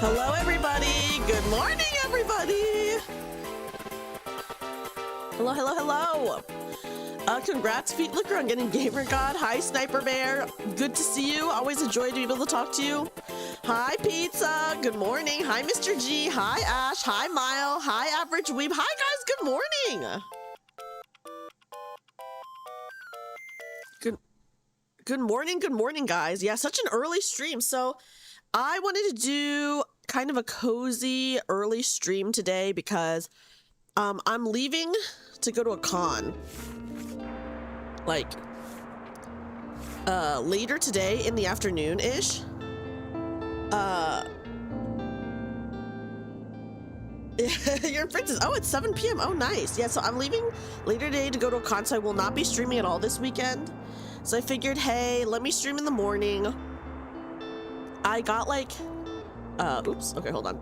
Hello, everybody. Good morning, everybody. Hello, hello, hello. Congrats, Feet Licker, on getting Gamer God. Hi, Sniper Bear. Good to see you. Always enjoy to be able to talk to you. Hi, Pizza. Good morning. Hi, Mr. G. Hi, Ash. Hi, Mile. Hi, Average Weeb. Hi, guys. Good morning. Good morning, guys. Yeah, such an early stream. So I wanted to do kind of a cozy early stream today because I'm leaving to go to a con. Like, later today in the afternoon-ish. You're in Princess. Oh, it's 7 p.m. Oh, nice. Yeah, so I'm leaving later today to go to a con, so I will not be streaming at all this weekend. So I figured, hey, let me stream in the morning. I got like, oops, okay, hold on.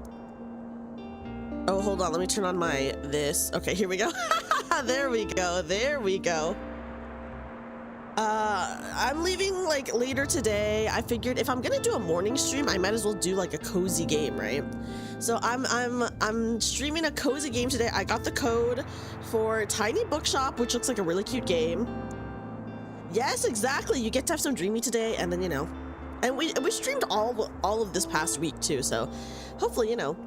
Oh, hold on, let me turn on my this. Okay, here we go. There we go, there we go. I'm leaving like later today. I figured if I'm gonna do a morning stream, I might as well do like a cozy game, right? So I'm streaming a cozy game today. I got the code for Tiny Bookshop, which looks like a really cute game. Yes, exactly. You get to have some Dreamy today, and then, you know, and we streamed all of this past week too, so hopefully, you know.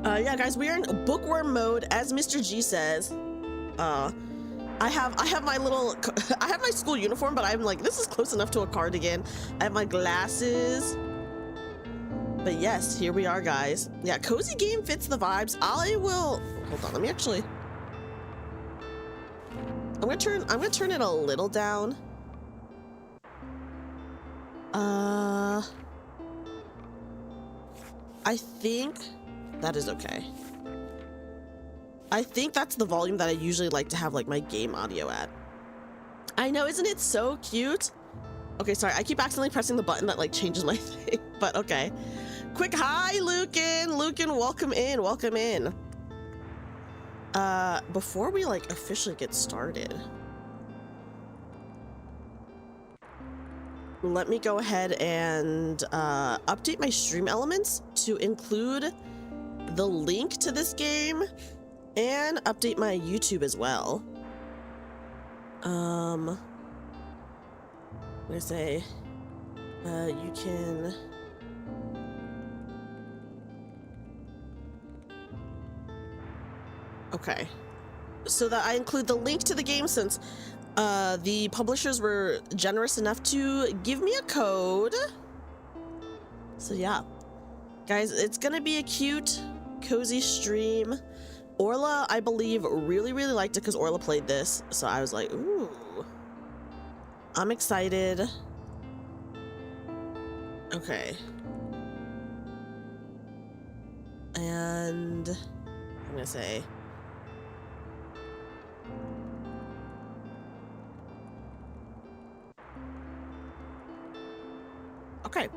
Yeah, guys, we are in bookworm mode, as Mr. G says. I have my little, I have my school uniform, but I'm like, this is close enough to a cardigan. I have my glasses. But yes, here we are, guys. Yeah, cozy game fits the vibes. I will, hold on, let me actually, I'm gonna turn it a little down. I think that is okay. I think that's the volume that I usually like to have like my game audio at. I know, isn't it so cute? Okay, sorry, I keep accidentally pressing the button that like changes my thing, but okay. Quick hi, Lucan! Lucan, welcome in, welcome in. Before we like officially get started, let me go ahead and update my stream elements to include the link to this game and update my YouTube as well. I'm gonna say you can okay, so that I include the link to the game, since the publishers were generous enough to give me a code. So yeah, guys, it's gonna be a cute, cozy stream. Orla, I believe, really liked it because Orla played this. So I was like, ooh, I'm excited. Okay. And I'm gonna say, okay.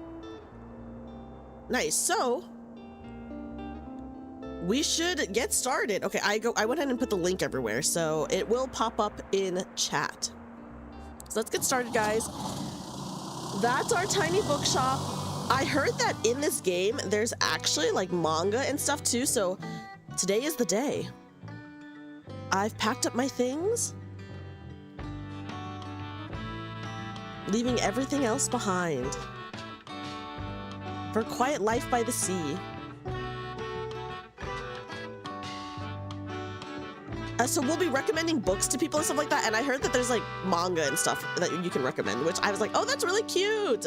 Nice. So we should get started. Okay, I went ahead and put the link everywhere, so it will pop up in chat. So let's get started, guys. That's our tiny bookshop. I heard that in this game there's actually like manga and stuff too, so today is the day. I've packed up my things, leaving everything else behind for a quiet life by the sea. So we'll be recommending books to people and stuff like that, and I heard that there's like manga and stuff that you can recommend, which I was like, oh, that's really cute.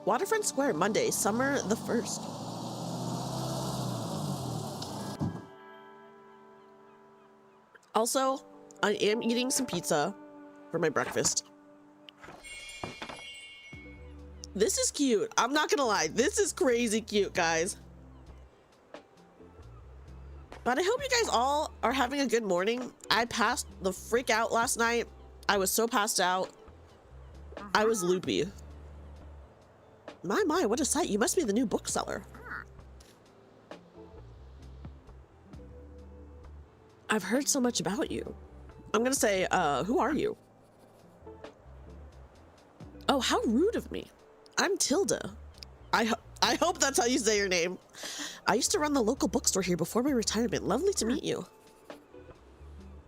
Waterfront Square, Monday, summer the 1st. Also, I am eating some pizza for my breakfast. This is cute. I'm not gonna lie. This is crazy cute, guys. But I hope you guys all are having a good morning. I passed the freak out last night. I was so passed out. I was loopy. My, what a sight. You must be the new bookseller. I've heard so much about you. I'm gonna say, who are you? Oh, how rude of me. I'm Tilda. I hope that's how you say your name. I used to run the local bookstore here before my retirement. Lovely to meet you.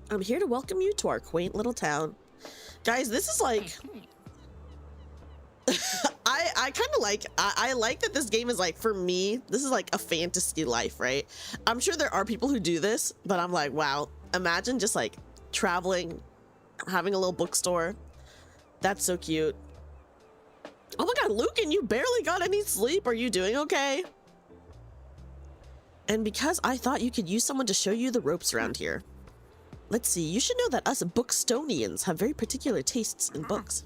I'm here to welcome you to our quaint little town. Guys, this is like... I kind of like... I like that this game is like, for me, this is like a fantasy life, right? I'm sure there are people who do this, but I'm like, wow. Imagine just like traveling, having a little bookstore. That's so cute. Oh my god, Lucan, you barely got any sleep. Are you doing okay? And because I thought you could use someone to show you the ropes around here. Let's see, you should know that us Bookstonians have very particular tastes in books.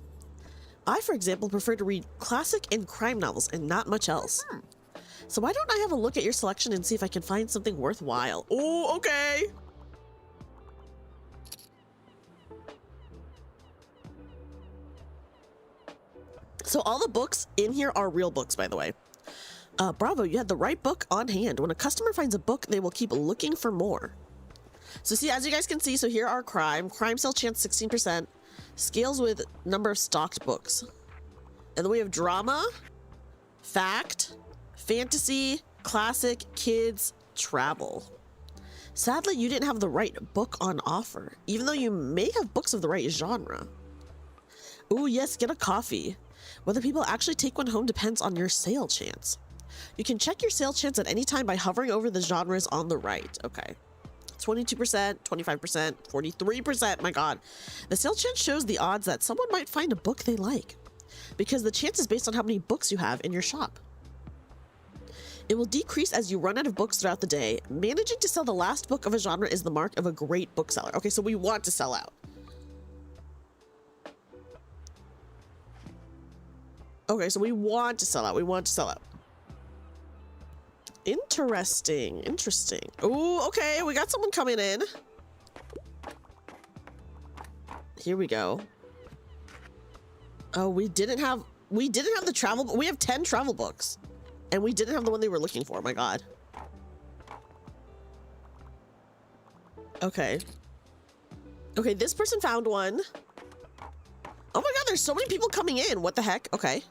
I, for example, prefer to read classic and crime novels and not much else. So why don't I have a look at your selection and see if I can find something worthwhile? Oh, okay. So all the books in here are real books, by the way. Bravo, you had the right book on hand. When a customer finds a book, they will keep looking for more. So see, as you guys can see, so here are crime sale chance 16%, scales with number of stocked books. And then we have drama, fact, fantasy, classic, kids, travel. Sadly, you didn't have the right book on offer, even though you may have books of the right genre. Ooh, yes, get a coffee. Whether people actually take one home depends on your sale chance. You can check your sale chance at any time by hovering over the genres on the right. Okay. 22%, 25%, 43%. My god. The sale chance shows the odds that someone might find a book they like. because the chance is based on how many books you have in your shop. It will decrease as you run out of books throughout the day. Managing to sell the last book of a genre is the mark of a great bookseller. Okay, so we want to sell out. Okay, so we want to sell out. We want to sell out. Interesting. Interesting. Oh, okay. We got someone coming in. Here we go. Oh, we didn't have the travel. We have 10 travel books. And we didn't have the one they were looking for. My God. Okay. Okay, this person found one. Oh my God, there's so many people coming in. What the heck? Okay.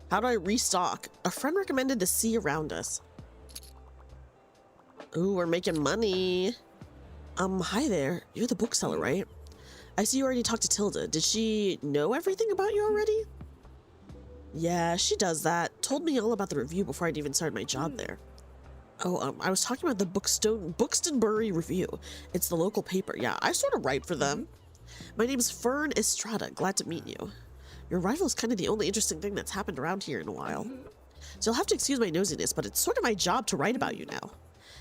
How do I restock? A friend recommended the sea around us. Ooh, we're making money. Hi there. You're the bookseller, right? I see you already talked to Tilda. Did she know everything about you already? Yeah, she does that. Told me all about the review before I'd even started my job there. Oh, I was talking about the Buxtonbury Review. It's the local paper. Yeah, I sort of write for them. My name's Fern Estrada. Glad to meet you. Your rival is kind of the only interesting thing that's happened around here in a while. So you'll have to excuse my nosiness, but it's sort of my job to write about you now.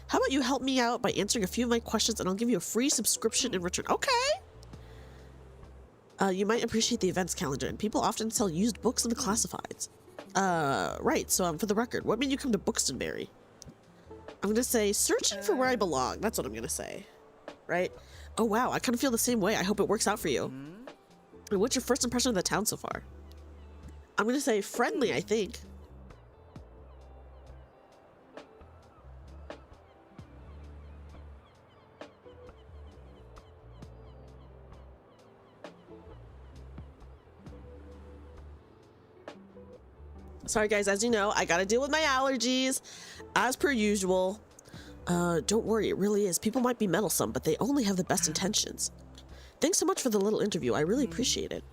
How about you help me out by answering a few of my questions and I'll give you a free subscription in return. Okay. You might appreciate the events calendar, and people often sell used books in the classifieds. Right, so for the record, what made you come to Buxtonbury? I'm gonna say, searching for where I belong. That's what I'm gonna say. Right? Oh wow, I kind of feel the same way. I hope it works out for you. And what's your first impression of the town so far? I'm gonna say friendly, I think. Sorry guys, as you know, I gotta deal with my allergies as per usual. Don't worry, it really is. People might be meddlesome, but they only have the best intentions. Thanks so much for the little interview. I really appreciate it.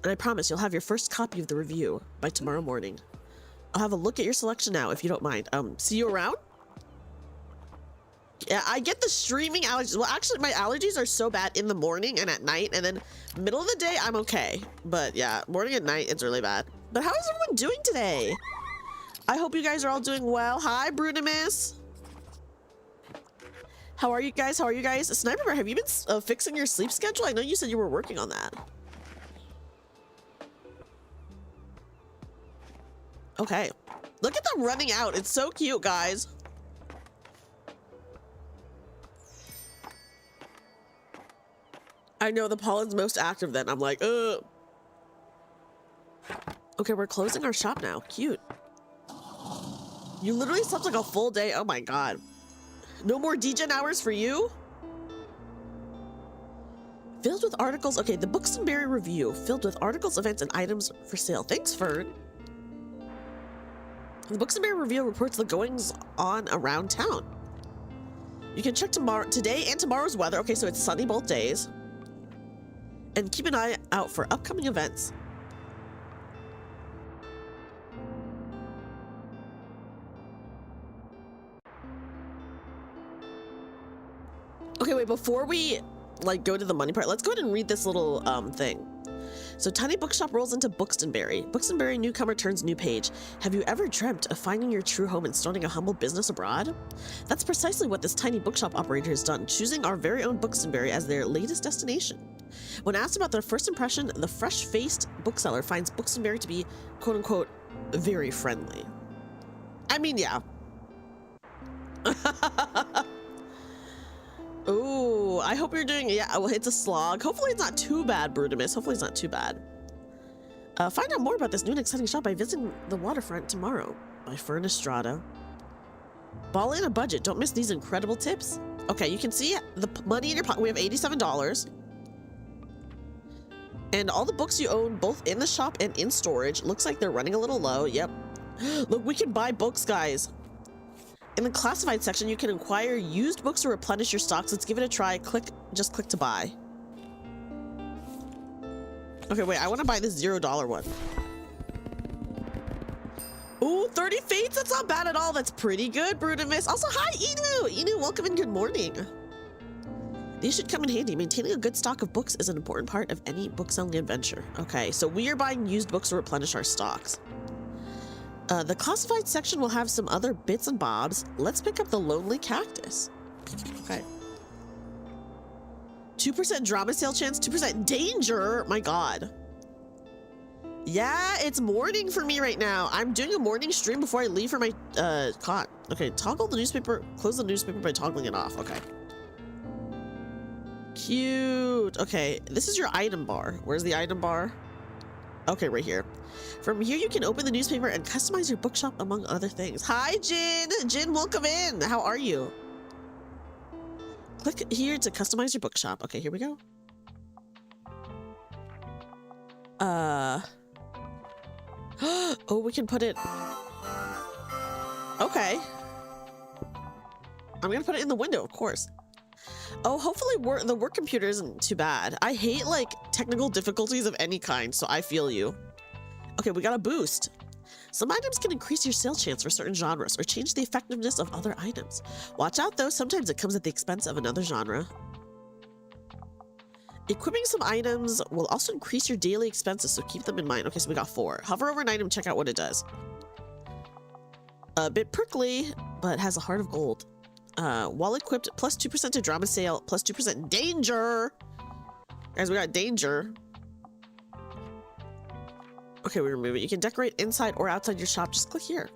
And I promise you'll have your first copy of the review by tomorrow morning. I'll have a look at your selection now, if you don't mind. See you around? Yeah, I get the streaming allergies. Well, actually, my allergies are so bad in the morning and at night, and then middle of the day, I'm okay. But yeah, morning and night, it's really bad. But how is everyone doing today? I hope you guys are all doing well. Hi, Brunimus. How are you guys? How are you guys? Sniper Bear, have you been fixing your sleep schedule? I know you said you were working on that. Okay. Look at them running out. It's so cute, guys. I know the pollen's most active then. I'm like, ugh. Okay, we're closing our shop now. Cute. You literally slept like a full day. Oh my God. No more degen hours for you? Filled with articles. Okay, the Buxtonbury Review. Filled with articles, events, and items for sale. Thanks, Fern. The Buxtonbury Review reports the goings on around town. You can check today and tomorrow's weather. Okay, so it's sunny both days. And keep an eye out for upcoming events. Okay, wait, before we like go to the money part, let's go ahead and read this little thing. So tiny bookshop rolls into Buxtonbury. Buxtonbury newcomer turns new page. Have you ever dreamt of finding your true home and starting a humble business abroad? That's precisely what this tiny bookshop operator has done, choosing our very own Buxtonbury as their latest destination. When asked about their first impression, the fresh-faced bookseller finds Buxtonbury to be, quote-unquote, very friendly. I mean, yeah. Ooh, I hope you're doing, yeah, well, it's a slog. Hopefully it's not too bad, Brutimus. Hopefully it's not too bad. Find out more about this new and exciting shop by visiting the waterfront tomorrow. By Fern Estrada. Ball in a budget. Don't miss these incredible tips. Okay, you can see the money in your pocket. We have $87. And all the books you own, both in the shop and in storage, looks like they're running a little low. Yep. Look, we can buy books, guys. In the classified section, you can acquire used books to replenish your stocks. Let's give it a try. Just click to buy. Okay, wait, I want to buy this $0 one. Ooh, 30 fates. That's not bad at all. That's pretty good, Brutimus. Also, hi, Inu. Inu, welcome and good morning. These should come in handy. Maintaining a good stock of books is an important part of any book-selling adventure. Okay, so we are buying used books to replenish our stocks. The classified section will have some other bits and bobs. Let's pick up the Lonely Cactus. Okay. 2% drama sale chance, 2% danger. My God. Yeah, it's morning for me right now. I'm doing a morning stream before I leave for my cot. Okay, toggle the newspaper, close the newspaper by toggling it off. Okay. Cute. Okay, this is your item bar. Where's the item bar? Okay, right here. From here, you can open the newspaper and customize your bookshop, among other things. Hi, Jin. Jin, welcome in. How are you? Click here to customize your bookshop. Okay, here we go. Oh, we can put it. Okay. I'm gonna put it in the window, of course. Oh, hopefully the work computer isn't too bad. I hate like technical difficulties of any kind, so I feel you. Okay, we got a boost. Some items can increase your sale chance for certain genres or change the effectiveness of other items. Watch out though, sometimes it comes at the expense of another genre. Equipping some items will also increase your daily expenses, so keep them in mind. Okay, so we got 4. Hover over an item, check out what it does. A bit prickly, but has a heart of gold. While equipped, plus 2% to drama sale, plus 2% danger. Guys, we got danger. Okay, we remove it. You can decorate inside or outside your shop. Just click here.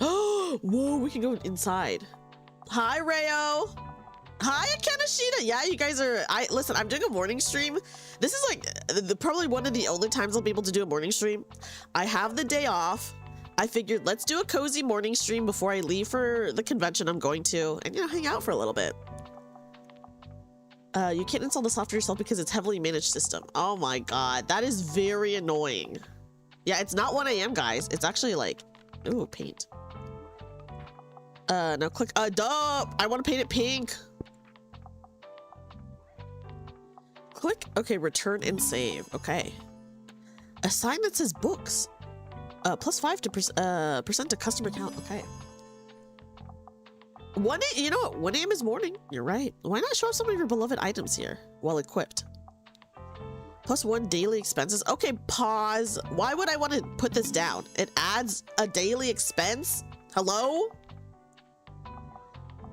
Oh, whoa, we can go inside. Hi, Rayo. Hi, Akanashita. Yeah, you guys are. Listen, I'm doing a morning stream. This is like probably one of the only times I'll be able to do a morning stream. I have the day off. I figured let's do a cozy morning stream before I leave for the convention I'm going to, and hang out for a little bit. You can't install the software yourself because it's heavily managed system. Oh my God, that is very annoying. Yeah, it's not 1 AM, guys. It's actually like, ooh, paint. Now click, duh, I want to paint it pink. Click, okay, return and save. Okay. A sign that says books. Plus 5 to percent to customer count. Okay. You know what? 1 AM is morning. You're right. Why not show off some of your beloved items here while equipped? Plus 1 daily expenses. Okay, pause. Why would I want to put this down? It adds a daily expense? Hello?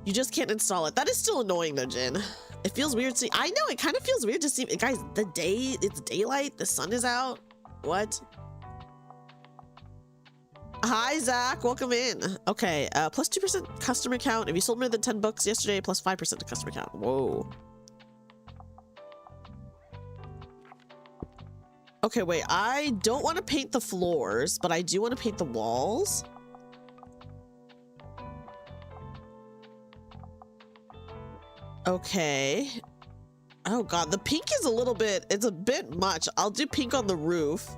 You just can't install it. That is still annoying though, Jin. It feels weird to see. I know, it kind of feels weird to see. Guys, it's daylight. The sun is out. What? Hi, Zach. Welcome in. Okay, plus 2% customer count. If you sold more than 10 books yesterday, plus 5% to customer count. Whoa. Okay, wait. I don't want to paint the floors, but I do want to paint the walls. Okay. Oh, God. The pink is it's a bit much. I'll do pink on the roof.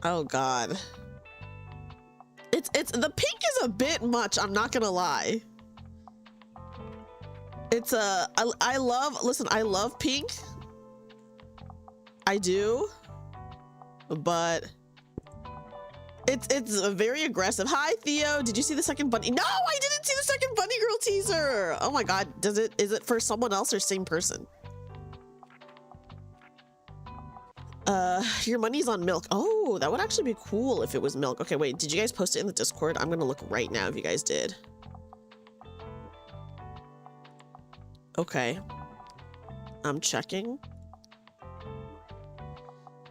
Oh God. The pink is a bit much, I'm not gonna lie. I love pink. I do. But it's very aggressive. Hi Theo, did you see the second bunny? No, I didn't see the second bunny girl teaser. Oh my God, is it for someone else or same person? Your money's on milk. Oh, that would actually be cool if it was milk. Okay, wait, did you guys post it in the Discord? I'm gonna look right now if you guys did. Okay. I'm checking.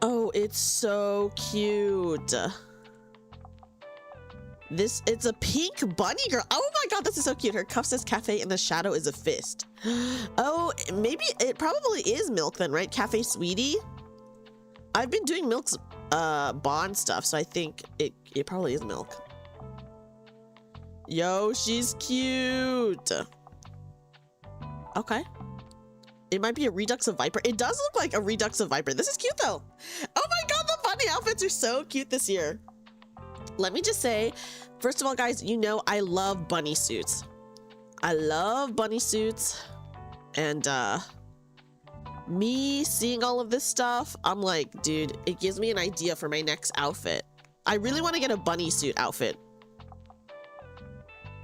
Oh, it's so cute. It's a pink bunny girl. Oh my God, this is so cute. Her cuff says cafe and the shadow is a fist. Oh, maybe it probably is milk then, right? Cafe Sweetie? I've been doing Milk's bond stuff, so I think it probably is milk. Yo, she's cute. Okay. It might be a redux of Viper. It does look like a redux of Viper. This is cute though. Oh my God, the bunny outfits are so cute this year. Let me just say, first of all, guys, I love bunny suits. I love bunny suits. And me seeing all of this stuff, I'm like, dude, it gives me an idea for my next outfit. I really want to get a bunny suit outfit.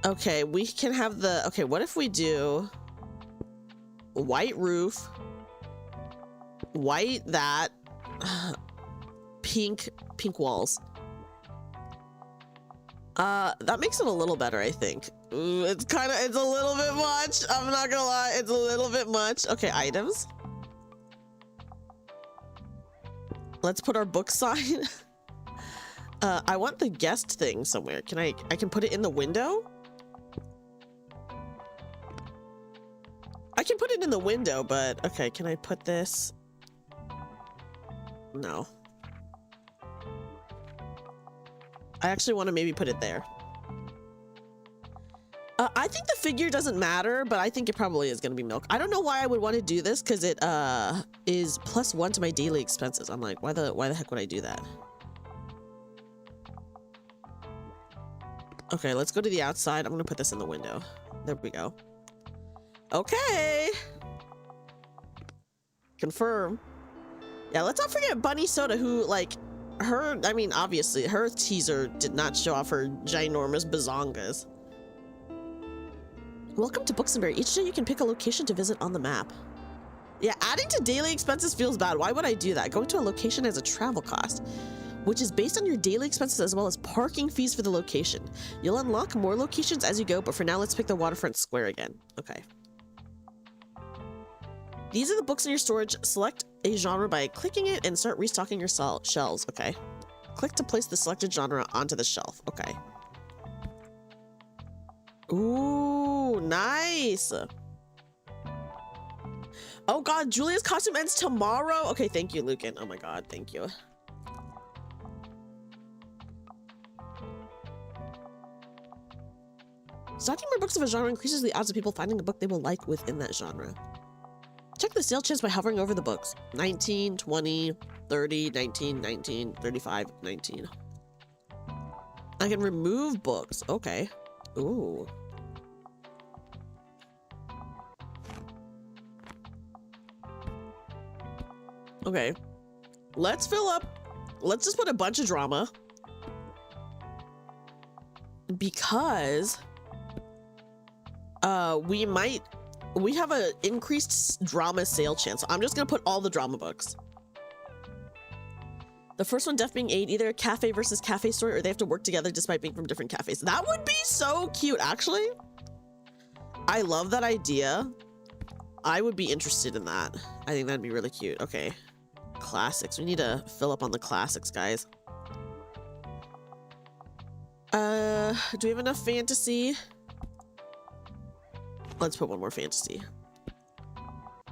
Okay, we can have the, okay, what if we do white roof, white that, pink walls. That makes it a little better, I think. It's a little bit much. I'm not gonna lie, it's a little bit much. Okay, items. Let's put our book sign. I want the guest thing somewhere. I can put it in the window? I can put it in the window, but okay, can I put this? No. I actually want to maybe put it there. I think the figure doesn't matter, but I think it probably is going to be milk. I don't know why I would want to do this because it is +1 to my daily expenses. I'm like, why the heck would I do that? Okay, let's go to the outside. I'm going to put this in the window. There we go. Okay. Confirm. Yeah, let's not forget Bunny Soda, who, like, her, I mean, obviously, her teaser did not show off her ginormous bazongas. Welcome to Bookshop. Each day you can pick a location to visit on the map. Yeah, adding to daily expenses feels bad. Why would I do that? Going to a location has a travel cost, which is based on your daily expenses as well as parking fees for the location. You'll unlock more locations as you go, but for now, let's pick the waterfront square again. Okay. These are the books in your storage. Select a genre by clicking it and start restocking your shelves. Okay. Click to place the selected genre onto the shelf. Okay. Ooh, nice. Oh god, Julia's costume ends tomorrow. Okay, thank you, Lucan. Oh my god, thank you. Stocking more books of a genre increases the odds of people finding a book they will like within that genre. Check the sale chance by hovering over the books. 19, 20, 30, 19, 19, 35, 19. I can remove books. Okay. Ooh. Okay. Let's fill up. Let's just put a bunch of drama. Because we have an increased drama sale chance. So I'm just gonna put all the drama books. The first one, Deaf Being Aid, either a cafe versus cafe story or they have to work together despite being from different cafes. That would be so cute, actually. I love that idea. I would be interested in that. I think that'd be really cute. Okay. Classics. We need to fill up on the classics, guys. Do we have enough fantasy? Let's put one more fantasy.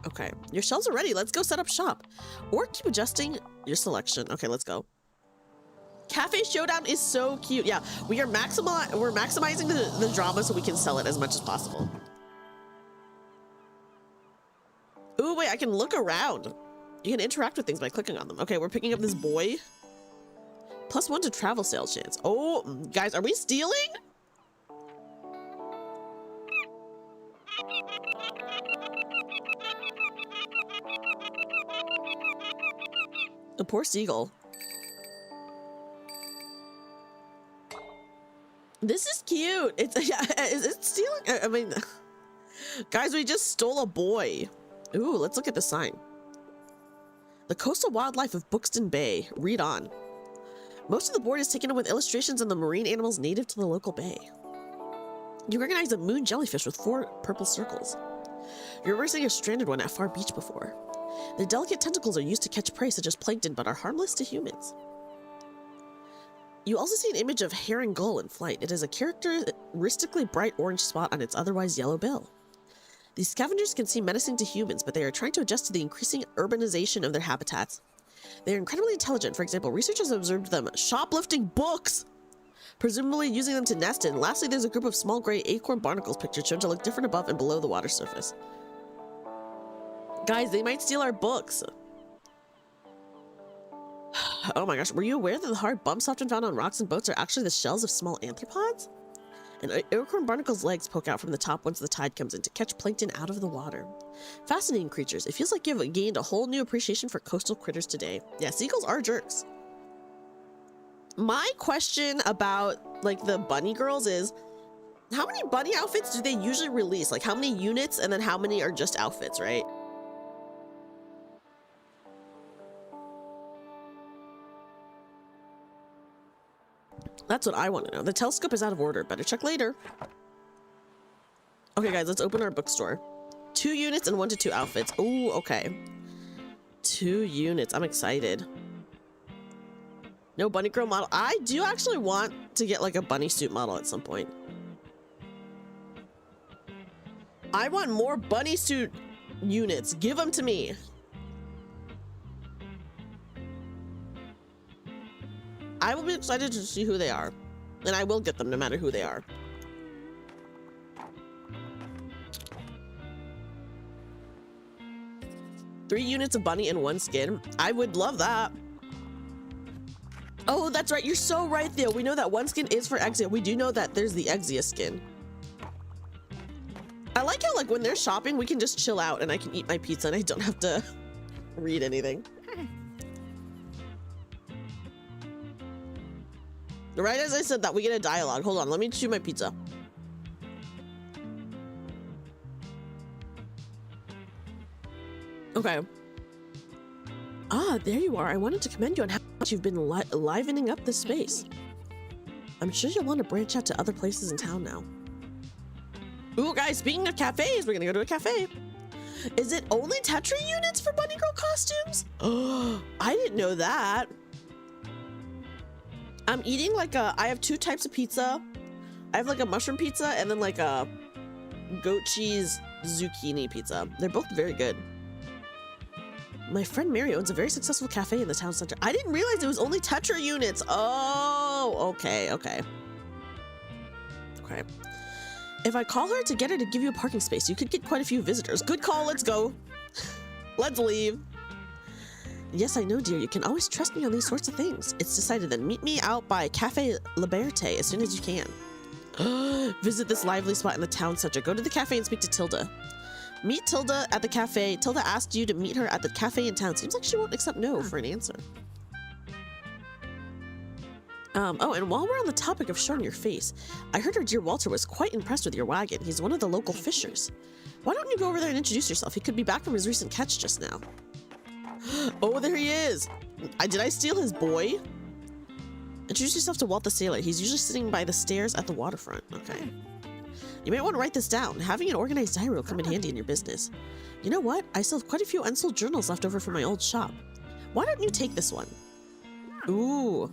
Okay, your shelves are ready. Let's go set up shop. Or keep adjusting your selection. Okay, let's go. Cafe Showdown is so cute. Yeah, we're maximizing the drama so we can sell it as much as possible. Ooh, wait, I can look around. You can interact with things by clicking on them. Okay, we're picking up this boy. +1 to travel sales chance. Oh, guys, are we stealing? The poor seagull. This is cute. It's yeah, is it stealing? I mean, guys, we just stole a boy. Ooh, let's look at the sign. The coastal wildlife of Buxton Bay. Read on. Most of the board is taken up with illustrations of the marine animals native to the local bay. You recognize a moon jellyfish with 4 purple circles. You're reversing a stranded one at Far Beach before. Their delicate tentacles are used to catch prey such as plankton, but are harmless to humans. You also see an image of herring gull in flight. It has a characteristically bright orange spot on its otherwise yellow bill. These scavengers can seem menacing to humans, but they are trying to adjust to the increasing urbanization of their habitats. They are incredibly intelligent. For example, researchers observed them shoplifting books, presumably using them to nest in. Lastly, there's a group of small gray acorn barnacles pictured shown to look different above and below the water surface. Guys, they might steal our books. Oh my gosh, were you aware that the hard bumps often found on rocks and boats are actually the shells of small arthropods? An acorn barnacle's legs poke out from the top once the tide comes in to catch plankton out of the water. Fascinating creatures. It feels like you've gained a whole new appreciation for coastal critters today. Yeah, seagulls are jerks. My question about, like, the bunny girls is, How many bunny outfits do they usually release? Like how many units and then how many are just outfits, right? That's what I want to know. The telescope is out of order. Better check later. Okay, guys, let's open our bookstore. 2 units and 1 to 2 outfits. Ooh, okay. 2 units. I'm excited. No bunny girl model. I do actually want to get like a bunny suit model at some point. I want more bunny suit units. Give them to me. I will be excited to see who they are. And I will get them no matter who they are. Three units of bunny and 1 skin. I would love that. Oh, that's right. You're so right, Theo. We know that 1 skin is for Exia. We do know that there's the Exia skin. I like how, like, when they're shopping, we can just chill out and I can eat my pizza and I don't have to read anything. Right as I said that, we get a dialogue. Hold on, let me chew my pizza. Okay. Ah, there you are. I wanted to commend you on how much you've been livening up this space. I'm sure you'll want to branch out to other places in town now. Ooh, guys, speaking of cafes, we're gonna go to a cafe. Is it only Tetra units for bunny girl costumes? Oh, I didn't know that. I'm eating like I have 2 types of pizza. I have like a mushroom pizza and then like a goat cheese zucchini pizza. They're both very good. My friend Mary owns a very successful cafe in the town center. I didn't realize it was only Tetra units. Oh, okay. If I call her to get her to give you a parking space, you could get quite a few visitors. Good call, let's go. Let's leave. Yes, I know, dear. You can always trust me on these sorts of things. It's decided then. Meet me out by Cafe Liberté as soon as you can. Visit this lively spot in the town center. Go to the cafe and speak to Tilda. Meet Tilda at the cafe. Tilda asked you to meet her at the cafe in town. Seems like she won't accept no for an answer. Oh, and while we're on the topic of showing your face, I heard our dear Walter was quite impressed with your wagon. He's one of the local fishers. Why don't you go over there and introduce yourself? He could be back from his recent catch just now. Oh, there he is. Did I steal his boy? Introduce yourself to Walt the sailor. He's usually sitting by the stairs at the waterfront. Okay. You might want to write this down. Having an organized diary will come in handy in your business. You know what? I still have quite a few unsold journals left over from my old shop. Why don't you take this one? Ooh.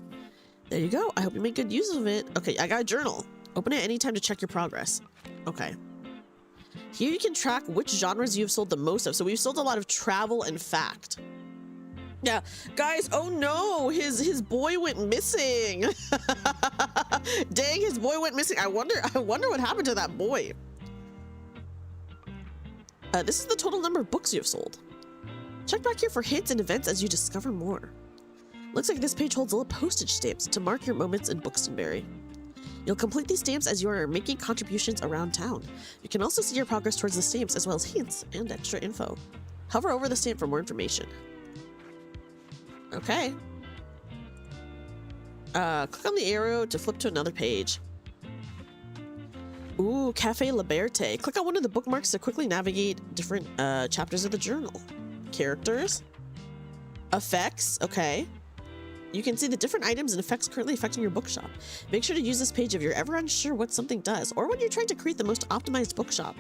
There you go. I hope you make good use of it. Okay, I got a journal. Open it anytime to check your progress. Okay. Here you can track which genres you've sold the most of. So we've sold a lot of travel and fact. Yeah, guys, oh no, his boy went missing. Dang, his boy went missing. I wonder what happened to that boy. This is the total number of books you have sold. Check back here for hints and events as you discover more. Looks like this page holds little postage stamps to mark your moments in Buxtonbury. You'll complete these stamps as you are making contributions around town. You can also see your progress towards the stamps as well as hints and extra info. Hover over the stamp for more information. Okay. Click on the arrow to flip to another page. Ooh, Cafe Liberté. Click on one of the bookmarks to quickly navigate different chapters of the journal. Characters. Effects. Okay. You can see the different items and effects currently affecting your bookshop. Make sure to use this page if you're ever unsure what something does, or when you're trying to create the most optimized bookshop.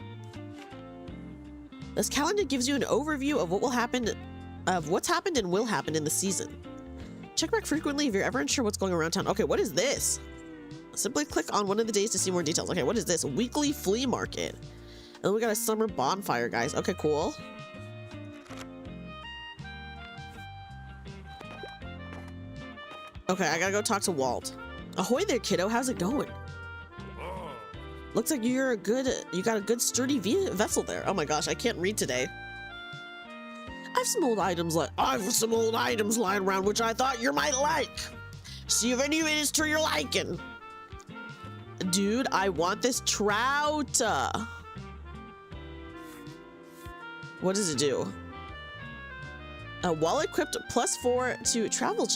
This calendar gives you an overview of what's happened and will happen in the season. Check back frequently if you're ever unsure what's going around town. Okay, what is this? Simply click on one of the days to see more details. Okay, what is this? Weekly flea market. And then we got a summer bonfire, guys. Okay, cool. Okay, I gotta go talk to Walt. Ahoy there, kiddo. How's it going? Looks like you got a good sturdy vessel there. Oh my gosh, I can't read today. I've some old items lying around which I thought you might like. See if any of it is to your liking. Dude, I want this trout. What does it do? While equipped, +4 to travel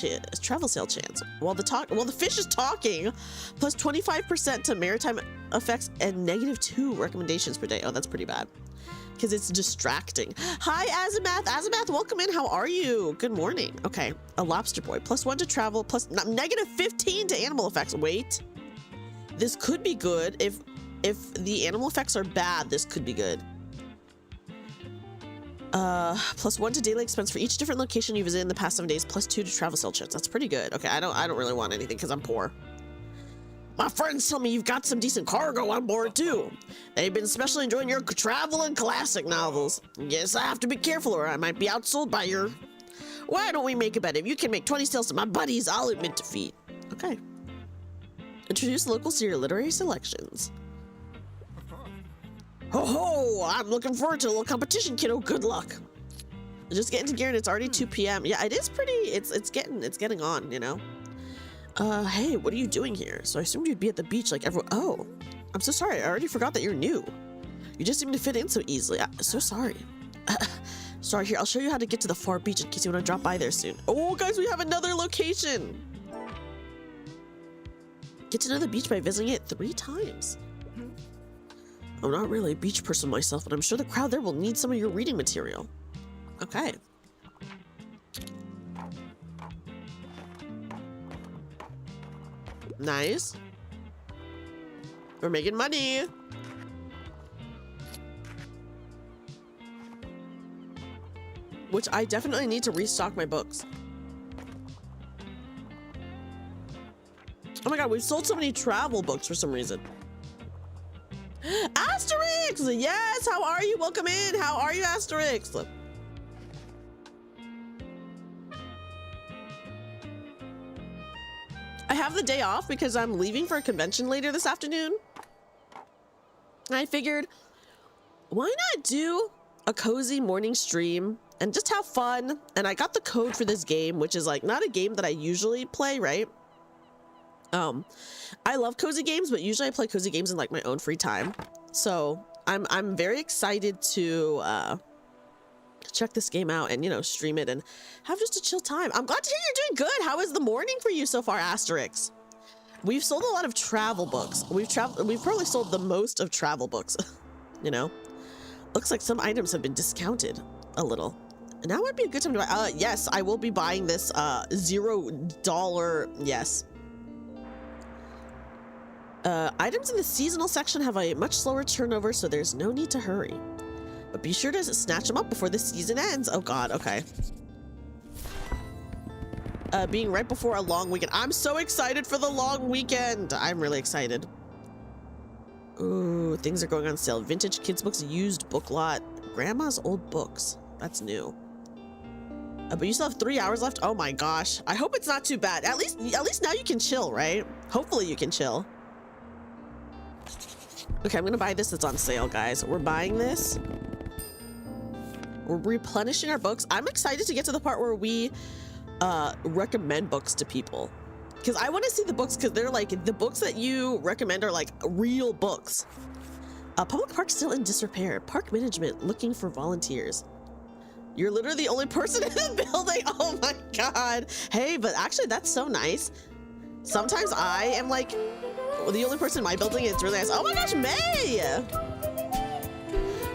sale chance. While the fish is talking, plus 25% to maritime effects and -2 recommendations per day. Oh, that's pretty bad because it's distracting. Hi, Azimath. Azimath, welcome in. How are you? Good morning. Okay, a lobster boy. +1 to travel, plus -15 to animal effects. Wait, this could be good. If the animal effects are bad, this could be good. +1 to daily expense for each different location you visit in the past 7 days, +2 to travel sale chance. That's pretty good. Okay, I don't really want anything because I'm poor. My friends tell me you've got some decent cargo on board too. They've been especially enjoying your travel and classic novels. Guess I have to be careful or I might be outsold by your... Why don't we make a bet? If you can make 20 sales to my buddies, I'll admit defeat. Okay. Introduce locals to your literary selections. Ho ho! I'm looking forward to a little competition, kiddo. Good luck. Just getting to gear and it's already 2 p.m. Yeah, it is pretty. It's getting on, you know. Hey, what are you doing here? So I assumed you'd be at the beach like everyone. Oh, I'm so sorry. I already forgot that you're new. You just seem to fit in so easily. I'm so sorry. Sorry. Here, I'll show you how to get to the far beach in case you want to drop by there soon. Oh, guys, we have another location. Get to know the beach by visiting it 3 times. I'm not really a beach person myself, but I'm sure the crowd there will need some of your reading material. Okay. Nice. We're making money. Which I definitely need to restock my books. Oh my god, we've sold so many travel books for some reason. Asterix! Yes, how are you? Welcome in. How are you, Asterix? I have the day off because I'm leaving for a convention later this afternoon. And I figured, why not do a cozy morning stream and just have fun? And I got the code for this game, which is like not a game that I usually play, right? I love cozy games, but usually I play cozy games in like my own free time. So I'm very excited to check this game out and, you know, stream it and have just a chill time. I'm glad to hear you're doing good. How is the morning for you so far, Asterix? We've sold a lot of travel books. We've probably sold the most of travel books, you know. Looks like some items have been discounted a little. Now would be a good time to buy. Yes, I will be buying this $0. Yes. Items in the seasonal section have a much slower turnover, so there's no need to hurry. But be sure to snatch them up before the season ends. Oh god, okay. Being right before a long weekend. I'm so excited for the long weekend. I'm really excited. Ooh, things are going on sale. Vintage kids books, used book lot, grandma's old books. That's new. But you still have 3 hours left. Oh my gosh. I hope it's not too bad. At least now you can chill, right? Hopefully you can chill. Okay, I'm gonna buy this. It's on sale, guys. We're buying this. We're replenishing our books. I'm excited to get to the part where we recommend books to people, because I want to see the books, because they're like, the books that you recommend are like real books. Public park still in disrepair. Park management looking for volunteers. You're literally the only person in the building. Oh my god. Hey, but actually that's so nice. Sometimes I am like the only person in my building. It's really nice. Oh my gosh, May!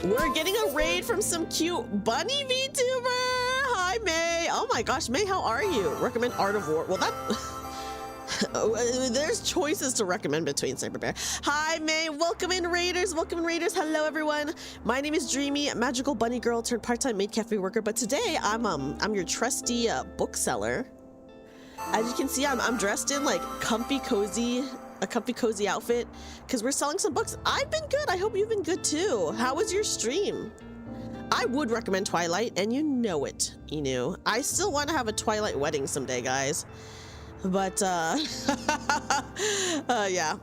We're getting a raid from some cute bunny VTuber. Hi, May. Oh my gosh, May, how are you? Recommend Art of War. Well, that... there's choices to recommend between Sniper Bear. Hi, May. Welcome in, Raiders. Welcome in, Raiders. Hello, everyone. My name is Dreamy, magical bunny girl turned part-time maid cafe worker. But today, I'm your trusty bookseller. As you can see, I'm dressed in like a comfy cozy outfit because we're selling some books. I've been good. I hope you've been good too. How was your stream? I would recommend Twilight, and you know it. You know, I still want to have a Twilight wedding someday, guys. But yeah.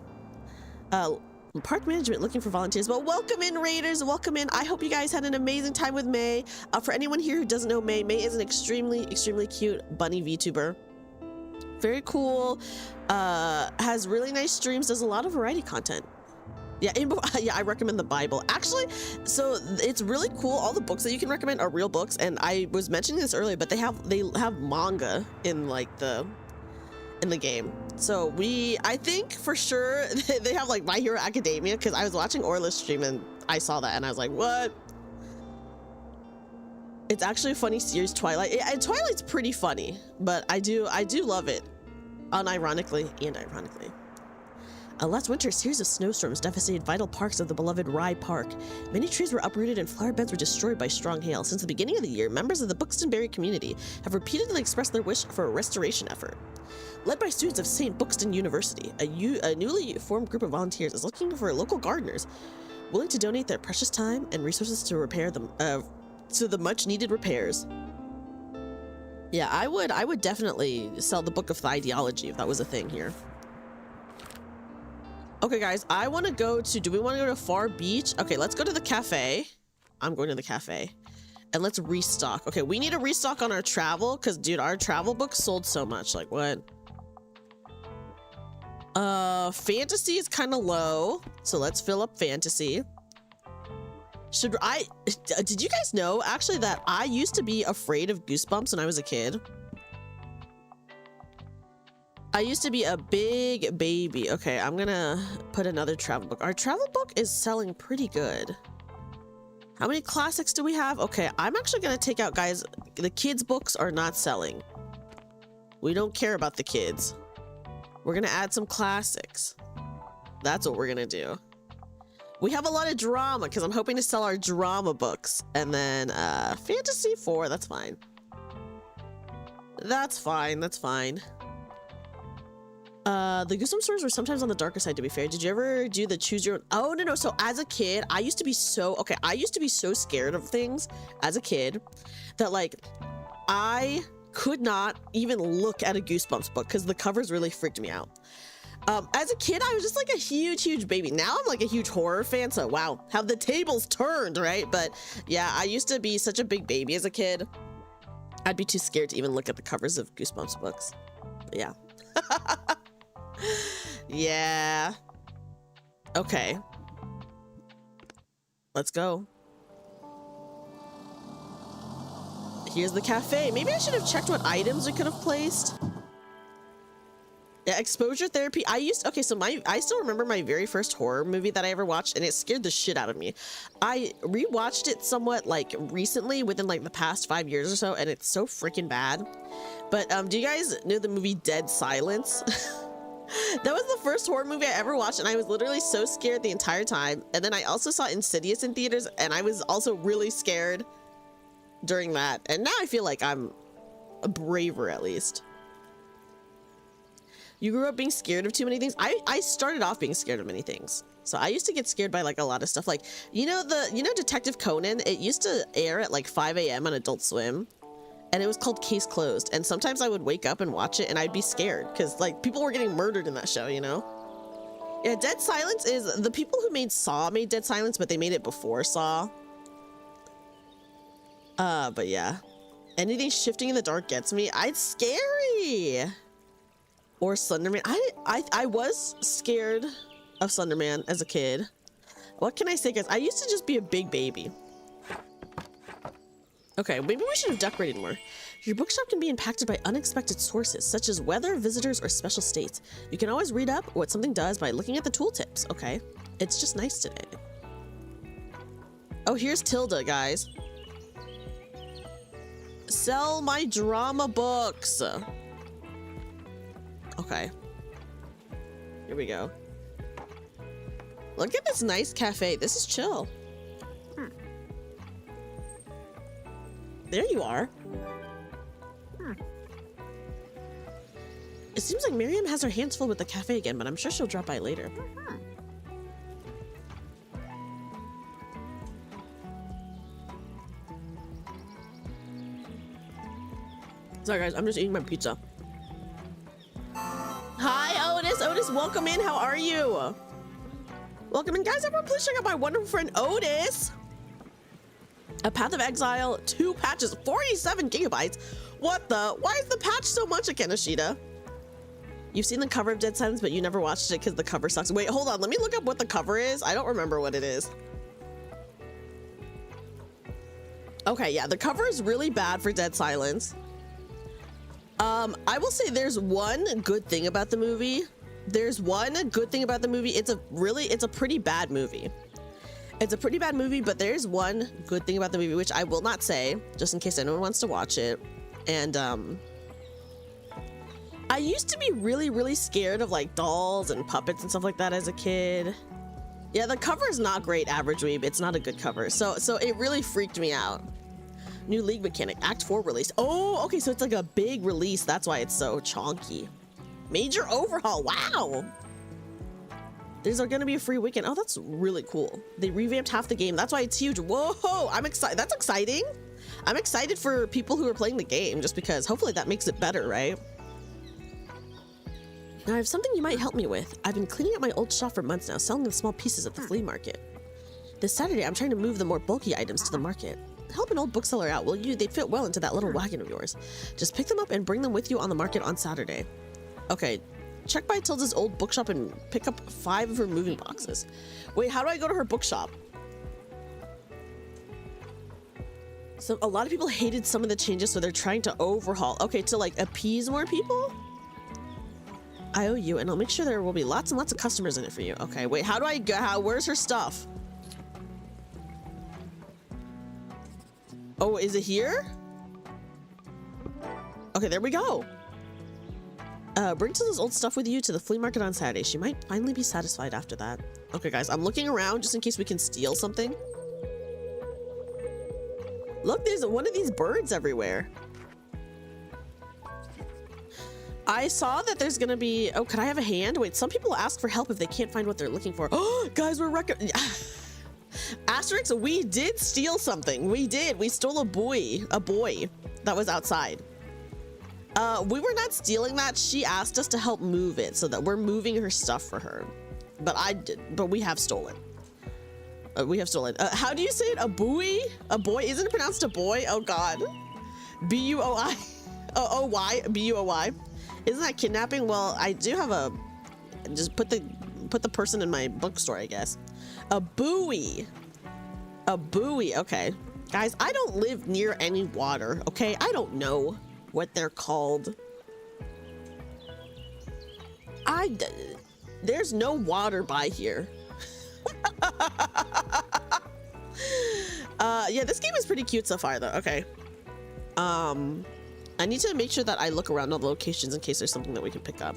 Park management looking for volunteers. But welcome in, Raiders. Welcome in. I hope you guys had an amazing time with May. For anyone here who doesn't know May, May is an extremely cute bunny VTuber. Very cool. Has really nice streams. Does a lot of variety content. Yeah, yeah, I recommend the Bible. Actually, so it's really cool. All the books that you can recommend are real books, and I was mentioning this earlier, but they have manga in like in the game. So I think for sure they have like My Hero Academia, because I was watching Orla's stream and I saw that and I was like, what? It's actually a funny series, Twilight. Twilight's pretty funny, but I do love it, unironically and ironically. Last winter, a series of snowstorms devastated vital parts of the beloved Rye Park. Many trees were uprooted and flower beds were destroyed by strong hail. Since the beginning of the year, members of the Buxtonbury community have repeatedly expressed their wish for a restoration effort. Led by students of St. Buxton University, a newly formed group of volunteers is looking for local gardeners willing to donate their precious time and resources to repair them, to the much-needed repairs. Yeah, I would definitely sell the Book of the Ideology if that was a thing here. Okay, guys, I want to go to, do we want to go to Far Beach? Okay, let's go to the cafe. I'm going to the cafe. And let's restock. Okay, we need to restock on our travel, because, dude, our travel books sold so much. Like, what? Fantasy is kind of low, so let's fill up fantasy. Did you guys know, actually, that I used to be afraid of Goosebumps when I was a kid? I used to be a big baby. Okay, I'm gonna put another travel book. Our travel book is selling pretty good. How many classics do we have? Okay, I'm actually gonna take out, guys, the kids' books are not selling. We don't care about the kids. We're gonna add some classics. That's what we're gonna do. We have a lot of drama because I'm hoping to sell our drama books. And then fantasy 4, that's fine. That's fine, that's fine. The Goosebumps stories were sometimes on the darker side, to be fair. Did you ever do the choose your own? Oh, no. So as a kid, I used to be so scared of things as a kid that, like, I could not even look at a Goosebumps book because the covers really freaked me out. As a kid, I was just like a huge baby. Now I'm like a huge horror fan, so wow, how the tables turned, right? But yeah, I used to be such a big baby as a kid. I'd be too scared to even look at the covers of Goosebumps books. But yeah. Yeah. Okay. Let's go. Here's the cafe. Maybe I should have checked what items we could have placed. Yeah, exposure therapy. I still remember my very first horror movie that I ever watched, and it scared the shit out of me. I rewatched it somewhat like recently, within like the past 5 years or so, and it's so freaking bad. But do you guys know the movie Dead Silence? That was the first horror movie I ever watched, and I was literally so scared the entire time. And then I also saw Insidious in theaters, and I was also really scared during that. And now I feel like I'm braver, at least. You grew up being scared of too many things. I started off being scared of many things. So I used to get scared by like a lot of stuff. Like, you know Detective Conan? It used to air at like 5 a.m. on Adult Swim. And it was called Case Closed. And sometimes I would wake up and watch it and I'd be scared because like people were getting murdered in that show, you know? Yeah, Dead Silence is, the people who made Saw made Dead Silence, but they made it before Saw. But yeah. Anything shifting in the dark gets me. It's scary. Or Slenderman. I was scared of Slenderman as a kid. What can I say, guys? I used to just be a big baby. Okay, maybe we should have decorated more. Your bookshop can be impacted by unexpected sources, such as weather, visitors, or special states. You can always read up what something does by looking at the tooltips. Okay, it's just nice today. Oh, here's Tilda, guys. Sell my drama books. Okay. Here we go. Look at this nice cafe. This is chill. There you are. It seems like Miriam has her hands full with the cafe again, but I'm sure she'll drop by later. Sorry guys, I'm just eating my pizza. Hi Otis! Otis, welcome in, how are you? Welcome in, guys. Everyone please check out my wonderful friend Otis. A Path of Exile, 2 patches, 47 gigabytes. What the? Why is the patch so much again, Ashita? You've seen the cover of Dead Silence, but you never watched it because the cover sucks. Wait, hold on. Let me look up what the cover is. I don't remember what it is. Okay, yeah, the cover is really bad for Dead Silence. I will say there's one good thing about the movie. There's one good thing about the movie. It's a pretty bad movie. It's a pretty bad movie, but there's one good thing about the movie, which I will not say, just in case anyone wants to watch it. And, I used to be really, really scared of like dolls and puppets and stuff like that as a kid. Yeah, the cover is not great, Average Weeb. It's not a good cover. So it really freaked me out. New League mechanic, Act 4 release. Oh, okay, so it's like a big release. That's why it's so chonky. Major overhaul, wow. There's gonna be a free weekend. Oh, that's really cool. They revamped half the game. That's why it's huge. Whoa, I'm excited. That's exciting. I'm excited for people who are playing the game just because hopefully that makes it better, right? Now I have something you might help me with. I've been cleaning up my old shop for months now, selling the small pieces at the flea market. This Saturday, I'm trying to move the more bulky items to the market. Help an old bookseller out, will you? They'd fit well into that little wagon of yours. Just pick them up and bring them with you on the market on Saturday. Okay, check by Tilda's old bookshop and pick up 5 of her moving boxes. Wait, how do I go to her bookshop? So a lot of people hated some of the changes, so they're trying to overhaul. Okay, to like appease more people? I owe you, and I'll make sure there will be lots and lots of customers in it for you. Okay, wait, how do I go? Where's her stuff? Oh, is it here? Okay, there we go. Bring Tilda's old stuff with you to the flea market on Saturday. She might finally be satisfied after that. Okay, guys, I'm looking around just in case we can steal something. Look, there's one of these birds everywhere. I saw that there's gonna be, oh, can I have a hand? Wait, some people ask for help if they can't find what they're looking for. Oh, guys, we're Asterix, we did steal something. We did. We stole a boy that was outside. We were not stealing that. She asked us to help move it so that we're moving her stuff for her. But we have stolen. We have stolen. How do you say it? A buoy? A boy? Isn't it pronounced a boy? Oh God. B-U-O-I. O-O-Y. B-U-O-Y. Isn't that kidnapping? Well, I do have a, just put the person in my bookstore, I guess. A buoy. A buoy. Okay. Guys, I don't live near any water, okay? I don't know what they're called. There's no water by here. Yeah, this game is pretty cute so far though. Okay. I need to make sure that I look around all the locations in case there's something that we can pick up.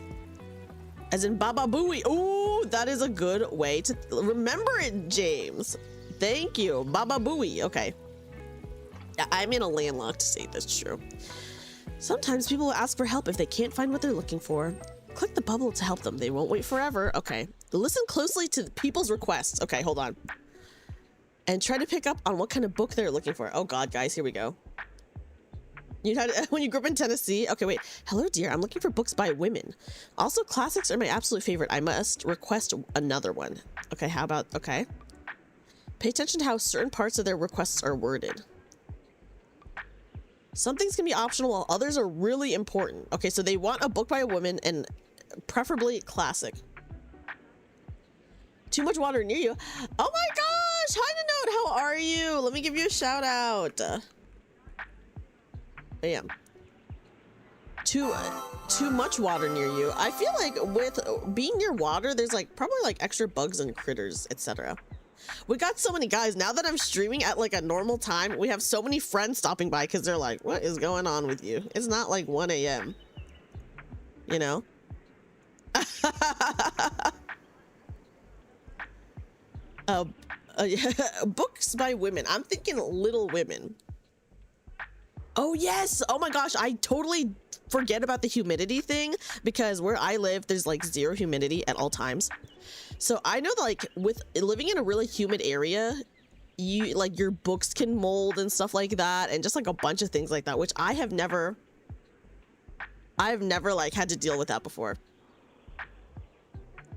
As in Baba Booey. Oh, that is a good way to remember it, James. Thank you. Baba Booey. Okay. Yeah, I'm in a landlocked state, that's true. Sometimes people will ask for help if they can't find what they're looking for. Click the bubble to help them. They won't wait forever. Okay. Listen closely to people's requests. Okay, hold on. And try to pick up on what kind of book they're looking for. Oh God, guys, here we go. You had when you grew up in Tennessee. Okay, wait. Hello, dear. I'm looking for books by women. Also, classics are my absolute favorite. I must request another one. Okay, how about, okay. Pay attention to how certain parts of their requests are worded. Some things can be optional while others are really important. Okay, so they want a book by a woman and preferably classic. Too much water near you. Oh my gosh! Hi, Note. How are you? Let me give you a shout out. Bam. Too much water near you. I feel like with being near water, there's like probably like extra bugs and critters, etc. We got so many guys now that I'm streaming at like a normal time. We have so many friends stopping by because they're like, "What is going on with you?" It's not like 1 a.m. You know. Books by women. I'm thinking Little Women. Oh yes! Oh my gosh, I totally forget about the humidity thing because where I live, there's like 0 humidity at all times. So I know that like with living in a really humid area, you like your books can mold and stuff like that, and just like a bunch of things like that, which I've never like had to deal with that before.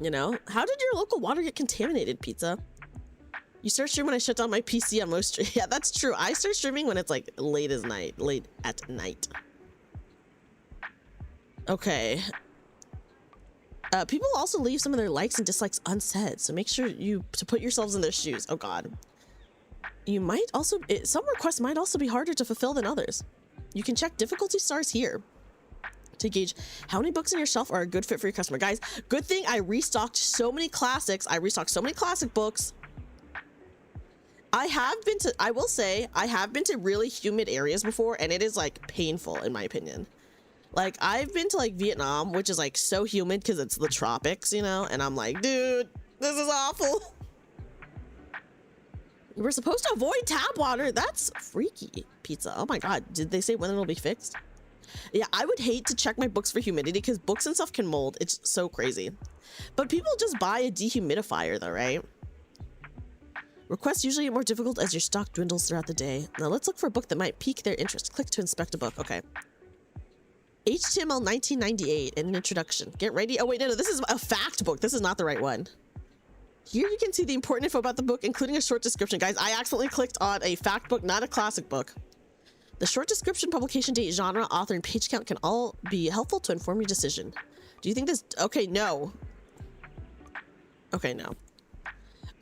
You know, how did your local water get contaminated, Pizza? You start streaming when I shut down my PC on most stream. Yeah, that's true. I start streaming when it's like late at night. Okay. People also leave some of their likes and dislikes unsaid, so make sure to put yourselves in their shoes. Oh God. You might also, some requests might also be harder to fulfill than others. You can check difficulty stars here to gauge how many books on your shelf are a good fit for your customer. Guys, good thing I restocked so many classics. I restocked so many classic books. I will say, I have been to really humid areas before, and it is like painful in my opinion. Like, I've been to like Vietnam, which is like so humid because it's the tropics, you know, and I'm like, dude, this is awful. We're supposed to avoid tap water. That's freaky. Pizza. Oh my God. Did they say when it'll be fixed? Yeah, I would hate to check my books for humidity because books and stuff can mold. It's so crazy. But people just buy a dehumidifier though, right? Requests usually get more difficult as your stock dwindles throughout the day. Now let's look for a book that might pique their interest. Click to inspect a book. Okay. HTML 1998 and an introduction. Get ready. Oh wait, no, this is a fact book. This is not the right one. Here you can see the important info about the book, including a short description. Guys, I accidentally clicked on a fact book, not a classic book. The short description, publication date, genre, author, and page count can all be helpful to inform your decision. Do you think this... Okay, no. Okay, no.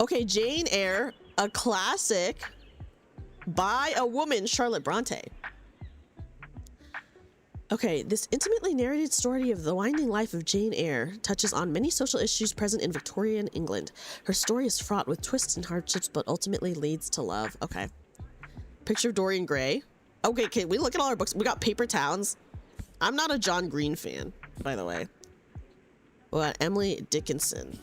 Okay, Jane Eyre, a classic by a woman, Charlotte Bronte. Okay, this intimately narrated story of the winding life of Jane Eyre touches on many social issues present in Victorian England. Her story is fraught with twists and hardships, but ultimately leads to love. Okay. Picture of Dorian Gray. Okay, okay, we look at all our books. We got Paper Towns. I'm not a John Green fan, by the way. We got Emily Dickinson.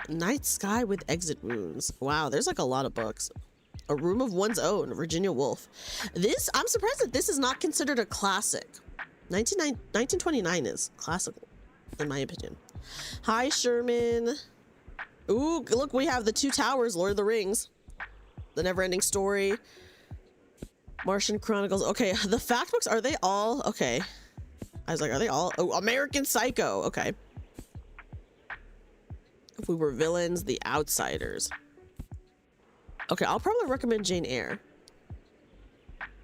Night Sky with Exit Wounds. Wow, there's like a lot of books. A Room of One's Own, Virginia Woolf. This, I'm surprised that this is not considered a classic. 1929 is classical, in my opinion. Hi, Sherman. Ooh, look, we have the Two Towers, Lord of the Rings. The Never-Ending Story. Martian Chronicles. Okay, the fact books, are they all? Okay. I was like, are they all? Oh, American Psycho. Okay. If We Were Villains, The Outsiders. Okay, I'll probably recommend Jane Eyre.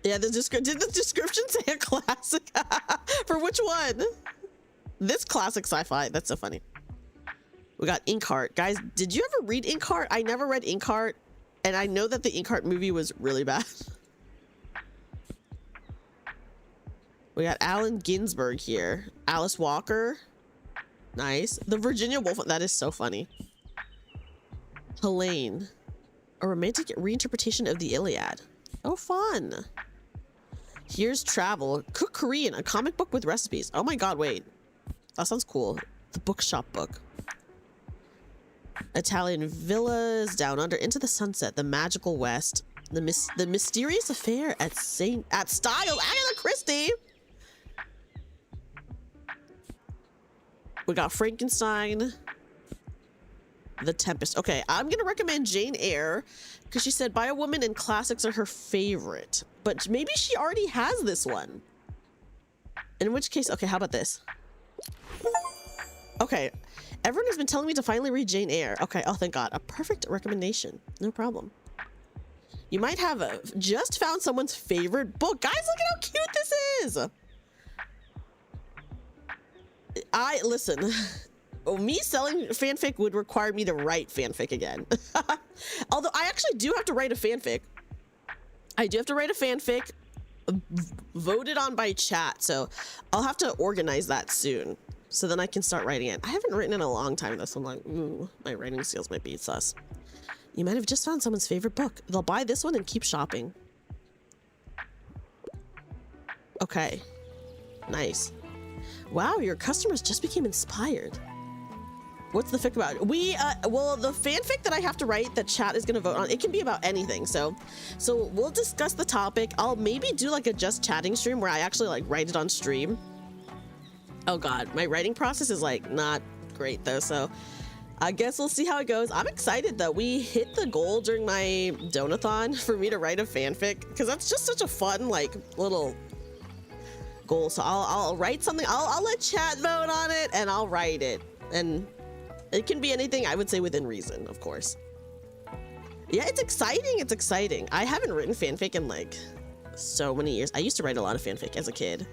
Yeah, did the description say a classic? For which one? This classic sci-fi. That's so funny. We got Inkheart. Guys, did you ever read Inkheart? I never read Inkheart, and I know that the Inkheart movie was really bad. We got Allen Ginsberg here. Alice Walker. Nice. The Virginia Woolf. That is so funny. Helene. A romantic reinterpretation of the Iliad. Oh, fun. Here's Travel. Cook Korean, a comic book with recipes. Oh my God, wait. That sounds cool. The Bookshop book. Italian Villas, Down Under, Into the Sunset, The Magical West, The Mysterious Affair at Styles, Agatha Christie. We got Frankenstein. The Tempest. Okay, I'm gonna recommend Jane Eyre because she said by a woman and classics are her favorite, but maybe she already has this one, in which case, okay, how about this? Okay, everyone has been telling me to finally read Jane Eyre. Okay, oh thank God, a perfect recommendation. No problem. You might have just found someone's favorite book. Guys, look at how cute this is. Listen. Oh, me selling fanfic would require me to write fanfic again. Although I actually do have to write a fanfic. I do have to write a fanfic voted on by chat. So I'll have to organize that soon. So then I can start writing it. I haven't written in a long time though. So I'm like, ooh, my writing skills might be sus. You might have just found someone's favorite book. They'll buy this one and keep shopping. Okay. Nice. Wow, your customers just became inspired. What's the fic about? Well, the fanfic that I have to write that chat is gonna vote on, it can be about anything. So we'll discuss the topic. I'll maybe do like a just chatting stream where I actually like write it on stream. Oh God, my writing process is like not great though. So I guess we'll see how it goes. I'm excited though. We hit the goal during my donathon for me to write a fanfic because that's just such a fun like little goal. So I'll write something. I'll let chat vote on it and I'll write it. And it can be anything, I would say, within reason, of course. Yeah, it's exciting. It's exciting. I haven't written fanfic in like so many years. I used to write a lot of fanfic as a kid.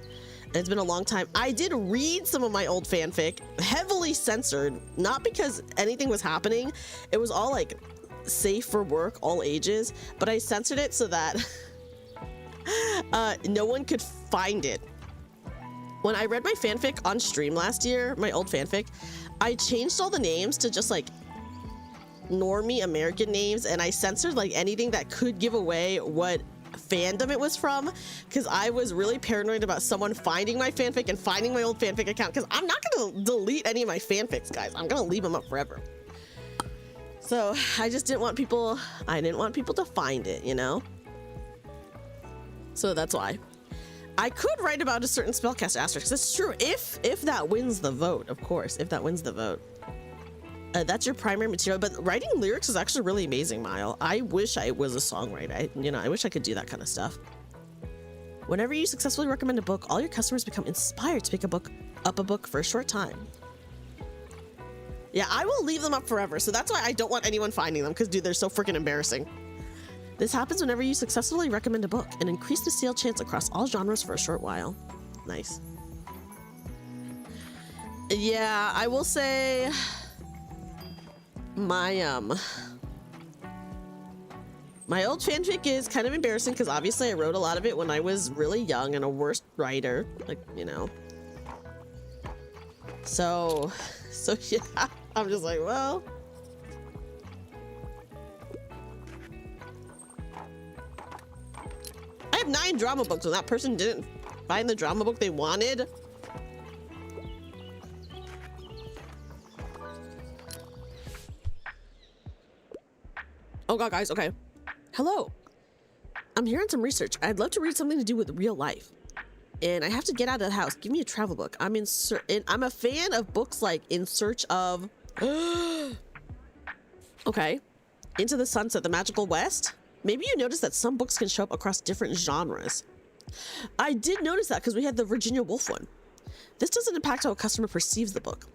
It's been a long time. I did read some of my old fanfic, heavily censored, not because anything was happening. It was all like safe for work, all ages, but I censored it so that no one could find it. When I read my fanfic on stream last year, my old fanfic, I changed all the names to just like normie American names, and I censored like anything that could give away what fandom it was from, because I was really paranoid about someone finding my fanfic and finding my old fanfic account, because I'm not gonna delete any of my fanfics, guys. I'm gonna leave them up forever. So I just didn't want people to find it, you know? So that's why. I could write about a certain spellcast asterisk. That's true. If that wins the vote, of course. If that wins the vote. That's your primary material, but writing lyrics is actually really amazing, Mile. I wish I was a songwriter. I wish I could do that kind of stuff. Whenever you successfully recommend a book, all your customers become inspired to pick up a book for a short time. Yeah, I will leave them up forever, so that's why I don't want anyone finding them, because dude, they're so freaking embarrassing. This happens whenever you successfully recommend a book and increase the sale chance across all genres for a short while. Nice. Yeah, I will say my old fanfic is kind of embarrassing because obviously I wrote a lot of it when I was really young and a worst writer, like, you know. So yeah, I'm just like, well. I have 9 drama books and that person didn't find the drama book they wanted. Oh god, guys, okay. Hello. I'm here on some research. I'd love to read something to do with real life. And I have to get out of the house. Give me a travel book. I'm a fan of books like In Search of okay. Into the Sunset, The Magical West. Maybe you noticed that some books can show up across different genres. I did notice that because we had the Virginia Woolf one. This doesn't impact how a customer perceives the book,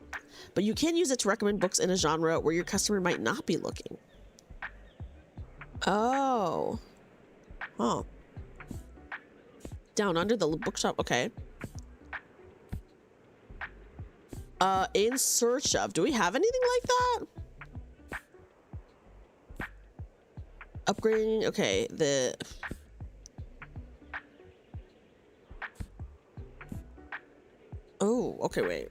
but you can use it to recommend books in a genre where your customer might not be looking. Oh. Oh. Down Under, the Bookshop, okay. In Search of, do we have anything like that? Upgrading, okay, oh, okay, wait.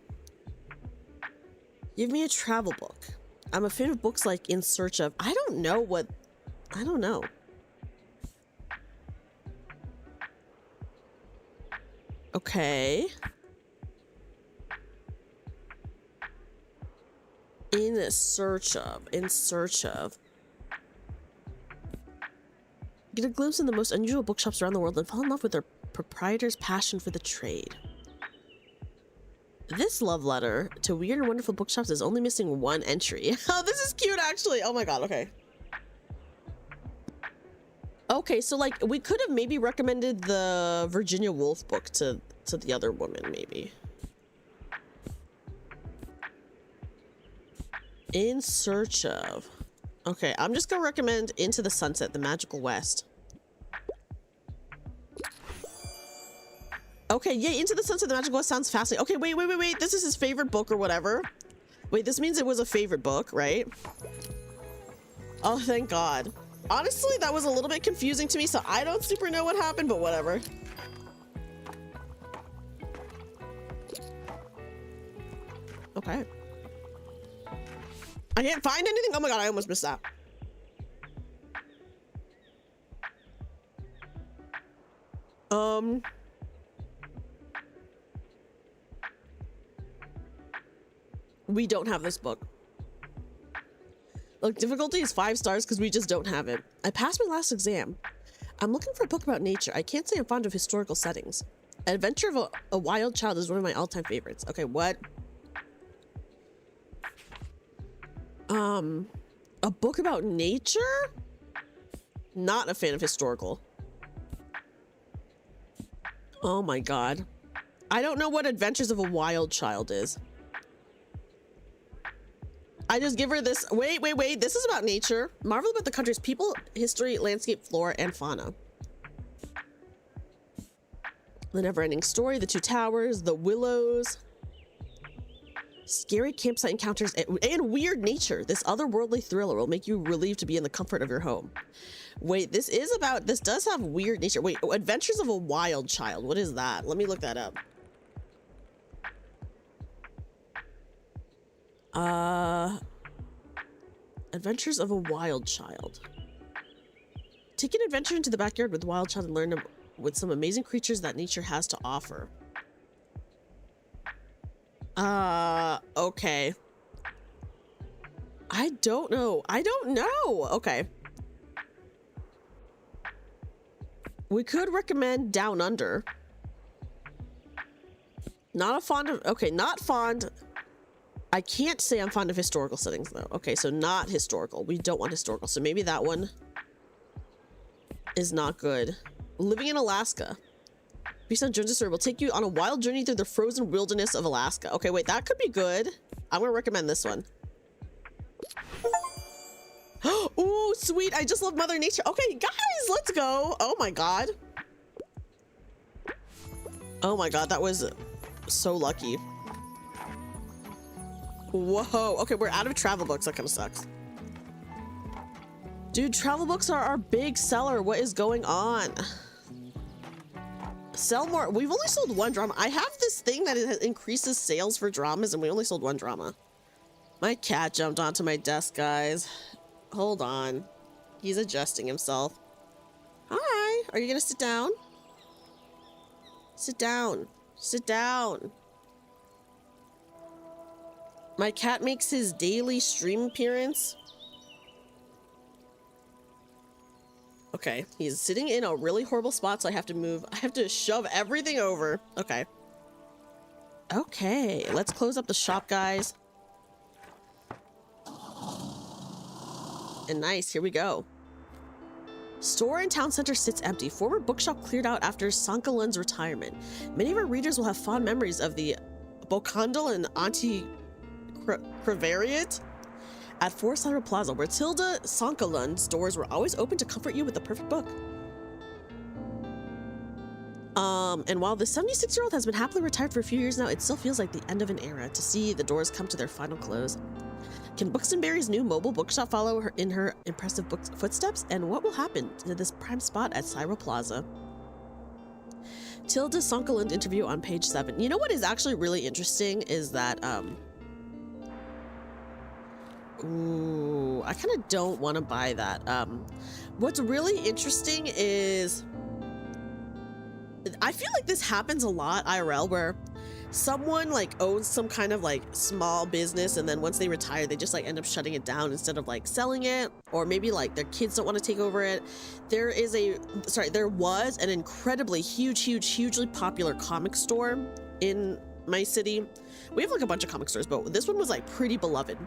Give me a travel book. I'm a fan of books like In Search of, I don't know. Okay. In Search of. Get a glimpse in the most unusual bookshops around the world and fall in love with their proprietor's passion for the trade. This love letter to weird and wonderful bookshops is only missing 1 entry. Oh, this is cute, actually. Oh my god, okay. Okay, so like we could have maybe recommended the Virginia Woolf book to the other woman, maybe. In Search of. Okay, I'm just gonna recommend Into the Sunset, The Magical West. Okay, yeah, Into the Sunset, The Magical West sounds fascinating. Okay, wait. This is his favorite book or whatever. Wait, this means it was a favorite book, right? Oh, thank God. Honestly, that was a little bit confusing to me, so I don't super know what happened, but whatever. Okay. I can't find anything? Oh my god, I almost missed that. We don't have this book. Look, difficulty is 5 stars because we just don't have it. I passed my last exam. I'm looking for a book about nature. I can't say I'm fond of historical settings. Adventure of a Wild Child is one of my all-time favorites. Okay, what? A book about nature? Not a fan of historical. Oh my god. I don't know what Adventures of a Wild Child is. I just give her this. Wait. This is about nature. Marvel about the country's people, history, landscape, flora, and fauna. The Never-Ending Story, The Two Towers, The Willows. Scary campsite encounters and weird nature. This otherworldly thriller will make you relieved to be in the comfort of your home. Wait, this does have weird nature. Wait, Adventures of a Wild Child. What is that? Let me look that up. Adventures of a Wild Child. Take an adventure into the backyard with the wild child and learn with some amazing creatures that nature has to offer. Okay. I don't know. Okay. We could recommend Down Under. Not fond. I can't say I'm fond of historical settings though. Okay, so not historical. We don't want historical. So maybe that one is not good. Living in Alaska. Based on Jones's story, will take you on a wild journey through the frozen wilderness of Alaska. Okay, wait, that could be good. I'm gonna recommend this one. Ooh, sweet. I just love Mother Nature. Okay, guys, let's go. Oh my god. Oh my god, that was so lucky. Whoa. Okay, we're out of travel books. That kind of sucks. Dude, travel books are our big seller. What is going on? Sell more. We've only sold one drama. I have this thing that it increases sales for dramas, and we only sold one drama. My cat jumped onto my desk, guys. Hold on. He's adjusting himself. Hi. Are you gonna sit down? Sit down. Sit down. My cat makes his daily stream appearance. Okay, he's sitting in a really horrible spot, so I have to move. I have to shove everything over. Okay. Okay, let's close up the shop, guys. And nice, here we go. Store in town center sits empty. Former bookshop cleared out after Sankalun's retirement. Many of our readers will have fond memories of the Bokandal and Anti-Crevariat at Forest Center Plaza, where Tilda Sankalun's doors were always open to comfort you with the perfect book. And while the 76-year-old has been happily retired for a few years now, it still feels like the end of an era to see the doors come to their final close. Can Buxtonberry's new mobile bookshop follow her in her impressive footsteps? And what will happen to this prime spot at Cyril Plaza? Tilda Sankalund interview on page 7. You know what is actually really interesting is that, ooh, I kind of don't want to buy that. What's really interesting is I feel like this happens a lot IRL, where someone like owns some kind of like small business, and then once they retire, they just like end up shutting it down instead of like selling it, or maybe like their kids don't want to take over it. There was an incredibly hugely popular comic store in my city. We have like a bunch of comic stores, but this one was like pretty beloved.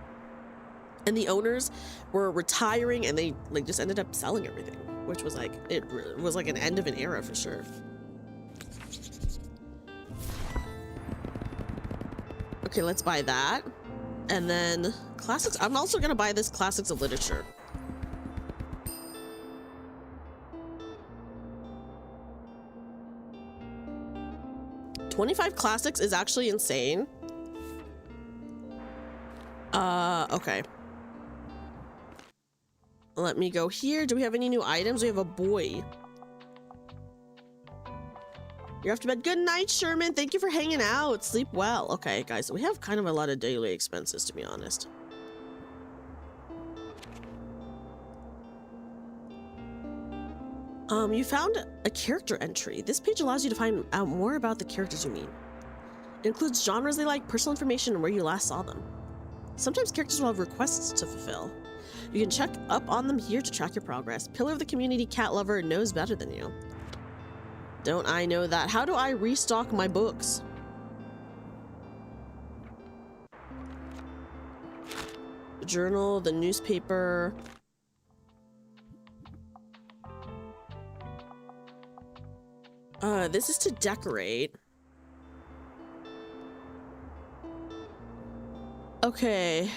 And the owners were retiring, and they like just ended up selling everything, which was like, it was like an end of an era for sure. Okay, let's buy that. And then classics. I'm also gonna buy this classics of literature. $25 classics is actually insane. Okay. Let me go here. Do we have any new items? We have a boy. You're off to bed. Good night, Sherman. Thank you for hanging out. Sleep well. Okay, guys, so we have kind of a lot of daily expenses, to be honest. You found a character entry. This page allows you to find out more about the characters you meet. It includes genres they like, personal information, and where you last saw them. Sometimes characters will have requests to fulfill. You can check up on them here to track your progress. Pillar of the community cat lover knows better than you. Don't I know that? How do I restock my books? The journal, the newspaper. This is to decorate. Okay.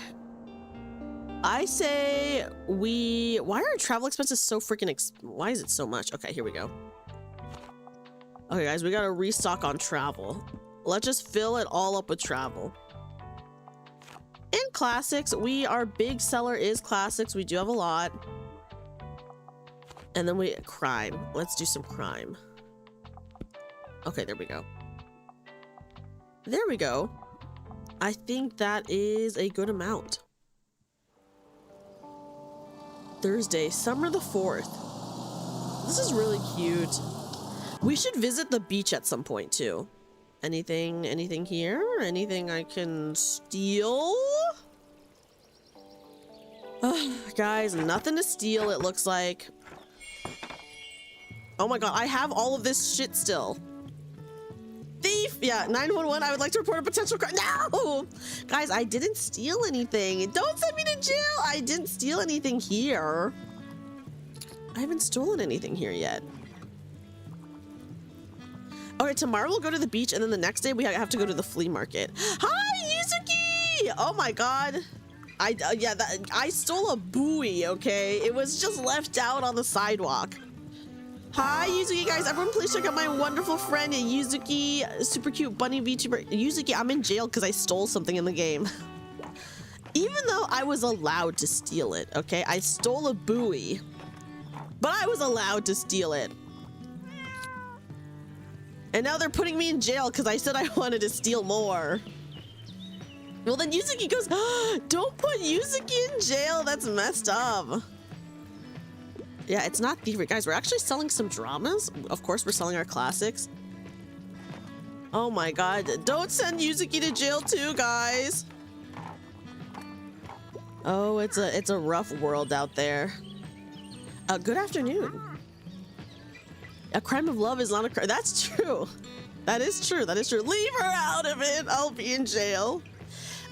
I say why are our travel expenses so freaking why is it so much? Okay, here we go. Okay, guys, we gotta restock on travel. Let's just fill it all up with travel. And classics. Our big seller is classics. We do have a lot. And then crime. Let's do some crime. Okay, there we go. There we go. I think that is a good amount. Thursday, summer the 4th. This is really cute. We should visit the beach at some point too. Anything here? Anything I can steal? Guys, nothing to steal, it looks like. Oh my god, I have all of this shit still. Thief! Yeah, 911, I would like to report a potential crime. No! Guys, I didn't steal anything. Don't send me to jail! I didn't steal anything here. I haven't stolen anything here yet. Okay, tomorrow we'll go to the beach, and then the next day we have to go to the flea market. Hi, Yuzuki! Oh my god. I stole a buoy, okay? It was just left out on the sidewalk. Hi, Yuzuki, guys. Everyone, please check out my wonderful friend, Yuzuki. Super cute bunny VTuber. Yuzuki, I'm in jail because I stole something in the game. Even though I was allowed to steal it, okay? I stole a buoy, but I was allowed to steal it. And now they're putting me in jail because I said I wanted to steal more. Well, then Yuzuki goes, oh, don't put Yuzuki in jail. That's messed up. Yeah, it's not thievery. Guys, we're actually selling some dramas. Of course, we're selling our classics. Oh my god. Don't send Yuzuki to jail too, guys. Oh, it's a rough world out there. Good afternoon. A crime of love is not a crime. That's true. That is true. That is true. Leave her out of it. I'll be in jail.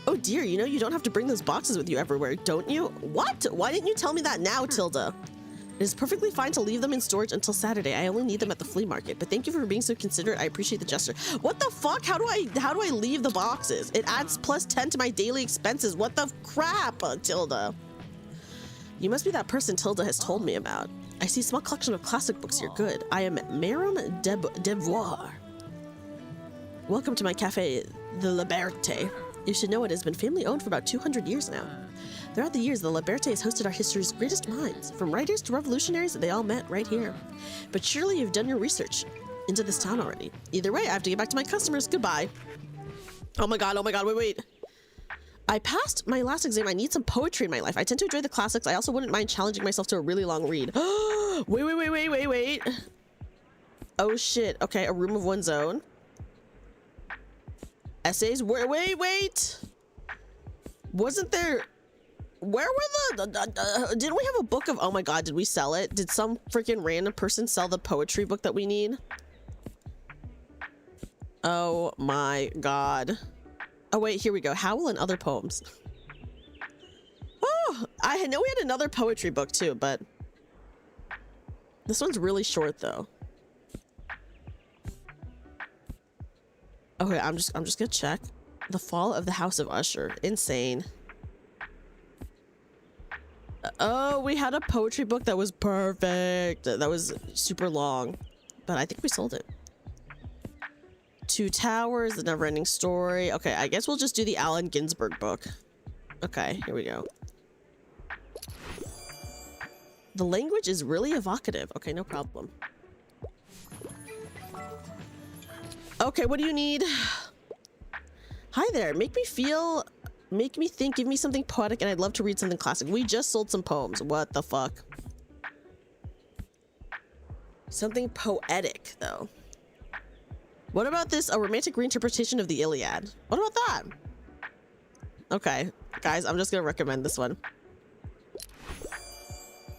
Oh dear, you know you don't have to bring those boxes with you everywhere, don't you? What? Why didn't you tell me that now, Tilda? It is perfectly fine to leave them in storage until Saturday. I only need them at the flea market, but thank you for being so considerate. I appreciate the gesture. What the fuck? How do I leave the boxes? It adds +10 to my daily expenses. What the crap, Tilda? You must be that person Tilda has told me about. I see a small collection of classic books here. Good. I am Marum Devoir. Welcome to my cafe, the Liberté. You should know it has been family-owned for about 200 years now. Throughout the years, the Liberté has hosted our history's greatest minds. From writers to revolutionaries, they all met right here. But surely you've done your research into this town already. Either way, I have to get back to my customers. Goodbye. Oh my god, wait. I passed my last exam. I need some poetry in my life. I tend to enjoy the classics. I also wouldn't mind challenging myself to a really long read. Wait. Oh shit. Okay, a room of one's own. Essays. Wait. Wasn't there... Where were the... didn't we have a book of... Oh my god, did we sell it? Did some freaking random person sell the poetry book that we need? Oh my god. Oh wait, here we go. Howl and Other Poems. Oh, I know we had another poetry book too, but... This one's really short though. Okay, I'm just gonna check. The Fall of the House of Usher. Insane. Oh, we had a poetry book that was perfect. That was super long, but I think we sold it. Two Towers, The Never-Ending Story. Okay, I guess we'll just do the Allen Ginsberg book. Okay, here we go. The language is really evocative. Okay, no problem. Okay, what do you need? Hi there. Make me think, give me something poetic, and I'd love to read something classic. We just sold some poems. What the fuck? Something poetic, though. What about this? A romantic reinterpretation of the Iliad. What about that? Okay, guys, I'm just gonna recommend this one.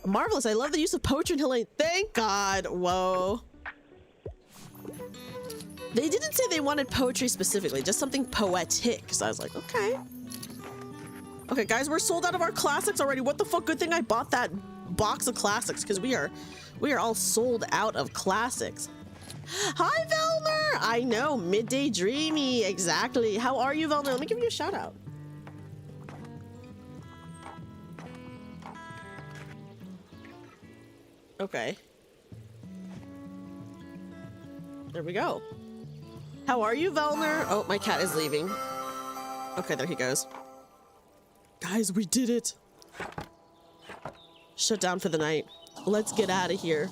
Marvelous. I love the use of poetry in Helene. Thank God. Whoa. They didn't say they wanted poetry specifically, just something poetic. So I was like, okay. Okay, guys, we're sold out of our classics already. What the fuck? Good thing I bought that box of classics, because we are all sold out of classics. Hi, Velmer! I know, midday dreamy, exactly. How are you, Velmer? Let me give you a shout out. Okay. There we go. How are you, Velner? Oh, my cat is leaving. Okay, there he goes. Guys, we did it. Shut down for the night. Let's get out of here.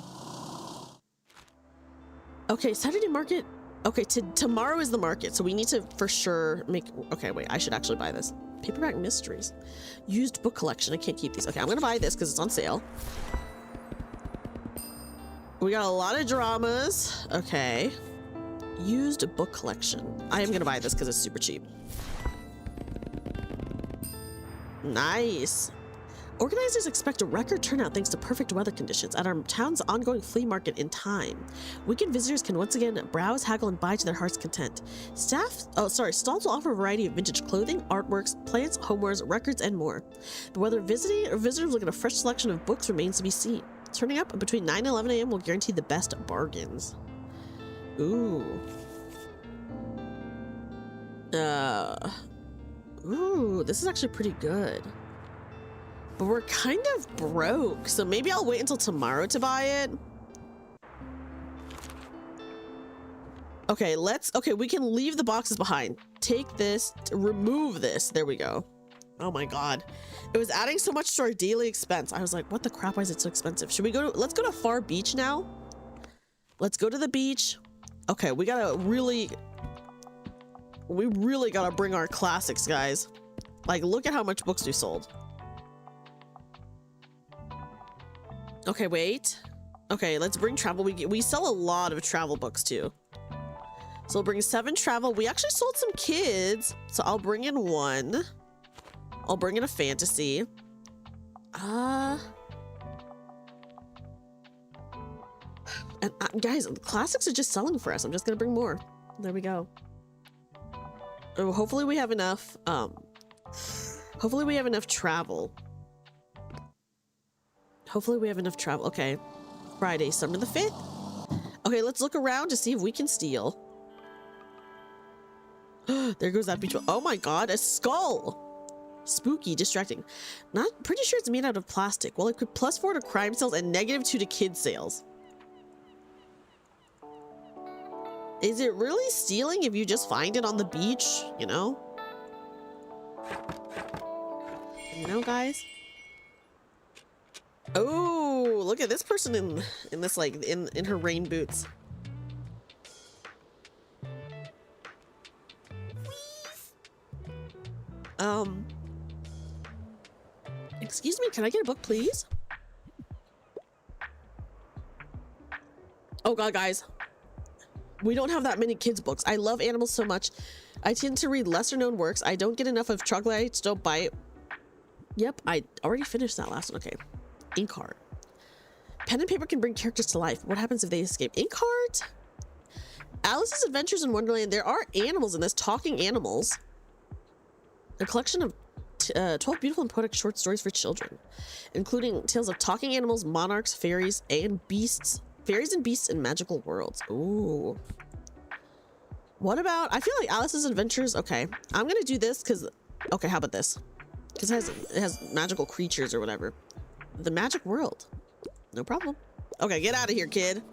Okay, Saturday market. Okay, tomorrow is the market, so we need to for sure make... Okay, wait, I should actually buy this. Paperback mysteries. Used book collection. I can't keep these. Okay, I'm gonna buy this because it's on sale. We got a lot of dramas. Okay. Used book collection. I am gonna buy this because it's super cheap. Nice. Organizers expect a record turnout thanks to perfect weather conditions at our town's ongoing flea market in time. Weekend visitors can once again browse, haggle, and buy to their heart's content. Stalls will offer a variety of vintage clothing, artworks, plants, homewares, records, and more. But whether visitors look at a fresh selection of books remains to be seen. Turning up between 9 and 11 a.m. will guarantee the best bargains. Ooh. Ooh, this is actually pretty good. But we're kind of broke, so maybe I'll wait until tomorrow to buy it. Okay, okay, we can leave the boxes behind. Take this, remove this. There we go. Oh my God. It was adding so much to our daily expense. I was like, what the crap, why is it so expensive? Should we go to, let's go to Far Beach now. Let's go to the beach. Okay, we really gotta bring our classics, guys. Like, look at how much books we sold. Okay, wait. Okay, let's bring travel. We sell a lot of travel books too. So we'll bring 7 travel. We actually sold some kids, so I'll bring in 1. I'll bring in a fantasy. And guys, classics are just selling for us. I'm just gonna bring more. There we go. Oh, hopefully we have enough. Hopefully we have enough travel. Hopefully we have enough travel. Okay, Friday, Summer the 5th. Okay, let's look around to see if we can steal. There goes that beach. Oh my God, a skull. Spooky, distracting. Not pretty sure it's made out of plastic. Well, it could +4 to crime sales and -2 to kid sales. Is it really stealing if you just find it on the beach? You know? You know, guys? Oh, look at this person in this, like, in her rain boots. Excuse me, can I get a book, please? Oh God, guys. We don't have that many kids books. I love animals so much. I tend to read lesser known works. I don't get enough of troglodytes, don't bite. Yep, I already finished that last one. Okay. Ink art. Pen and paper can bring characters to life. What happens if they escape? Ink art? Alice's Adventures in Wonderland. There are animals in this. Talking animals. A collection of 12 beautiful and poetic short stories for children, including tales of talking animals, monarchs, fairies, and beasts. Fairies and beasts in magical worlds. Ooh. What about... I feel like Alice's Adventures... Okay, I'm gonna do this because... Okay, how about this? Because it has magical creatures or whatever. The magic world. No problem. Okay, get out of here, kid.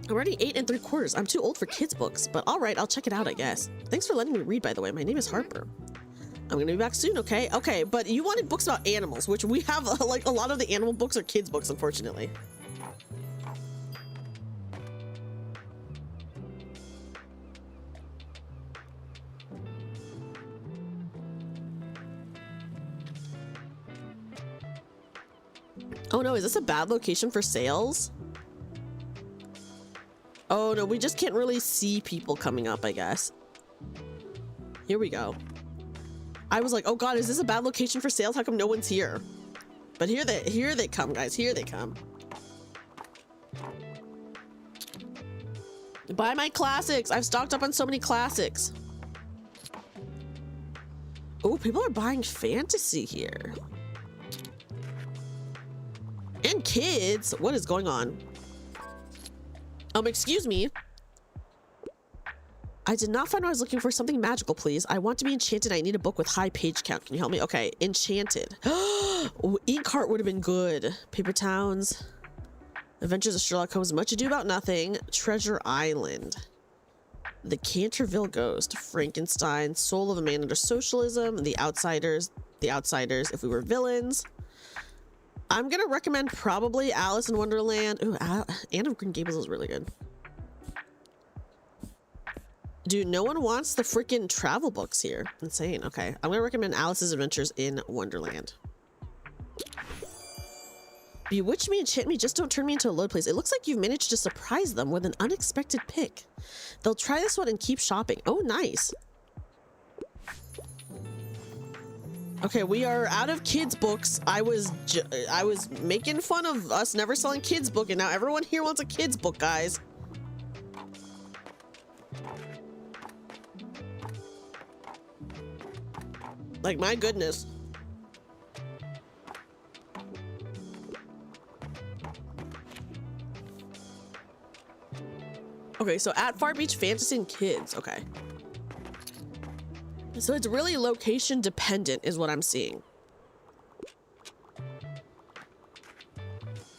I'm already 8 3/4. I'm too old for kids' books, but all right, I'll check it out, I guess. Thanks for letting me read, by the way. My name is Harper. I'm gonna be back soon, okay? Okay, but you wanted books about animals, which we have, like, a lot of the animal books are kids' books, unfortunately. Oh no, is this a bad location for sales? Oh no, we just can't really see people coming up, I guess. Here we go. I was like, oh God, is this a bad location for sales? How come no one's here? But here they come, guys. Here they come. Buy my classics. I've stocked up on so many classics. Oh, people are buying fantasy here. And kids. What is going on? Excuse me. I did not find what I was looking for. Something magical, please. I want to be enchanted. I need a book with high page count. Can you help me? Okay, enchanted. Ink art would have been good. Paper towns. Adventures of Sherlock Holmes, Much Ado About Nothing, Treasure Island, The Canterville Ghost, Frankenstein, Soul of a Man Under Socialism, The Outsiders, If We Were Villains. I'm gonna recommend probably Alice in Wonderland. Ooh, Anne of Green Gables is really good. Dude, no one wants the freaking travel books here. Insane. Okay, I'm gonna recommend Alice's Adventures in Wonderland. Bewitch me, enchant me, just don't turn me into a load place. It looks like you've managed to surprise them with an unexpected pick. They'll try this one and keep shopping. Oh, nice. Okay, we are out of kids books. I was making fun of us never selling kids book, and now everyone here wants a kids book, guys. Like, my goodness. Okay, so at Far Beach Fantasy and Kids. Okay. So it's really location dependent is what I'm seeing.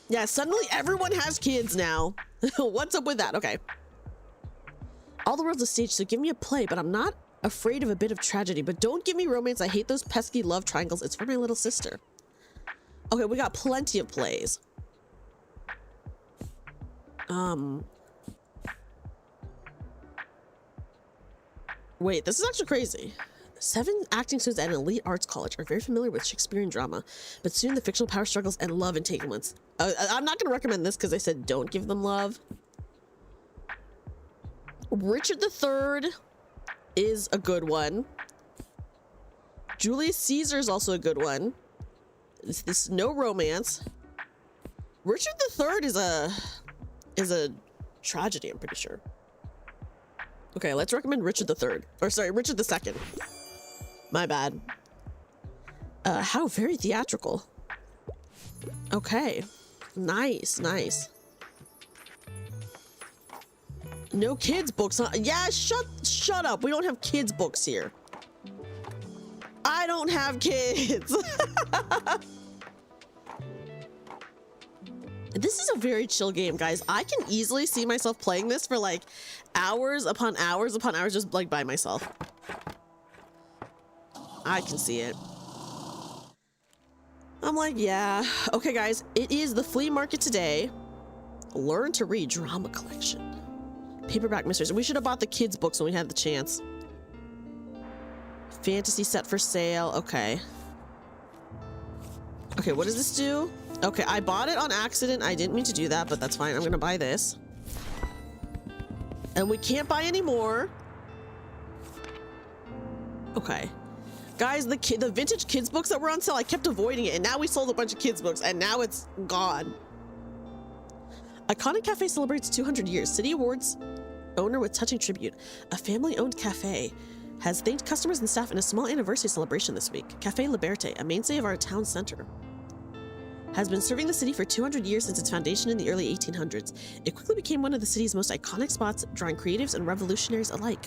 Yeah, suddenly everyone has kids now. What's up with that? Okay. All the world's a stage, so give me a play, but I'm not afraid of a bit of tragedy. But don't give me romance. I hate those pesky love triangles. It's for my little sister. Okay, we got plenty of plays. Wait, this is actually crazy. 7 acting students at an elite arts college are very familiar with Shakespearean drama, but soon the fictional power struggles and love entanglements. I'm not going to recommend this because I said don't give them love. Richard III is a good one. Julius Caesar is also a good one. This no romance. Richard III is a tragedy, I'm pretty sure. Okay, let's recommend Richard III. Or sorry, Richard II. My bad. How very theatrical. Okay. Nice, nice. No kids books, huh? Yeah, shut up. We don't have kids books here. I don't have kids. This is a very chill game, guys. I can easily see myself playing this for like hours upon hours upon hours just like by myself. I can see it. I'm like, yeah. Okay, guys, it is the flea market today. Learn to read drama collection. Paperback mysteries. We should have bought the kids books when we had the chance. Fantasy set for sale. Okay. Okay, what does this do? Okay, I bought it on accident. I didn't mean to do that, but that's fine. I'm gonna buy this. And we can't buy any more. Okay. Guys, the vintage kids books that were on sale, I kept avoiding it, and now we sold a bunch of kids books, and now it's gone. Iconic Cafe celebrates 200 years. City Awards owner with touching tribute. A family-owned cafe has thanked customers and staff in a small anniversary celebration this week. Cafe Liberté, a mainstay of our town center, has been serving the city for 200 years since its foundation in the early 1800s. It quickly became one of the city's most iconic spots, drawing creatives and revolutionaries alike.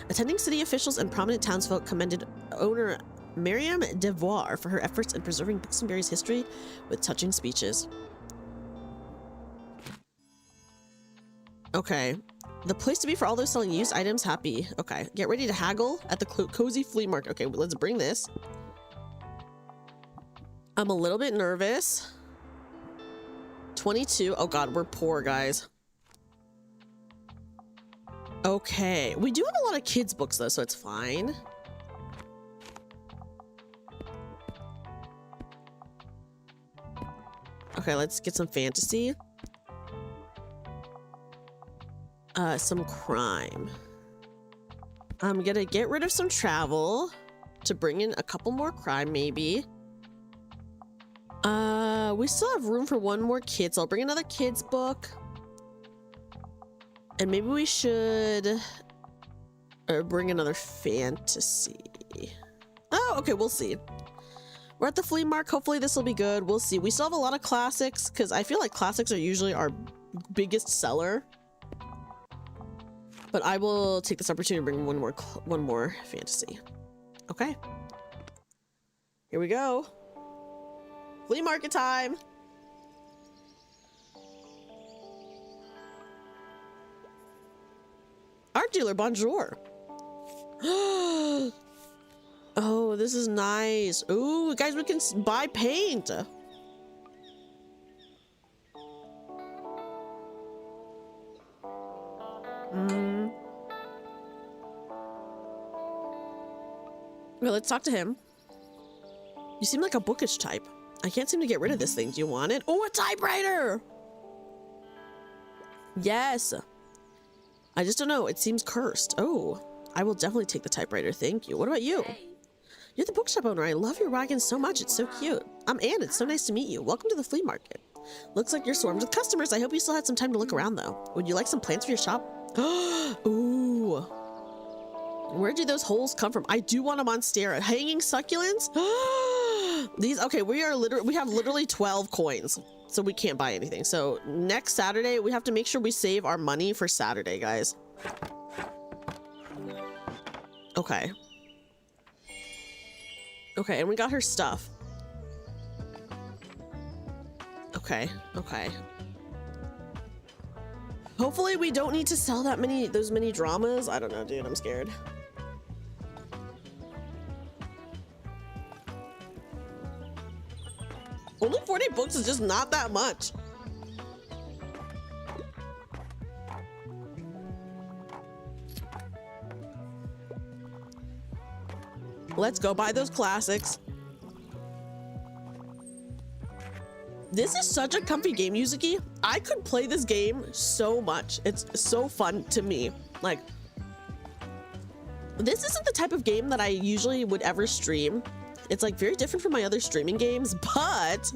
Attending city officials and prominent townsfolk commended owner Miriam Devoir for her efforts in preserving Boxenberry's history with touching speeches. Okay. The place to be for all those selling used items. Happy. Okay. Get ready to haggle at the cozy flea market. Okay, let's bring this. I'm a little bit nervous. 22. Oh god, we're poor, guys. Okay. We do have a lot of kids books though, so it's fine. Okay, let's get some fantasy. Some crime. I'm gonna get rid of some travel to bring in a couple more crime, maybe. We still have room for one more kid, so I'll bring another kids book. And maybe we should bring another fantasy. Oh, okay, we'll see. We're at the flea market. Hopefully this will be good. We'll see. We still have a lot of classics because I feel like classics are usually our biggest seller. But I will take this opportunity to bring one more fantasy. Okay. Here we go. Flea market time. drug dealer. Bonjour. Oh, this is nice. Ooh, guys, we can buy paint. Well, let's talk to him. You seem like a bookish type. I can't seem to get rid of this thing. Do you want it? Oh, a typewriter! Yes. I just don't know. It seems cursed. Oh, I will definitely take the typewriter. Thank you. What about you? Hey. You're the bookshop owner. I love your wagon so much. It's so cute. I'm Anne. It's so nice to meet you. Welcome to the flea market. Looks like you're swarmed with customers. I hope you still had some time to look around, though. Would you like some plants for your shop? Ooh. Where do those holes come from? I do want a monstera. Hanging succulents? These, okay, we have literally 12 coins, so we can't buy anything. So next Saturday, we have to make sure we save our money for Saturday, guys. Okay. Okay, and we got her stuff. Okay, okay. Hopefully we don't need to sell those many dramas. I don't know, dude, I'm scared. Only 40 books is just not that much. Let's go buy those classics. This is such a comfy game, Yuzuki. I could play this game so much. It's so fun to me. Like, this isn't the type of game that I usually would ever stream. It's like very different from my other streaming games, but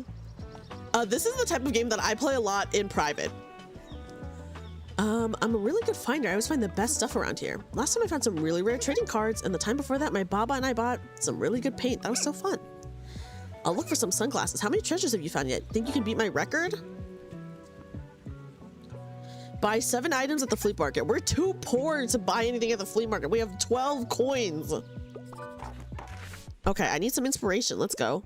this is the type of game that I play a lot in private. I'm a really good finder. I always find the best stuff around here. Last time I found some really rare trading cards, and the time before that, my Baba and I bought some really good paint. That was so fun. I'll look for some sunglasses. How many treasures have you found yet? Think you can beat my record? Buy 7 items at the flea market. We're too poor to buy anything at the flea market. We have 12 coins. Okay, I need some inspiration. Let's go.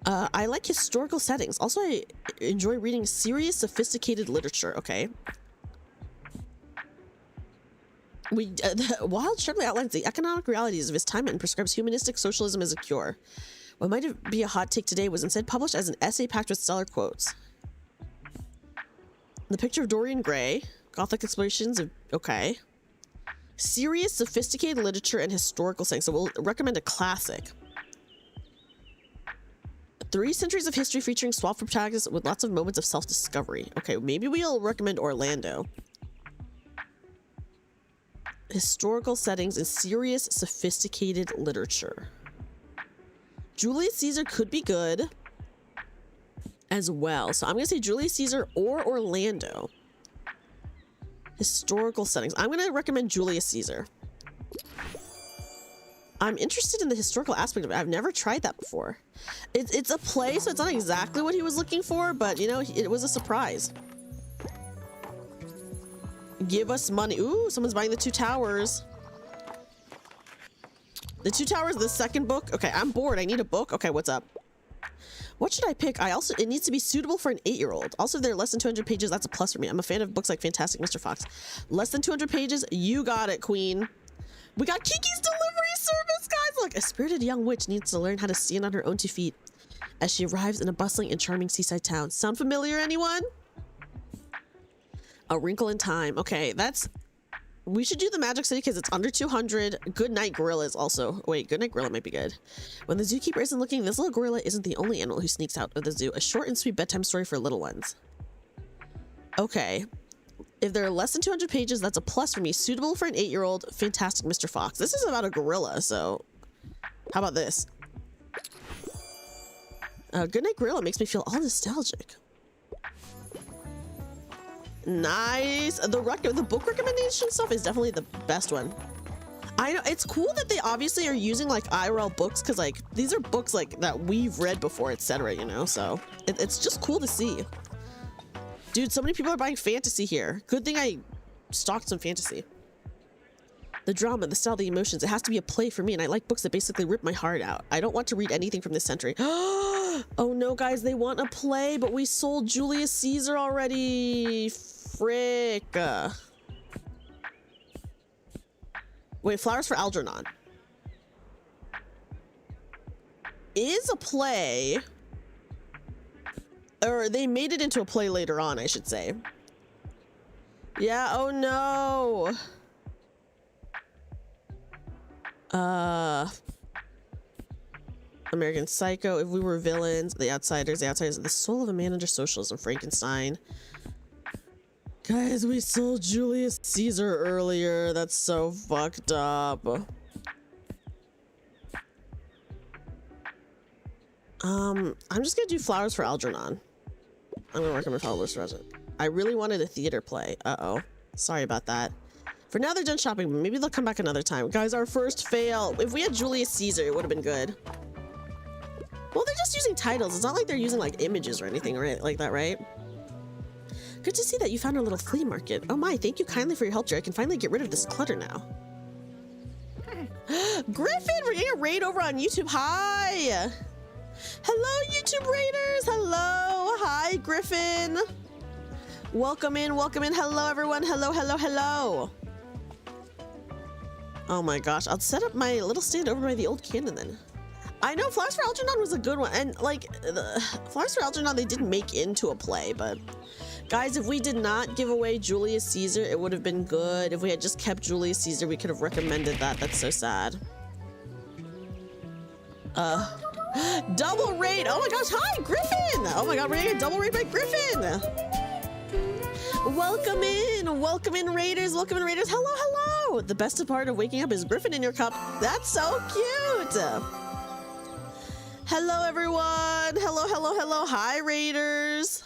I like historical settings. Also, I enjoy reading serious, sophisticated literature. Okay. Wilde sharply outlines the economic realities of his time and prescribes humanistic socialism as a cure. What might be a hot take today was instead published as an essay packed with stellar quotes. The picture of Dorian Gray, Gothic explorations of, okay. Serious, sophisticated literature and historical settings. So we'll recommend a classic. 3 centuries of history featuring suave protagonists with lots of moments of self-discovery. Okay, maybe we'll recommend Orlando. Historical settings and serious, sophisticated literature. Julius Caesar could be good as well. So I'm going to say Julius Caesar or Orlando. Historical settings. I'm going to recommend Julius Caesar. I'm interested in the historical aspect of it. I've never tried that before. It's a play, so it's not exactly what he was looking for, but, you know, it was a surprise. Give us money. Ooh, someone's buying the 2 towers. The 2 towers, the second book. Okay, I'm bored. I need a book. Okay, what's up? What should I pick? It needs to be suitable for an 8-year-old. Also, if they're less than 200 pages, that's a plus for me. I'm a fan of books like Fantastic Mr. Fox. Less than 200 pages, you got it, queen. We got Kiki's delivery service, guys. Look, a spirited young witch needs to learn how to stand on her own 2 feet as she arrives in a bustling and charming seaside town. Sound familiar, anyone? A Wrinkle in Time. Okay, we should do the Magic City because it's under 200. Good Night Gorilla is also... Wait, Good Night Gorilla might be good. When the zookeeper isn't looking, this little gorilla isn't the only animal who sneaks out of the zoo. A short and sweet bedtime story for little ones. Okay. If they're less than 200 pages, that's a plus for me. Suitable for an 8-year-old. Fantastic Mr. Fox. This is about a gorilla, so... How about this? Good Night Gorilla makes me feel all nostalgic. Nice. The book recommendation stuff is definitely the best one. I know it's cool that they obviously are using like IRL books because like these are books like that we've read before, etc. You know, so it's just cool to see. Dude, so many people are buying fantasy here. Good thing I stocked some fantasy. The drama, the style, the emotions. It has to be a play for me, and I like books that basically rip my heart out. I don't want to read anything from this century. Oh no, guys, they want a play, but we sold Julius Caesar already. Frick. Wait, Flowers for Algernon is a play, or they made it into a play later on, I should say. Yeah, oh no. American Psycho, If We Were Villains, The Outsiders, The Soul of a Man Under Socialism, Frankenstein. Guys, we sold Julius Caesar earlier. That's so fucked up. I'm just gonna do Flowers for Algernon. I'm gonna recommend followers for Algernon. I really wanted a theater play. Uh-oh. Sorry about that. For now, they're done shopping, but maybe they'll come back another time. Guys, our first fail. If we had Julius Caesar, it would have been good. Well, they're just using titles. It's not like they're using like images or anything, right? Like that, right? Good to see that you found a little flea market. Oh my, thank you kindly for your help, Jerry. I can finally get rid of this clutter now. Griffin, we're getting a raid over on YouTube. Hi. Hello, YouTube raiders. Hello. Hi, Griffin. Welcome in. Welcome in. Hello, everyone. Hello, hello, hello. Oh my gosh. I'll set up my little stand over by the old cannon then. I know Flowers for Algernon was a good one. And like, Flowers for Algernon, they didn't make into a play, but guys, if we did not give away Julius Caesar, it would have been good. If we had just kept Julius Caesar, we could have recommended that. That's so sad. Double raid. Oh my gosh. Hi, Griffin. Oh my God, we're getting a double raid by Griffin. Welcome in. Welcome in, raiders. Welcome in, raiders. Hello, hello. The best part of waking up is Griffin in your cup. That's so cute. Hello, everyone. Hello, hello, hello. Hi, raiders.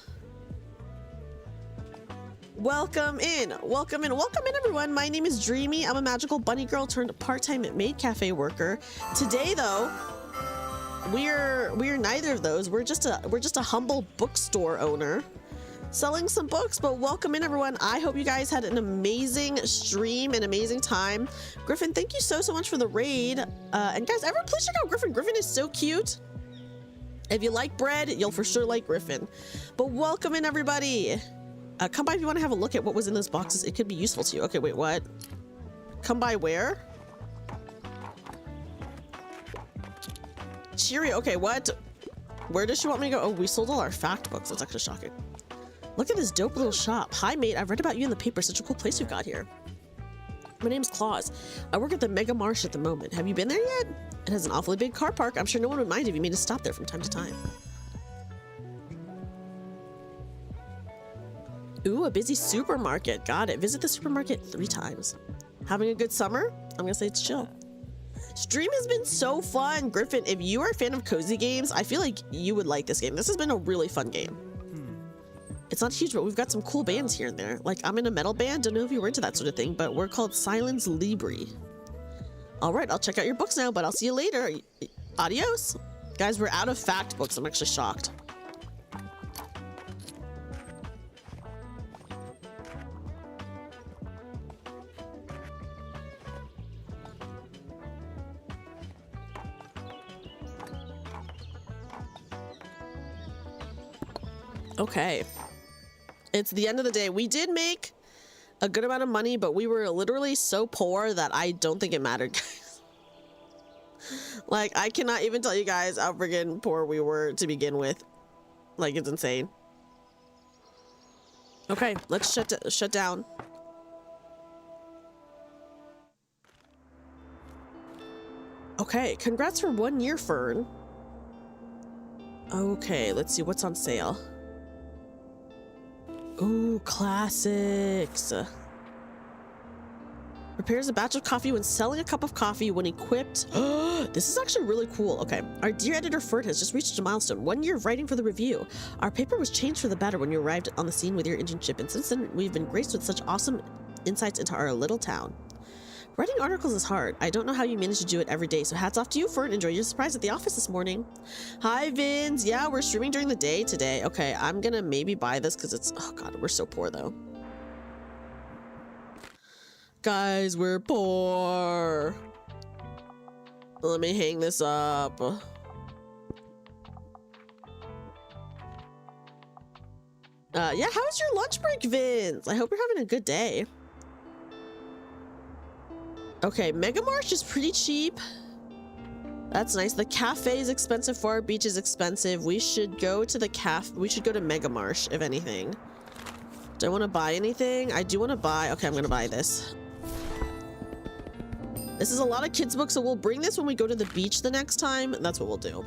Welcome in. Welcome in. Welcome in, everyone. My name is Dreamy. I'm a magical bunny girl turned part-time maid cafe worker. Today, though, we're neither of those. We're just a humble bookstore owner selling some books. But welcome in, everyone. I hope you guys had an amazing stream, an amazing time. Griffin, thank you so much for the raid. And guys, everyone, please check out Griffin. Griffin is so cute. If you like bread, you'll for sure like Griffin. But welcome in, everybody. Come by if you want to have a look at what was in those boxes. It could be useful to you. Okay, wait, what? Come by where? Cheerio. Okay, what? Where does she want me to go? Oh, we sold all our fact books. That's actually shocking. Look at this dope little shop. Hi, mate. I've read about you in the paper. Such a cool place you've got here. My name's Claus. I work at the Mega Marsh at the moment. Have you been there yet? It has an awfully big car park. I'm sure no one would mind if you made a stop there from time to time. Ooh, a busy supermarket. Got it. Visit the supermarket 3 times. Having a good summer? I'm gonna say it's chill. Stream has been so fun. Griffin, if you are a fan of cozy games, I feel like you would like this game. This has been a really fun game. It's not huge, but we've got some cool bands here and there. Like, I'm in a metal band. Don't know if you were into that sort of thing, but we're called Silence Libri. All right, I'll check out your books now, but I'll see you later. Adios. Guys, we're out of fact books. I'm actually shocked. Okay. It's the end of the day. We did make a good amount of money, but we were literally so poor that I don't think it mattered, guys. Like, I cannot even tell you guys how friggin' poor we were to begin with. Like, it's insane. Okay, let's shut down. Okay, congrats for 1 year, Fern. Okay, let's see what's on sale. Ooh, classics. Prepares a batch of coffee when selling a cup of coffee when equipped. This is actually really cool. Okay, our dear editor Ferd has just reached a milestone. 1 year of writing for the review. Our paper was changed for the better when you arrived on the scene with your internship, and since then we've been graced with such awesome insights into our little town. Writing articles is hard. I don't know how you manage to do it every day, so hats off to you, Fern. Enjoy your surprise at the office this morning. Hi, Vince. Yeah, we're streaming during the day today. Okay, I'm gonna maybe buy this because it's... Oh, God, we're so poor, though. Guys, we're poor. Let me hang this up. Yeah, how was your lunch break, Vince? I hope you're having a good day. Okay, Mega Marsh is pretty cheap. That's nice. The cafe is expensive. Far Beach is expensive. We should go to the we should go to Mega Marsh, if anything. Do I want to buy anything? I do want to buy. Okay, I'm going to buy this. This is a lot of kids' books, so we'll bring this when we go to the beach the next time. That's what we'll do.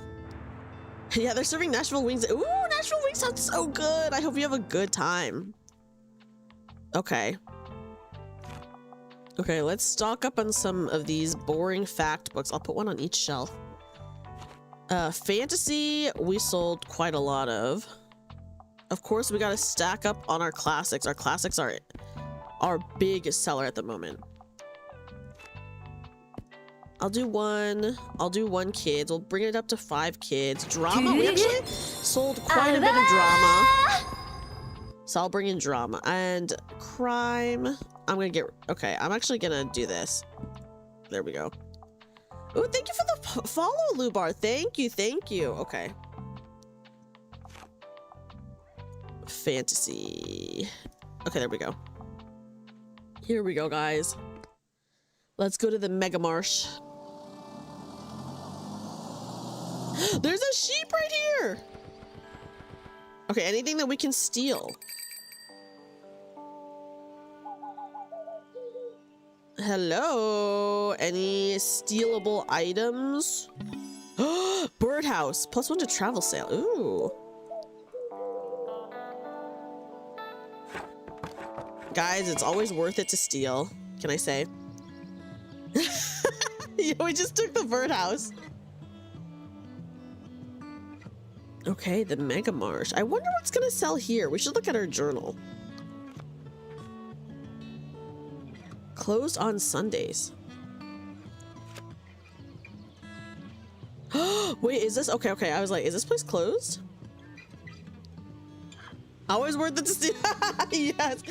Yeah, they're serving Nashville wings. Ooh, Nashville wings sounds so good. I hope you have a good time. Okay. Okay, let's stock up on some of these boring fact books. I'll put one on each shelf. Fantasy, we sold quite a lot of. Of course, we got to stack up on our classics. Our classics are our biggest seller at the moment. I'll do one kids. We'll bring it up to 5 kids. Drama, we actually sold quite a bit of drama. So I'll bring in drama. And crime, I'm gonna get, okay, I'm actually gonna do this. There we go. Oh, thank you for the follow, Lubar. Thank you, thank you. Okay. Fantasy. Okay, there we go. Here we go, guys. Let's go to the Mega Marsh. There's a sheep right here. Okay, anything that we can steal. Hello, any stealable items? Birdhouse, +1 to travel sale. Ooh. Guys, it's always worth it to steal, can I say? Yeah, we just took the birdhouse. Okay, the Mega Marsh. I wonder what's gonna sell here. We should look at our journal. Closed on Sundays. Wait, is this okay? I was like, is this place closed? Always worth it to steal. Yes,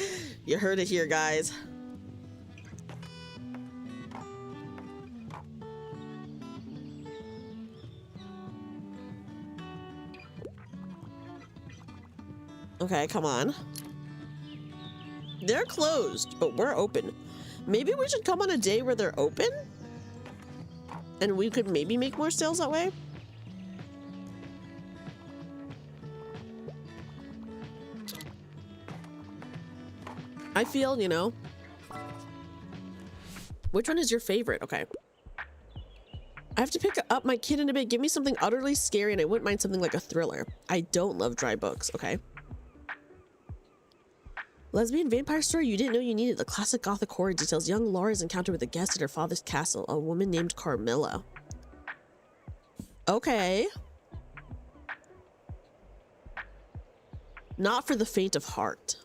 you heard it here, guys. Okay, come on. They're closed, but we're open. Maybe we should come on a day where they're open? And we could maybe make more sales that way? I feel, you know. Which one is your favorite? Okay. I have to pick up my kid in a bit. Give me something utterly scary and I wouldn't mind something like a thriller. I don't love dry books. Okay. Lesbian vampire story you didn't know you needed. The classic gothic horror details young Laura's encounter with a guest at her father's castle, a woman named Carmilla. Okay. Not for the faint of heart.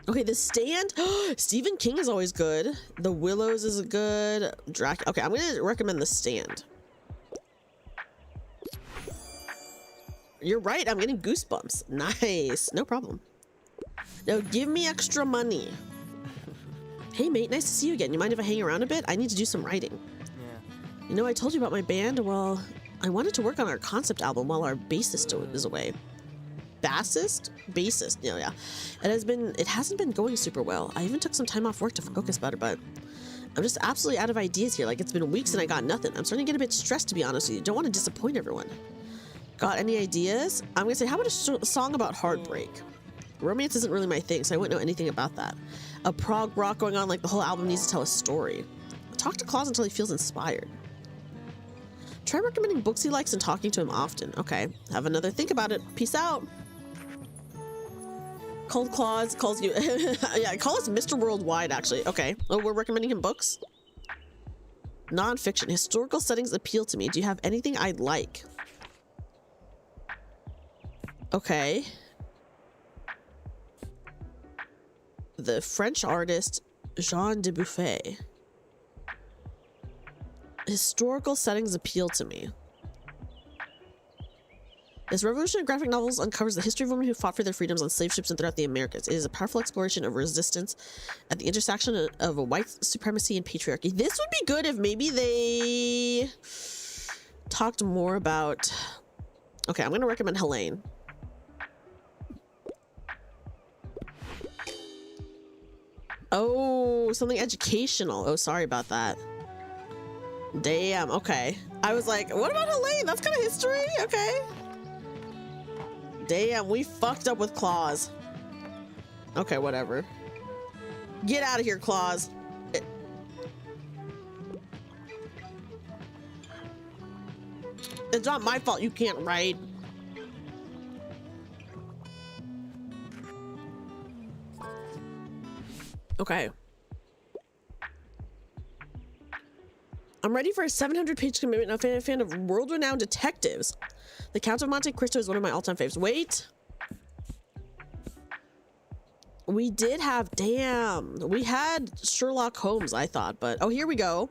Okay, The Stand. Stephen King is always good. The Willows is a good. Okay, I'm gonna recommend The Stand. You're right, I'm getting goosebumps. Nice, no problem. Now give me extra money. Hey mate, nice to see you again. You mind if I hang around a bit? I need to do some writing. Yeah. You know, I told you about my band. Well, I wanted to work on our concept album while our bassist is away. Bassist? Bassist, yeah. It hasn't been going super well. I even took some time off work to focus better, but I'm just absolutely out of ideas here. Like, it's been weeks and I got nothing. I'm starting to get a bit stressed, to be honest with you. Don't want to disappoint everyone. Got any ideas? I'm gonna say, how about a song about heartbreak? Romance isn't really my thing, so I wouldn't know anything about that. A prog rock going on, like the whole album needs to tell a story. Talk to Claus until he feels inspired. Try recommending books he likes and talking to him often. Okay, have another think about it. Peace out. Cold Claus calls you. Yeah, call us Mr. Worldwide, actually. Okay. Oh, we're recommending him books? Non-fiction. Historical settings appeal to me. Do you have anything I'd like? Okay. The French artist Jean de Buffet. Historical settings appeal to me. This revolutionary graphic novel uncovers the history of women who fought for their freedoms on slave ships and throughout the Americas. It is a powerful exploration of resistance at the intersection of white supremacy and patriarchy. This would be good if maybe they talked more about... Okay, I'm going to recommend Helene. Oh, something educational. Oh, sorry about that. Damn, okay. I was like, what about Helene? That's kind of history, okay. Damn, we fucked up with Claus. Okay, whatever. Get out of here, Claus. It's not my fault you can't write. Okay. I'm ready for a 700-page commitment. I'm a fan of world-renowned detectives. The Count of Monte Cristo is one of my all-time faves. Wait. We did have, damn. We had Sherlock Holmes, I thought, but oh, here we go.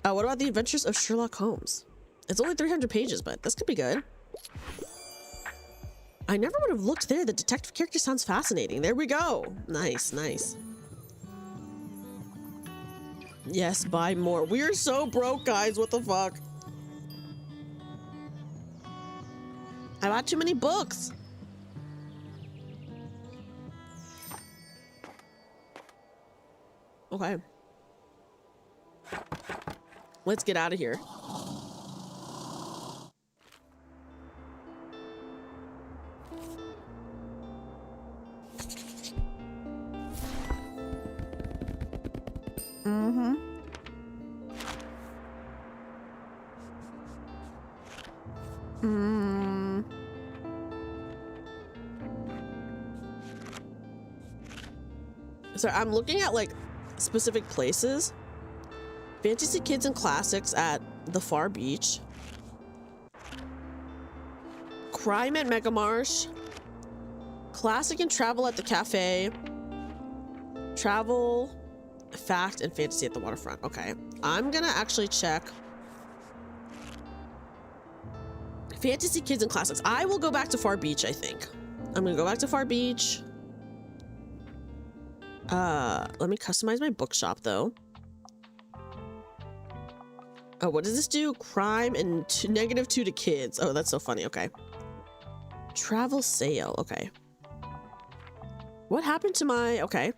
What about the Adventures of Sherlock Holmes? It's only 300 pages, but this could be good. I never would have looked there. The detective character sounds fascinating. There we go. Nice, nice. Yes, buy more. We're so broke, guys. What the fuck? I bought too many books. Okay. Let's get out of here. So I'm looking at like specific places. Fantasy Kids and Classics at the Far Beach. Crime at Megamarsh. Classic and Travel at the Cafe. Travel, Fact, and Fantasy at the Waterfront. Okay, I'm gonna actually check Fantasy Kids and Classics. I will go back to Far Beach, I think. I'm gonna go back to Far Beach. Let me customize my bookshop though. Oh, what does this do? Crime and -2 to kids. Oh, that's so funny. Okay. Travel sale. Okay. What happened to my... Okay.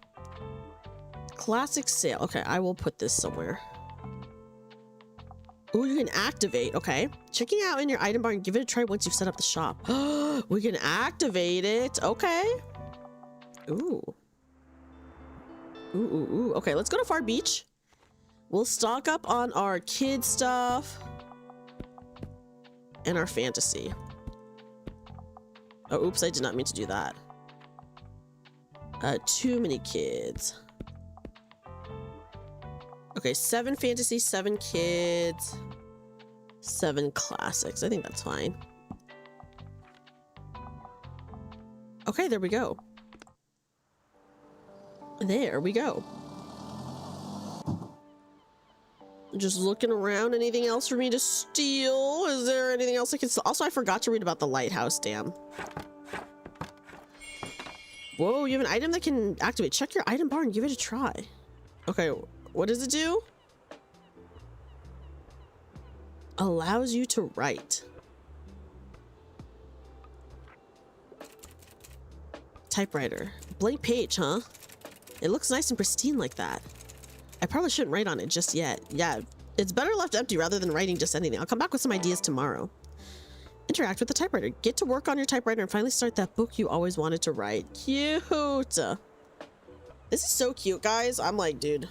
Classic sale. Okay, I will put this somewhere. Ooh, you can activate. Okay. Checking out in your item bar and give it a try once you've set up the shop. We can activate it. Okay. Ooh. Ooh. Okay, let's go to Far Beach. We'll stock up on our kid stuff and our fantasy. Oh, oops, I did not mean to do that. Too many kids. Okay, 7 fantasy, 7 kids, 7 classics. I think that's fine. Okay, there we go. There we go. Just looking around. Anything else for me to steal? Is there anything else I can steal? Also, I forgot to read about the lighthouse. Damn. Whoa, you have an item that can activate. Check your item bar and give it a try. Okay, what does it do? Allows you to write. Typewriter. Blank page, huh? It looks nice and pristine like that. I probably shouldn't write on it just yet. Yeah, it's better left empty rather than writing just anything. I'll come back with some ideas tomorrow. Interact with the typewriter. Get to work on your typewriter and finally start that book you always wanted to write. Cute. This is so cute, guys. I'm like, dude.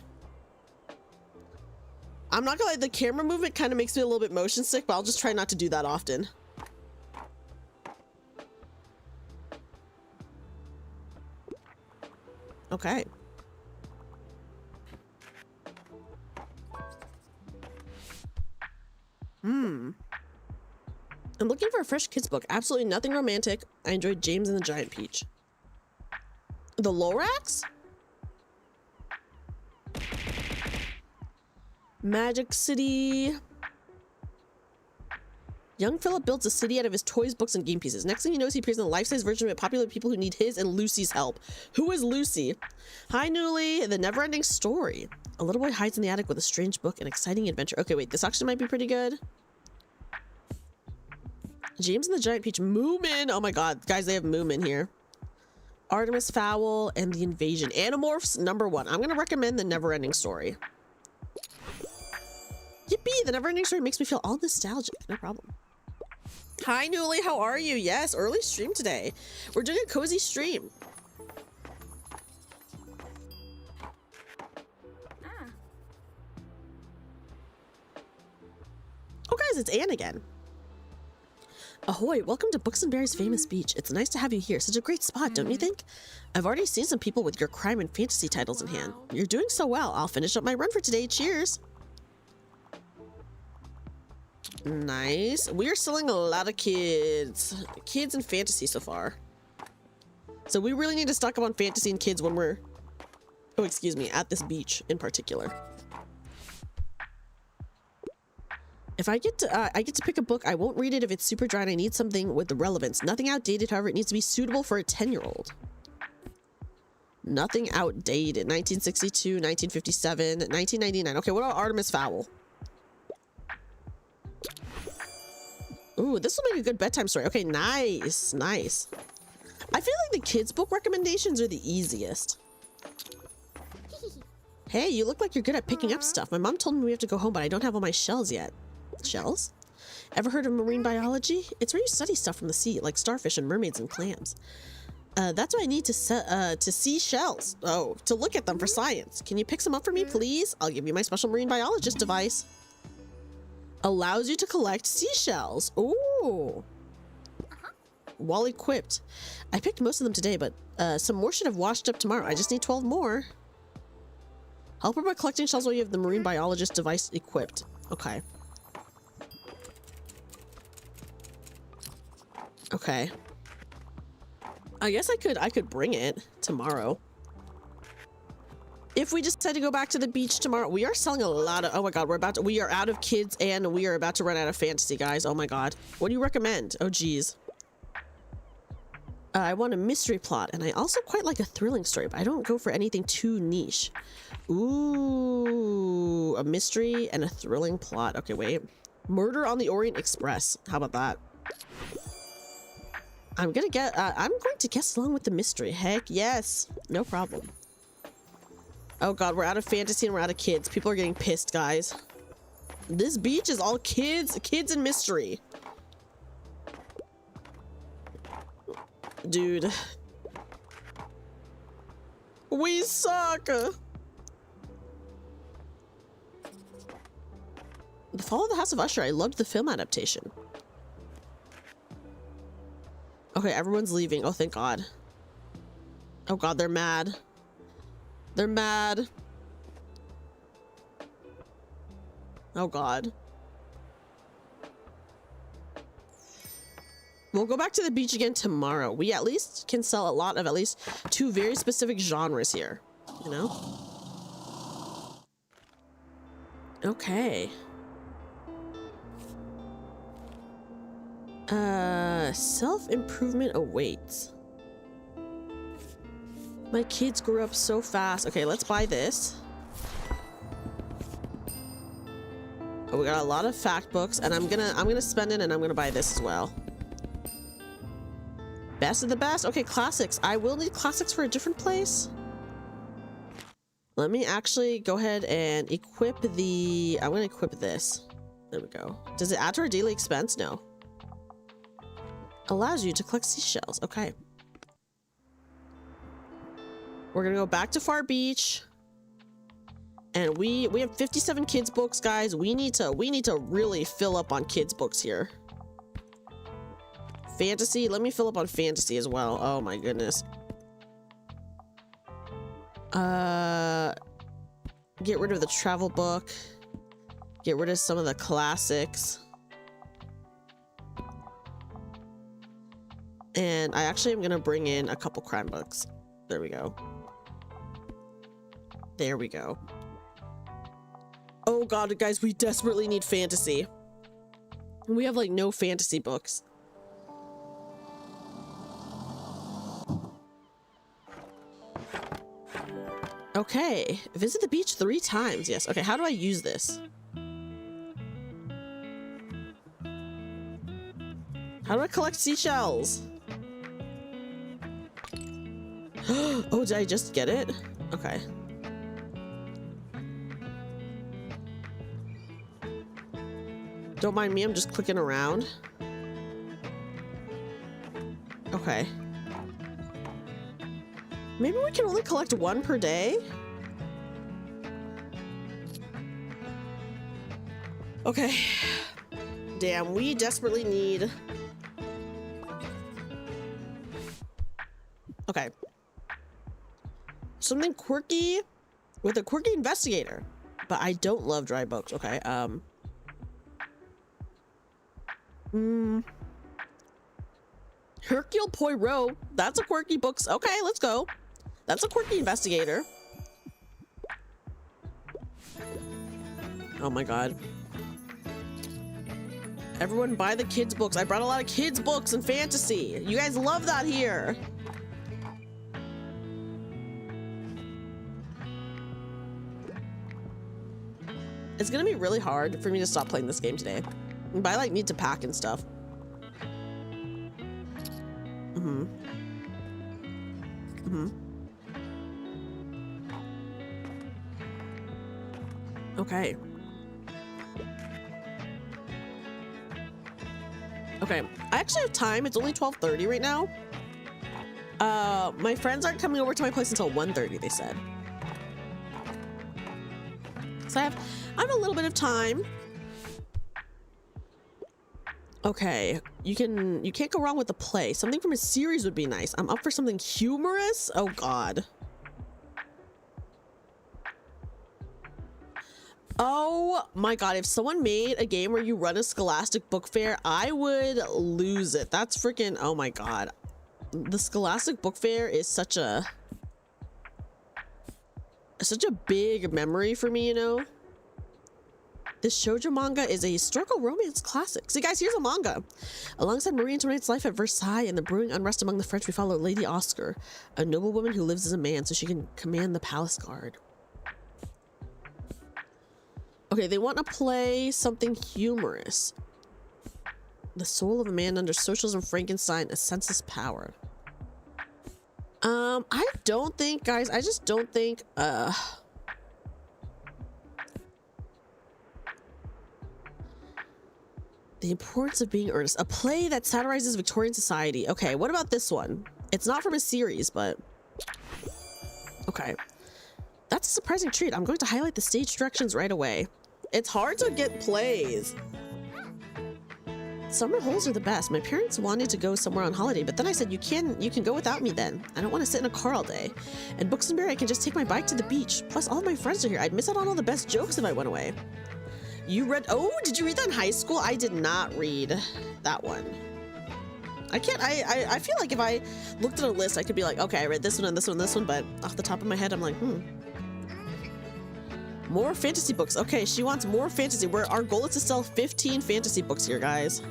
I'm not gonna lie, the camera movement kind of makes me a little bit motion sick, but I'll just try not to do that often. Okay. I'm looking for a fresh kids book. Absolutely nothing romantic. I enjoyed James and the Giant Peach. The Lorax? Magic City. Young Philip builds a city out of his toys, books, and game pieces. Next thing he knows, he appears in a life-size version of it, popular people who need his and Lucy's help. Who is Lucy? Hi, Newly. The never-ending story. A little boy hides in the attic with a strange book and exciting adventure. Okay, wait. This actually might be pretty good. James and the Giant Peach. Moomin. Oh my god. Guys, they have Moomin here. Artemis Fowl and the Invasion. Animorphs, #1. I'm going to recommend the Neverending Story. Yippee! The Neverending Story makes me feel all nostalgic. No problem. Hi, Newly. How are you? Yes, early stream today. We're doing a cozy stream. Oh, guys, it's Anne again. Ahoy, welcome to Books and Berries' famous beach. It's nice to have you here. Such a great spot, don't you think? I've already seen some people with your crime and fantasy titles in hand. You're doing so well. I'll finish up my run for today. Cheers. Nice. We are selling a lot of kids and fantasy so far. So we really need to stock up on fantasy and kids when we're, oh, excuse me, at this beach in particular. If I get to pick a book, I won't read it if it's super dry and I need something with the relevance. Nothing outdated, however, it needs to be suitable for a 10-year-old. Nothing outdated. 1962, 1957, 1999. Okay, what about Artemis Fowl? Ooh, this will make a good bedtime story. Okay, nice, nice. I feel like the kids' book recommendations are the easiest. Hey, you look like you're good at picking up stuff. My mom told me we have to go home, but I don't have all my shells yet. Shells? Ever heard of marine biology? It's where you study stuff from the sea, like starfish and mermaids and clams. That's what I need to see shells. Oh, to look at them for science. Can you pick some up for me, please? I'll give you my special marine biologist device. Allows you to collect seashells. Ooh. Well equipped. I picked most of them today, but some more should have washed up tomorrow. I just need 12 more. Help her by collecting shells while you have the marine biologist device equipped. Okay. Okay. I guess I could bring it tomorrow. If we decide to go back to the beach tomorrow, we are selling a lot of, oh my god, we are out of kids and we are about to run out of fantasy, guys. Oh my god. What do you recommend? Oh geez. I want a mystery plot and I also quite like a thrilling story, but I don't go for anything too niche. Ooh, a mystery and a thrilling plot. Okay, wait. Murder on the Orient Express. How about that? I'm going to guess along with the mystery. Heck yes. No problem. Oh god, we're out of fantasy and we're out of kids. People are getting pissed, guys. This beach is all kids and mystery. Dude. We suck. The Fall of the House of Usher. I loved the film adaptation. Okay, everyone's leaving. Oh, thank God. Oh God, they're mad. They're mad. Oh God. We'll go back to the beach again tomorrow. We at least can sell a lot of at least 2 very specific genres here, you know? Okay. Self-improvement awaits. My kids grew up so fast. Okay, let's buy this. Oh, we got a lot of fact books, and I'm gonna spend it, and I'm gonna buy this as well. Best of the best. Okay, classics. I will need classics for a different place. Let me actually go ahead and equip the... I'm gonna equip this. There we go. Does it add to our daily expense? No. Allows you to collect seashells. Okay. We're gonna go back to Far Beach. And we have 57 kids books, guys. We need to really fill up on kids books here. Fantasy. Let me fill up on fantasy as well. Oh my goodness. Get rid of the travel book. Get rid of some of the classics. And I actually am gonna bring in a couple crime books. There we go. There we go. Oh god, guys, we desperately need fantasy. We have like no fantasy books. Okay, visit the beach 3 times. Yes. Okay, how do I use this? How do I collect seashells? Oh, did I just get it? Okay. Don't mind me, I'm just clicking around. Okay. Maybe we can only collect one per day? Okay. Damn, we desperately need... Okay. Something quirky with a quirky investigator. But I don't love dry books. Okay, Hercule Poirot. That's a quirky book. Okay, let's go. That's a quirky investigator. Oh my god. Everyone buy the kids books. I brought a lot of kids books and fantasy. You guys love that here. It's gonna be really hard for me to stop playing this game today. But I like need to pack and stuff. Okay. Okay, I actually have time. It's only 12:30 right now. My friends aren't coming over to my place until 1:30, they said. So I have a little bit of time. Okay, you can't go wrong with the play. Something from a series would be nice. I'm up for something humorous. Oh god. Oh my god, if someone made a game where you run a Scholastic book fair, I would lose it. That's freaking, oh my god. The Scholastic book fair is such a big memory for me, you know? This shoujo manga is a historical romance classic. See guys, here's a manga. Alongside Marie Antoinette's life at Versailles and the brewing unrest among the French, we follow Lady Oscar, a noblewoman who lives as a man so she can command the palace guard. Okay, they want to play something humorous. The soul of a man under socialism, Frankenstein, a senseless power. I don't think, guys, I just don't think, the importance of being earnest. A play that satirizes Victorian society. Okay, what about this one? It's not from a series, but... Okay. That's a surprising treat. I'm going to highlight the stage directions right away. It's hard to get plays. Summer holes are the best. My parents wanted to go somewhere on holiday, but then I said, you can go without me then. I don't want to sit in a car all day. And Bookshop, I can just take my bike to the beach. Plus, all of my friends are here. I'd miss out on all the best jokes if I went away. You read... Oh, did you read that in high school? I did not read that one. I can't... I feel like if I looked at a list, I could be like, okay, I read this one and this one and this one, but off the top of my head, I'm like, More fantasy books. Okay, she wants more fantasy. Our goal is to sell 15 fantasy books here, guys.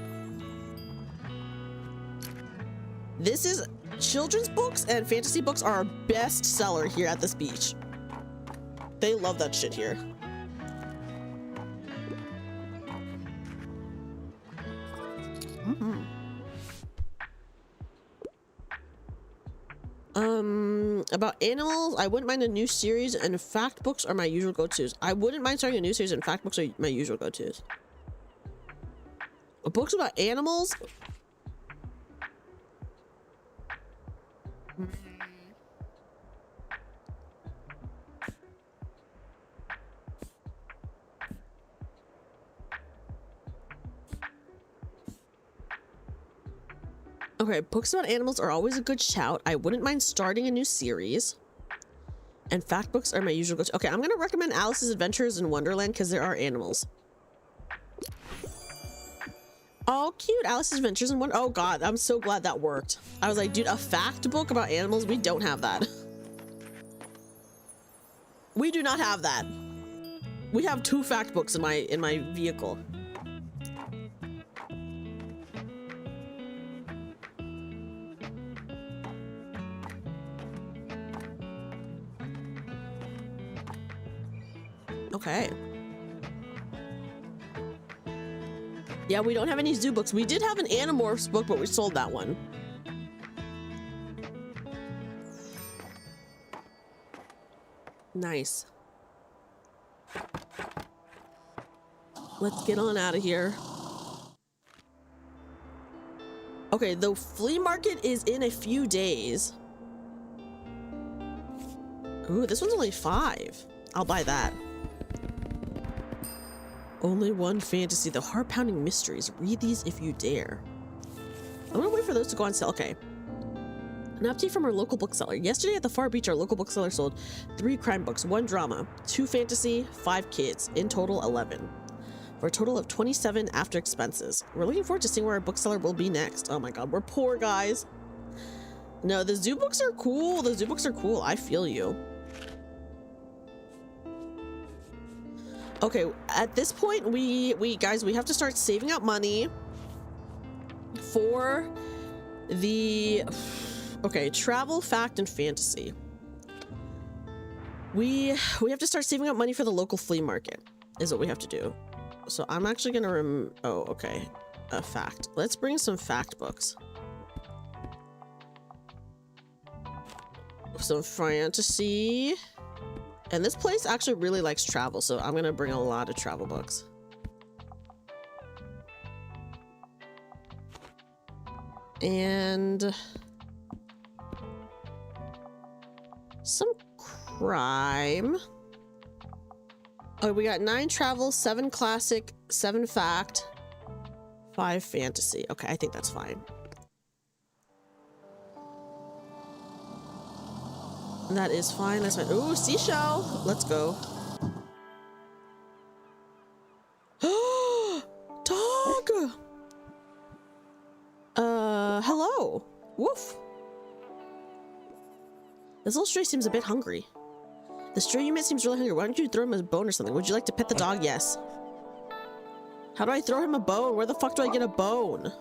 This is... Children's books and fantasy books are our best seller here at this beach. They love that shit here. About animals, I wouldn't mind a new series, and fact books are my usual go-tos. I wouldn't mind starting a new series, and fact books are my usual go-tos. Books about animals? Okay, books about animals are always a good shout. I wouldn't mind starting a new series. And fact books are my usual go-to. Okay, I'm gonna recommend Alice's Adventures in Wonderland because there are animals. Oh, cute. Alice's Adventures in Wonderland. Oh god, I'm so glad that worked. I was like, dude, a fact book about animals? We don't have that. We do not have that. We have 2 fact books in my vehicle. Okay. Yeah, we don't have any zoo books. We did have an Animorphs book, but we sold that one. Nice. Let's get on out of here. Okay, the flea market is in a few days. Ooh, this one's only 5. I'll buy that. Only one fantasy, the heart-pounding mysteries. Read these if you dare. I'm gonna wait for those to go on sale. Okay. An update from our local bookseller. Yesterday at the Far Beach, our local bookseller sold 3 crime books, 1 drama, 2 fantasy, 5 kids. In total, 11. For a total of 27 after expenses. We're looking forward to seeing where our bookseller will be next. Oh my god, we're poor, guys. No, the zoo books are cool. The zoo books are cool. I feel you. Okay, at this point, we guys, we have to start saving up money for the... Okay, travel, fact, and fantasy. We have to start saving up money for the local flea market, is what we have to do. So I'm actually gonna oh, okay. A fact. Let's bring some fact books. Some fantasy. And this place actually really likes travel, so I'm gonna bring a lot of travel books. And some crime. Oh, we got 9 travel, 7 classic, 7 fact, 5 fantasy. Okay, I think that's fine. That is fine. That's fine. Ooh, seashell. Let's go. Dog. Hello. Woof. This little stray seems a bit hungry. The stray you met seems really hungry. Why don't you throw him a bone or something? Would you like to pet the dog? Yes. How do I throw him a bone? Where the fuck do I get a bone?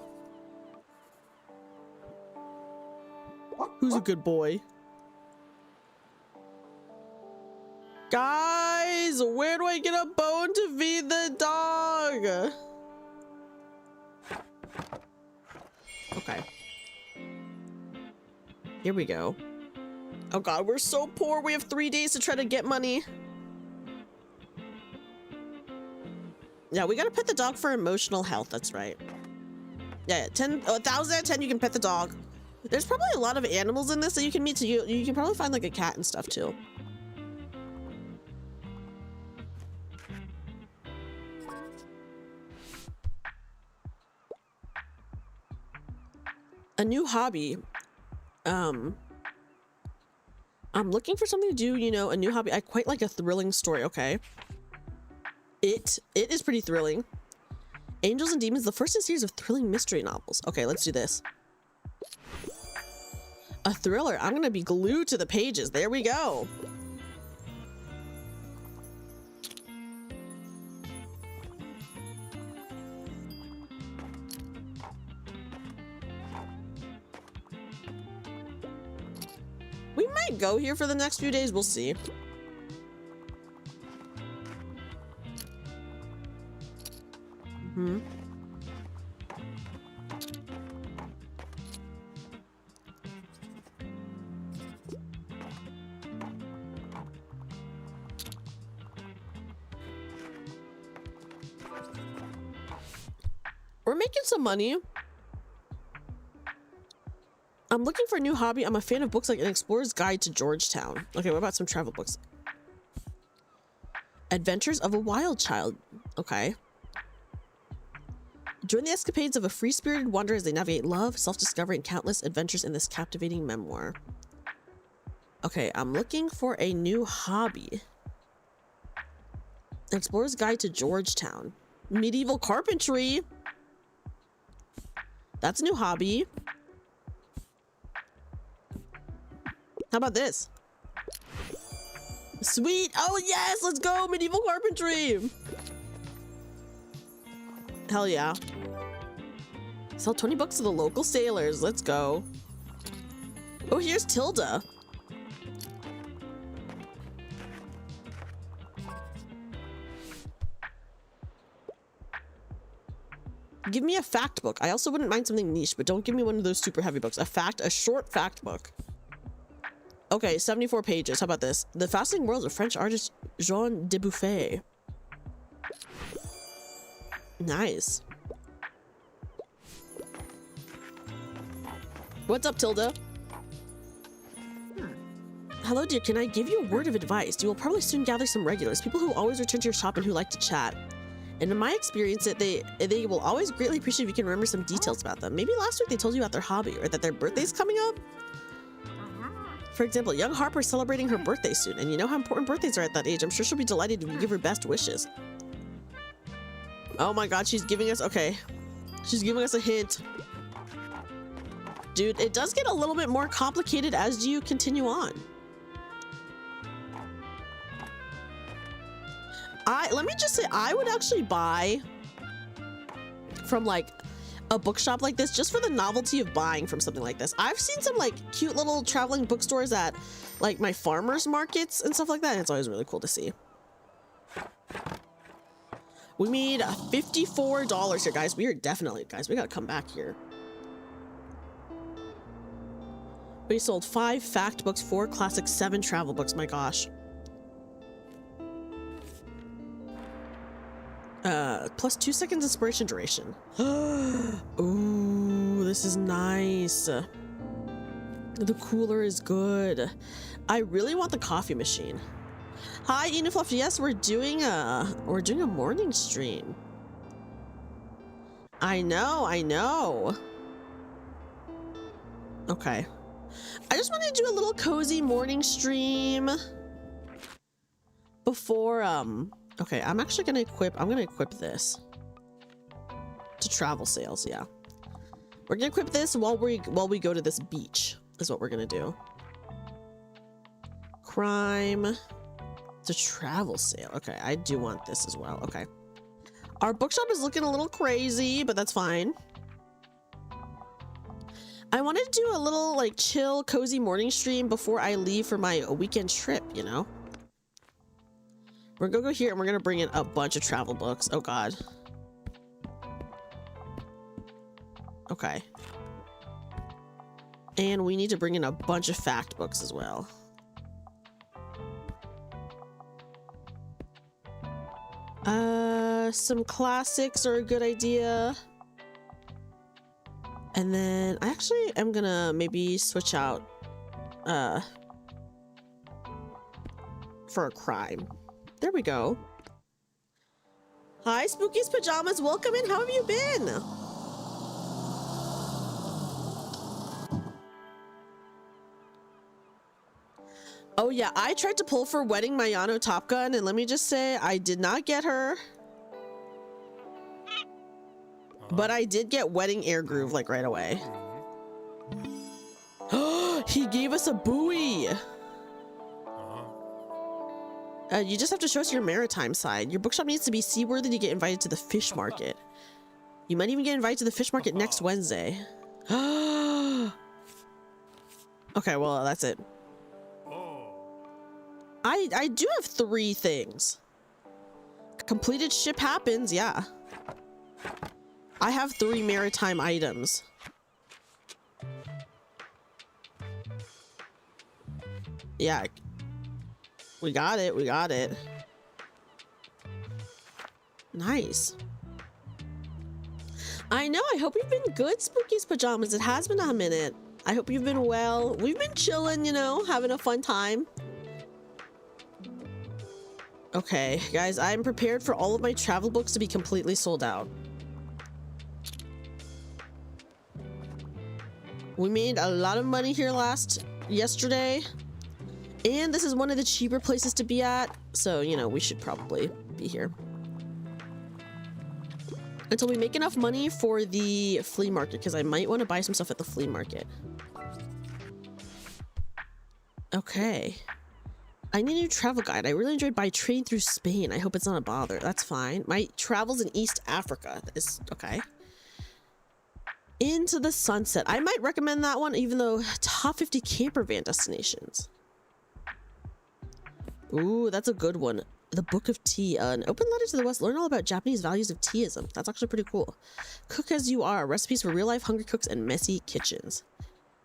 Who's a good boy? Guys, where do I get a bone to feed the dog? Okay. Here we go. Oh god, we're so poor. We have 3 days to try to get money. Yeah, we gotta pet the dog for emotional health. That's right. Yeah, 1,000 out of 10 you can pet the dog. There's probably a lot of animals in this that you can meet, so you can probably find like a cat and stuff too. A new hobby. I'm looking for something to do, you know, a new hobby. I quite like a thrilling story, okay? It is pretty thrilling. Angels and Demons, the first in a series of thrilling mystery novels. Okay, let's do this. A thriller. I'm gonna be glued to the pages. There we go. We might go here for the next few days. We'll see. We're making some money. I'm looking for a new hobby. I'm a fan of books like An Explorer's Guide to Georgetown. Okay, what about some travel books? Adventures of a Wild Child. Okay. Join the escapades of a free-spirited wanderer as they navigate love, self-discovery, and countless adventures in this captivating memoir. Okay, I'm looking for a new hobby. An Explorer's Guide to Georgetown. Medieval carpentry. That's a new hobby. How about this? Sweet. Oh, yes. Let's go. Medieval carpentry. Hell yeah. Sell 20 books to the local sailors. Let's go. Oh, here's Tilda. Give me a fact book. I also wouldn't mind something niche, but don't give me one of those super heavy books. A short fact book. Okay, 74 pages. How about this? The Fascinating World of French artist Jean Dubuffet. Nice. What's up, Tilda? Hello, dear. Can I give you a word of advice? You will probably soon gather some regulars, people who always return to your shop and who like to chat. And in my experience, they will always greatly appreciate if you can remember some details about them. Maybe last week they told you about their hobby or that their birthday's coming up. For example, young Harper's celebrating her birthday soon, and you know how important birthdays are at that age. I'm sure she'll be delighted if you give her best wishes. Oh my god, she's giving us... Okay. She's giving us a hint. Dude, it does get a little bit more complicated as you continue on. Let me just say, I would actually buy from like a bookshop like this just for the novelty of buying from something like this. I've seen some like cute little traveling bookstores at like my farmers markets and stuff like that, and it's always really cool to see. We made $54 here, guys. We are definitely, guys, we gotta come back here. We sold 5 fact books, 4 classics, 7 travel books. My gosh. Plus 2 seconds inspiration duration. Ooh, this is nice. The cooler is good. I really want the coffee machine. Hi, Unifluff. Yes, we're doing a morning stream. I know. Okay. I just wanted to do a little cozy morning stream before okay, I'm actually gonna equip this to travel sales. Yeah, we're gonna equip this while we go to this beach is what we're gonna do. Crime to travel sale. Okay, I do want this as well. Okay, our bookshop is looking a little crazy, but that's fine. I wanted to do a little like chill cozy morning stream before I leave for my weekend trip, you know. We're gonna go here and we're gonna bring in a bunch of travel books. Oh god. Okay. And we need to bring in a bunch of fact books as well. Some classics are a good idea. And then I actually am gonna maybe switch out for a crime. There we go. Hi, Spooky's Pajamas. Welcome in. How have you been? Oh yeah, I tried to pull for Wedding Mayano Top Gun, and let me just say, I did not get her. But I did get Wedding Air Groove like right away. He gave us a buoy. You just have to show us your maritime side. Your bookshop needs to be seaworthy to get invited to the fish market. You might even get invited to the fish market next Wednesday. Okay, well, that's it. I do have 3 things. Completed ship happens, yeah. I have 3 maritime items. Yeah. We got it. Nice. I know. I hope you've been good, Spooky's Pajamas. It has been a minute. I hope you've been well. We've been chilling, you know, having a fun time. Okay, guys, I'm prepared for all of my travel books to be completely sold out. We made a lot of money here yesterday. And this is one of the cheaper places to be at, so, you know, we should probably be here. Until we make enough money for the flea market, because I might want to buy some stuff at the flea market. Okay. I need a new travel guide. I really enjoyed By Train Through Spain. I hope it's not a bother. That's fine. My travels in East Africa is okay. Into the Sunset. I might recommend that one, even though top 50 camper van destinations. Ooh, that's a good one. The Book of Tea. An open letter to the West. Learn all about Japanese values of teaism. That's actually pretty cool. Cook as you are. Recipes for real-life hungry cooks and messy kitchens.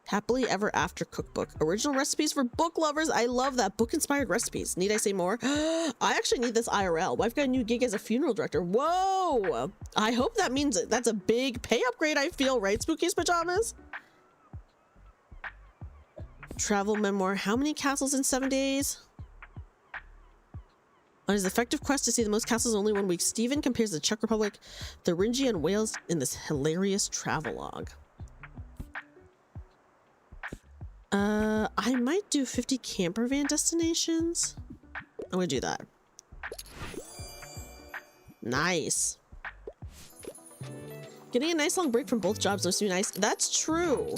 Happily Ever After cookbook. Original recipes for book lovers. I love that. Book inspired recipes. Need I say more? I actually need this IRL. Wife got a new gig as a funeral director. Whoa! I hope that means that's a big pay upgrade, I feel, right, Spooky's Pajamas? Travel memoir. How many castles in 7 days? On his effective quest to see the most castles in only 1 week, Stephen compares the Czech Republic, Thuringia, and Wales in this hilarious travelogue. I might do 50 camper van destinations. I'm gonna do that. Nice. Getting a nice long break from both jobs must be nice. That's true.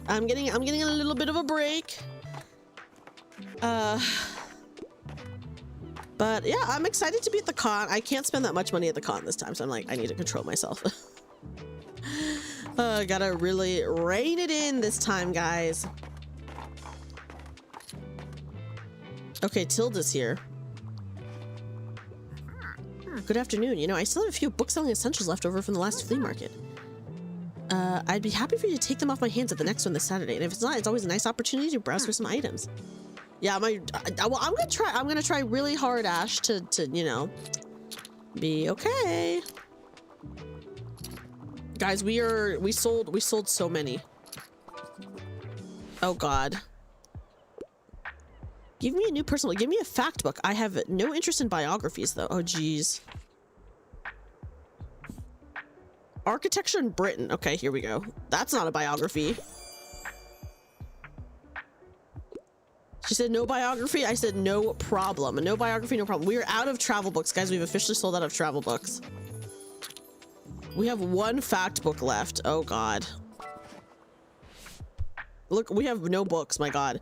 I'm getting a little bit of a break. But yeah, I'm excited to be at the con. I can't spend that much money at the con this time, so I'm like, I need to control myself. Gotta really rein it in this time, guys. Okay, Tilda's here. Good afternoon. You know, I still have a few book-selling essentials left over from the last flea market. I'd be happy for you to take them off my hands at the next one this Saturday. And if it's not, it's always a nice opportunity to browse for some items. Yeah, well, I'm gonna try really hard, Ash, to you know, be okay. Guys, we sold so many. Oh God. Give me a new personal, give me a fact book. I have no interest in biographies though. Oh geez. Architecture in Britain. Okay, here we go. That's not a biography. She said no biography. I said no problem. No biography, no problem. We are out of travel books, guys. We've officially sold out of travel books. We have 1 fact book left. Oh God. Look, we have no books, my God.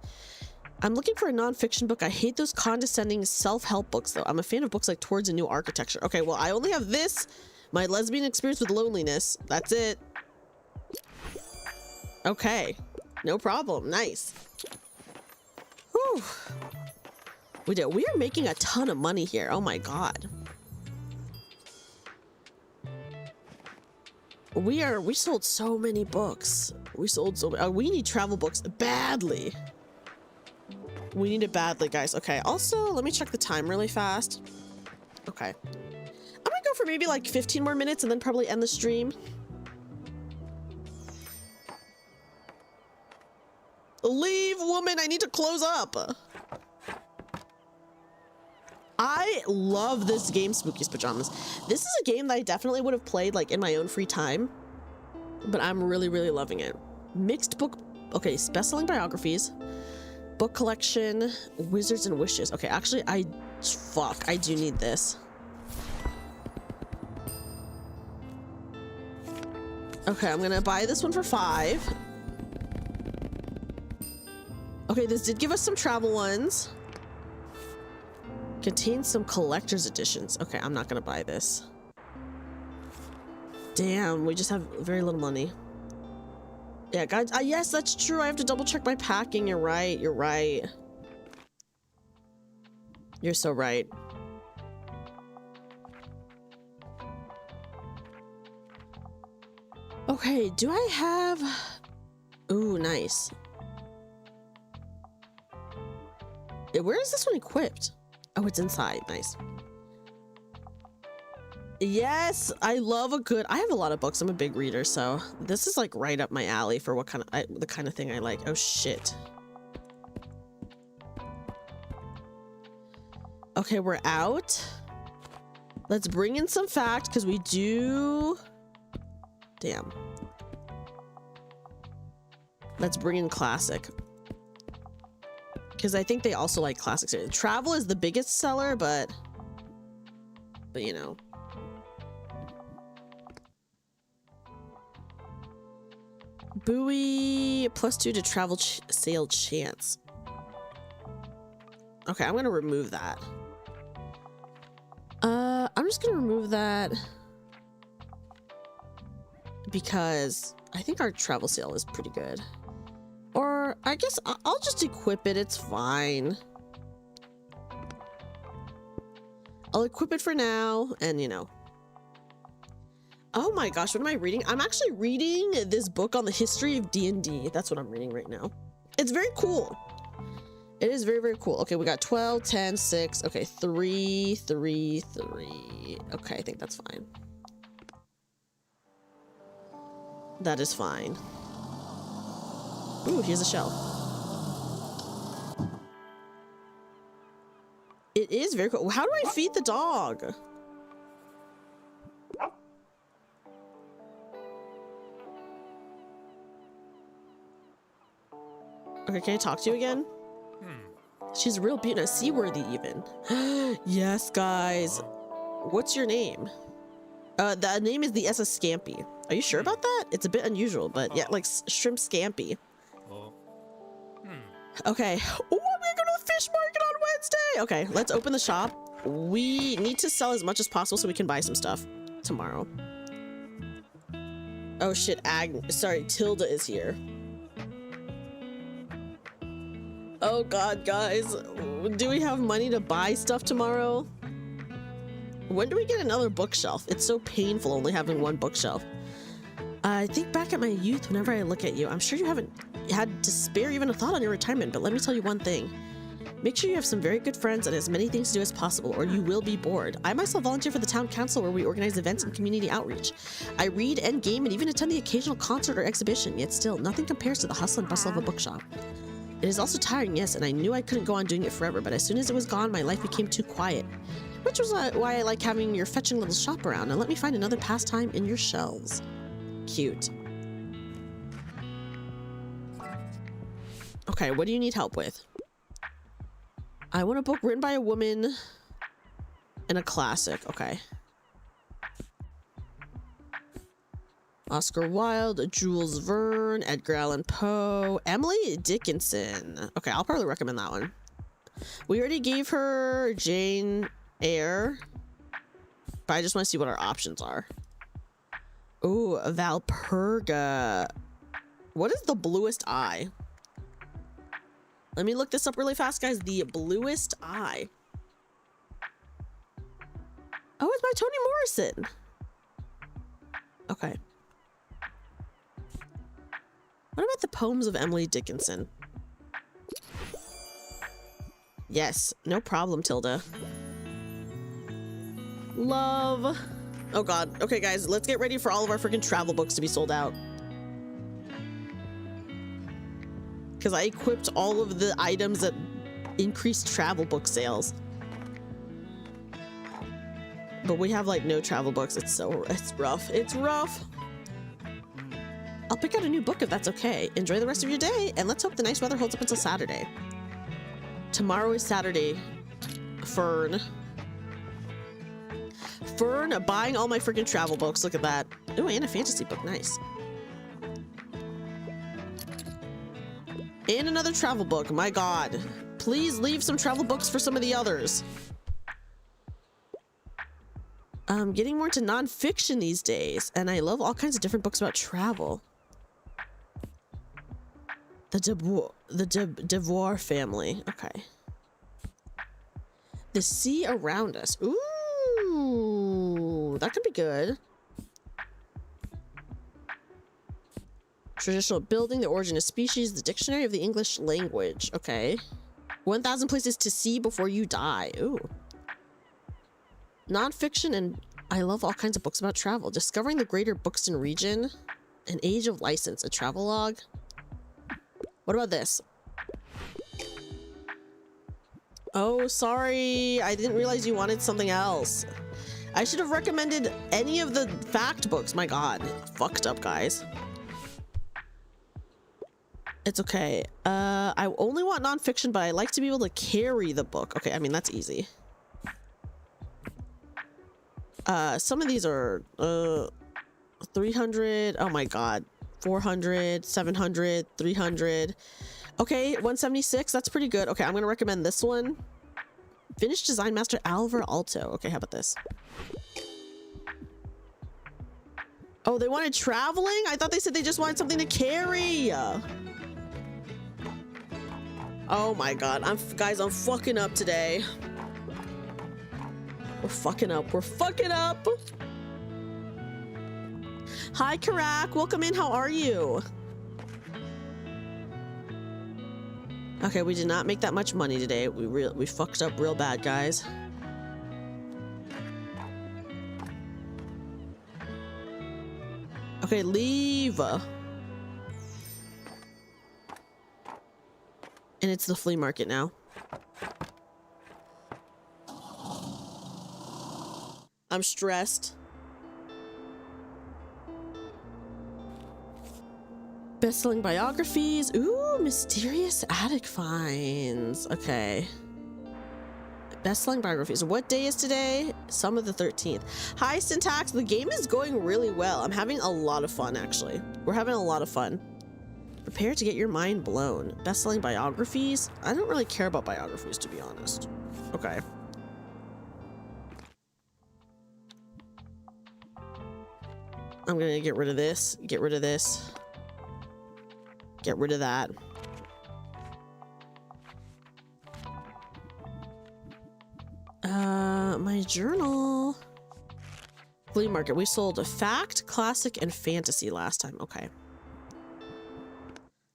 I'm looking for a non-fiction book. I hate those condescending self-help books though. I'm a fan of books like Towards a New Architecture. Okay, well, I only have this. My lesbian experience with loneliness. That's it. Okay. No problem. Nice. Whew. We did. We are making a ton of money here. Oh my God. We sold so many books. We sold so many. We need travel books badly. We need it badly, guys. Okay. Also, let me check the time really fast. Okay. I'm gonna go for maybe like 15 more minutes and then probably end the stream. Leave, woman. I need to close up. I love this game, Spooky's Pajamas. This is a game that I definitely would have played like in my own free time, but I'm really, really loving it. Mixed book. Okay, best-selling biographies, book collection, Wizards and Wishes. Okay, actually, I do need this. Okay, I'm gonna buy this one for 5. Okay, this did give us some travel ones. Contains some collector's editions. Okay, I'm not gonna buy this. Damn, we just have very little money. Yeah, guys, yes, that's true. I have to double check my packing. You're right. You're right. You're so right. Okay, do I have... Ooh, nice. Where is this one equipped? Oh, it's inside. Nice. Yes, I love a good... I have a lot of books. I'm a big reader, so this is like right up my alley for what kind of... the kind of thing I like. Oh, shit. Okay, we're out. Let's bring in some fact, because we do... Damn. Let's bring in classic. Because I think they also like classics. Travel is the biggest seller, but you know. Buoy +2 to travel sail chance. Okay, I'm gonna remove that. I'm just gonna remove that because I think our travel sail is pretty good. Or I guess I'll just equip it. It's fine. I'll equip it for now, and you know. Oh my gosh, what am I reading? I'm actually reading this book on the history of D&D. That's what I'm reading right now. It's very cool. It is very, very cool. Okay, we got 12, 10, 6. Okay, 3, 3, 3. Okay, I think that's fine. That is fine. Ooh, here's a shelf. It is very cool. How do I feed the dog? Okay, can I talk to you again? She's a real beauty, and seaworthy even. Yes, guys. What's your name? The name is the SS Scampy. Are you sure about that? It's a bit unusual, but yeah, like shrimp scampi. Okay. Oh, we're going to the fish market on Wednesday. Okay, let's open the shop. We need to sell as much as possible so we can buy some stuff tomorrow. Oh shit, sorry, Tilda is here. Oh god, guys. Do we have money to buy stuff tomorrow? When do we get another bookshelf? It's so painful only having one bookshelf. I think back at my youth whenever I look at you. I'm sure you haven't had to spare even a thought on your retirement, but let me tell you one thing. Make sure you have some very good friends and as many things to do as possible, or you will be bored. I myself volunteer for the town council where we organize events and community outreach. I read and game and even attend the occasional concert or exhibition, yet still, nothing compares to the hustle and bustle of a bookshop. It is also tiring, yes, and I knew I couldn't go on doing it forever, but as soon as it was gone, my life became too quiet. Which was why I like having your fetching little shop around, and let me find another pastime in your shelves. Cute. Okay, what do you need help with? I want a book written by a woman and a classic. Okay. Oscar Wilde, Jules Verne, Edgar Allan Poe, Emily Dickinson. Okay, I'll probably recommend that one. We already gave her Jane Eyre, but I just want to see what our options are. Ooh, Valperga. What is the bluest eye? Let me look this up really fast, guys. The bluest eye. Oh, it's by Toni Morrison. Okay. What about the poems of Emily Dickinson? Yes, no problem, Tilda. Love. Oh god. Okay, guys, let's get ready for all of our freaking travel books to be sold out. Because I equipped all of the items that increased travel book sales. But we have like no travel books. It's rough. It's rough. I'll pick out a new book if that's okay. Enjoy the rest of your day, and let's hope the nice weather holds up until Saturday. Tomorrow is Saturday. Fern. Fern buying all my freaking travel books. Look at that. Oh, and a fantasy book. Nice. And another travel book. My god. Please leave some travel books for some of the others. I'm getting more into nonfiction these days, and I love all kinds of different books about travel. The Devoir family. Okay. The sea around us. Ooh, that could be good. Traditional building, the origin of species, the dictionary of the English language. Okay. 1,000 places to see before you die. Ooh. Nonfiction, and I love all kinds of books about travel. Discovering the Greater Buxton region. An Age of License. A travelogue. What about this? Oh, sorry. I didn't realize you wanted something else. I should have recommended any of the fact books. My god. Fucked up, guys. It's okay. I only want nonfiction, but I like to be able to carry the book. Okay, I mean, that's easy. Some of these are 300. Oh my god. 400, 700, 300. Okay, 176. That's pretty good. Okay, I'm gonna recommend this one. Finnish design master Alvar Aalto. Okay, how about this? Oh, they wanted traveling? I thought they said they just wanted something to carry. Oh my god. Guys, I'm fucking up today. We're fucking up. We're fucking up. Hi, Karak. Welcome in. How are you? Okay, we did not make that much money today. We fucked up real bad, guys. Okay, leave. And it's the flea market now. I'm stressed. Best-selling biographies. Ooh, mysterious attic finds. Okay. Best-selling biographies. What day is today? Some of the 13th. Hi, Syntax. The game is going really well. I'm having a lot of fun, actually. We're having a lot of fun. Prepare to get your mind blown. Best-selling biographies. I don't really care about biographies, to be honest. Okay. I'm gonna get rid of this. Get rid of this. Get rid of that. My journal. Flea market. We sold a fact, classic, and fantasy last time. Okay.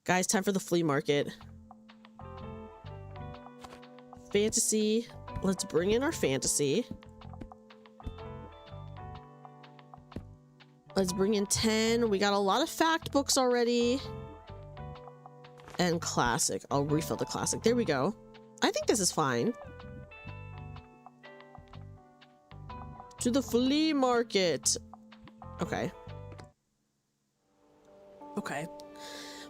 Guys, time for the flea market. Fantasy. Let's bring in our fantasy. Let's bring in 10. We got a lot of fact books already. And classic. I'll refill the classic. There we go. I think this is fine. To the flea market. Okay. Okay.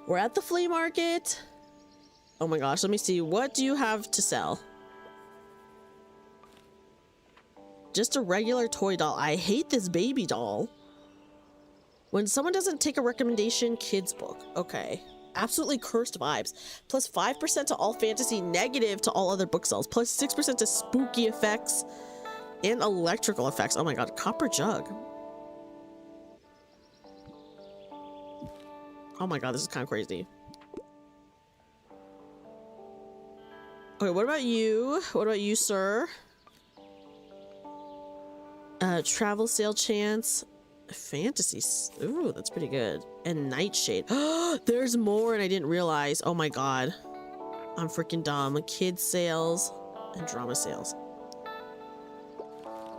We're at the flea market. Oh my gosh, let me see. What do you have to sell? Just a regular toy doll. I hate this baby doll. When someone doesn't take a recommendation, kids book. Okay. Absolutely cursed vibes. Plus 5% to all fantasy, negative to all other book sales. Plus 6% to spooky effects and electrical effects. Oh my god, copper jug. Oh my god, this is kind of crazy. Okay, what about you? What about you, sir? Travel sale chance. Fantasy. Ooh, that's pretty good. And nightshade. There's more and I didn't realize. Oh my god. I'm freaking dumb. Kids sales and drama sales.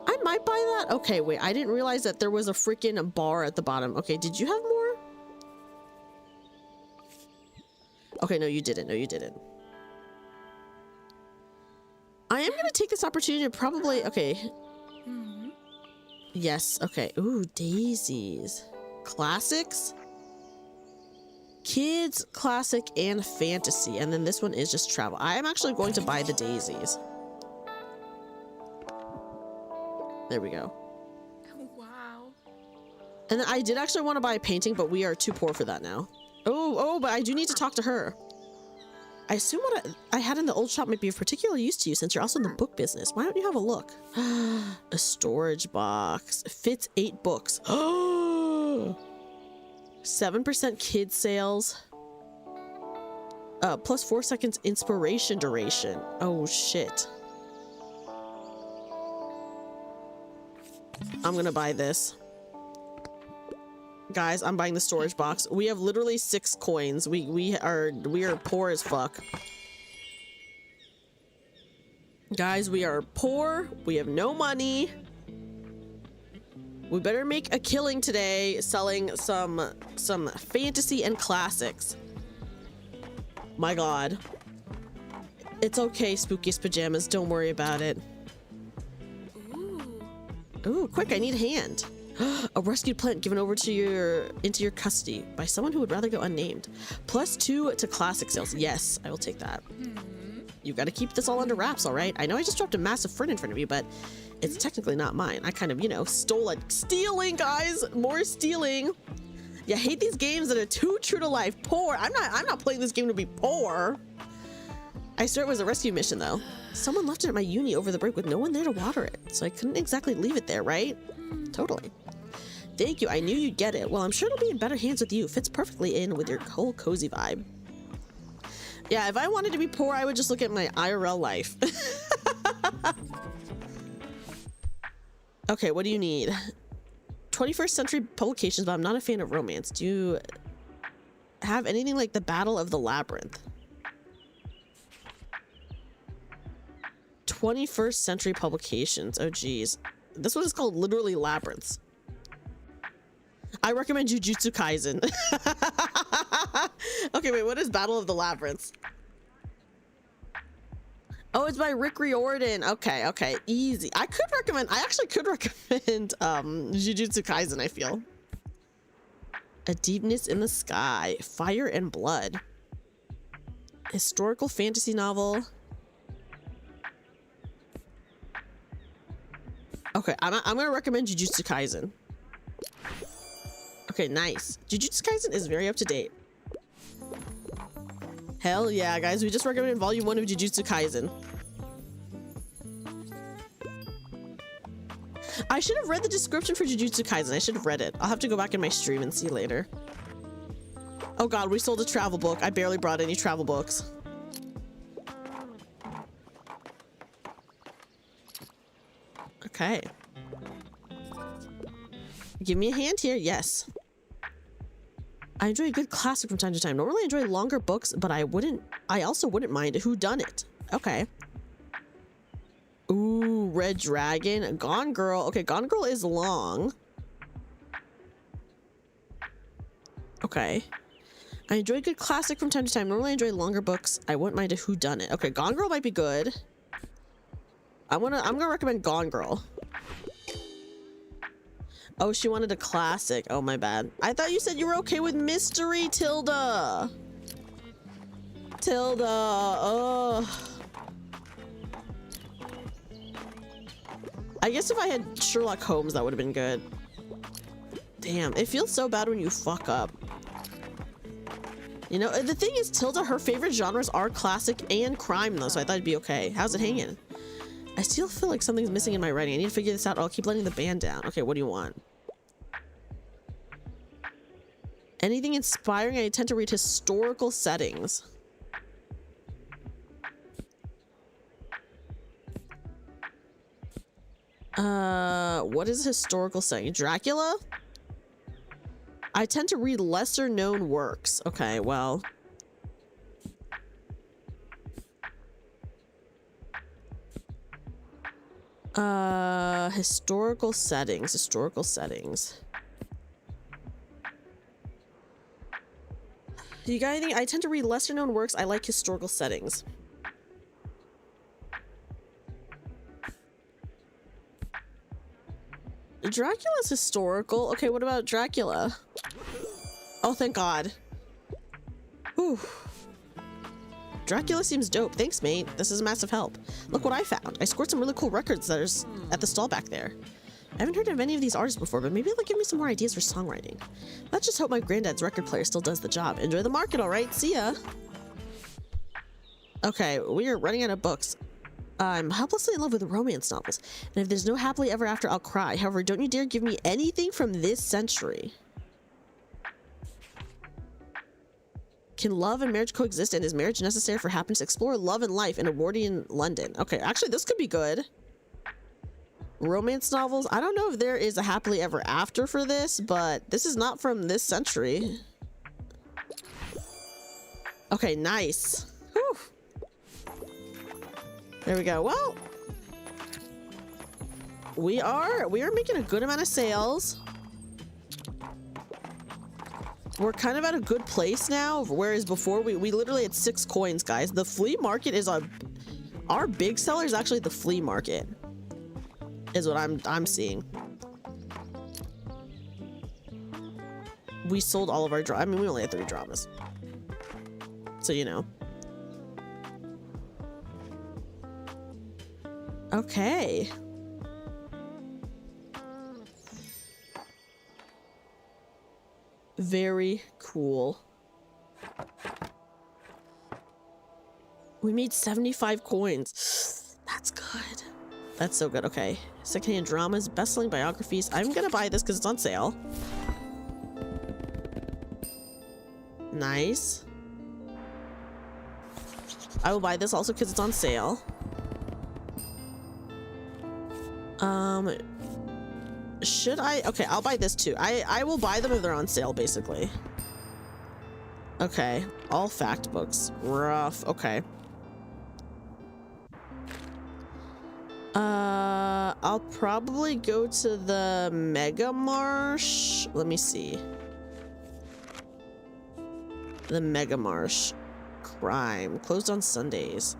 I might buy that. Okay, wait. I didn't realize that there was a freaking bar at the bottom. Okay, did you have more? Okay, no, you didn't. No, you didn't. I am gonna take this opportunity to probably... Okay. Yes, okay. Ooh, daisies. Classics? Kids, classic, and fantasy. And then this one is just travel. I am actually going to buy the daisies. There we go. Wow. And then I did actually want to buy a painting, but we are too poor for that now. Oh, but I do need to talk to her. I assume what I had in the old shop might be of particular use to you since you're also in the book business. Why don't you have a look? A storage box. Fits 8 books. 7% kids sales. Plus 4 seconds inspiration duration. Oh, shit. I'm gonna buy this. Guys, I'm buying the storage box. We have literally 6 coins. We are poor as fuck. Guys, we are poor. We have no money. We better make a killing today selling some fantasy and classics. My god. It's okay, Spooky's pajamas. Don't worry about it. Ooh, quick, I need a hand. A rescued plant given over to into your custody by someone who would rather go unnamed. Plus 2 to classic sales. Yes, I will take that. You've got to keep this all under wraps, all right? I know I just dropped a massive friend in front of you, but it's technically not mine. I kind of, you know, stole it. Stealing, guys! More stealing. You hate these games that are too true to life. Poor. I'm not playing this game to be poor. I swear it was a rescue mission, though. Someone left it at my uni over the break with no one there to water it, so I couldn't exactly leave it there, right? Totally. Thank you. I knew you'd get it. Well, I'm sure it'll be in better hands with you. Fits perfectly in with your whole cozy vibe. Yeah, if I wanted to be poor, I would just look at my IRL life. Okay, what do you need? 21st century publications, but I'm not a fan of romance. Do you have anything like the Battle of the Labyrinth? 21st century publications. Oh geez, this one is called literally Labyrinths. I recommend Jujutsu Kaisen. Okay, wait, what is Battle of the Labyrinths? Oh, it's by Rick Riordan. Okay, easy. I actually could recommend Jujutsu Kaisen, I feel. A Deepness in the Sky, Fire and Blood. Historical fantasy novel. Okay, I'm gonna recommend Jujutsu Kaisen. Okay, nice. Jujutsu Kaisen is very up to date. Hell yeah, guys. We just recommended volume 1 of Jujutsu Kaisen. I should have read the description for Jujutsu Kaisen. I should have read it. I'll have to go back in my stream and see later. Oh god, we sold a travel book. I barely brought any travel books. Okay. Give me a hand here. Yes. I enjoy a good classic from time to time. Normally I enjoy longer books, but I also wouldn't mind a whodunit. Okay. Ooh, Red Dragon. Gone Girl. Okay, Gone Girl is long. Okay. I enjoy a good classic from time to time. Normally I enjoy longer books. I wouldn't mind a whodunit. Okay, Gone Girl might be good. I'm gonna recommend Gone Girl. Oh, she wanted a classic. Oh, my bad. I thought you said you were okay with mystery, Tilda. Tilda. Oh. I guess if I had Sherlock Holmes, that would have been good. Damn, it feels so bad when you fuck up. You know, the thing is, Tilda, her favorite genres are classic and crime, though, so I thought it'd be okay. How's it hanging? I still feel like something's missing in my writing. I need to figure this out. I'll keep letting the band down. Okay, what do you want? Anything inspiring? I tend to read historical settings. What is a historical setting? Dracula? I tend to read lesser known works. Okay, well. Historical settings. Do you got anything? I tend to read lesser known works. I like historical settings. Dracula's historical. Okay, what about Dracula? Oh, thank God. Whew. Dracula seems dope. Thanks, mate. This is a massive help. Look what I found. I scored some really cool records that are at the stall back there. I haven't heard of any of these artists before, but maybe they'll give me some more ideas for songwriting. Let's just hope my granddad's record player still does the job. Enjoy the market, all right? See ya. Okay, we are running out of books. I'm helplessly in love with romance novels, and if there's no happily ever after, I'll cry. However, don't you dare give me anything from this century. Can love and marriage coexist, and is marriage necessary for happiness? Explore love and life in Edwardian London. Okay, actually, this could be good. Romance novels. I don't know if there is a happily ever after for this, but this is not from this century. Okay, nice. Whew. There we go. Well, we are making a good amount of sales. We're kind of at a good place now, whereas before we literally had 6 coins, guys. The flea market is our big seller is actually the flea market, is what I'm seeing. We sold all of our I mean, we only had 3 dramas, so you know. Okay. Very cool. We made 75 coins. That's good. That's so good. Okay. Secondhand dramas, best-selling biographies. I'm gonna buy this because it's on sale. Nice. I will buy this also because it's on sale. should I? Okay, I'll buy this too. I will buy them if they're on sale, basically. Okay, all fact books. Rough. Okay. I'll probably go to the Mega Marsh. Let me see. The Mega Marsh. Crime. Closed on Sundays.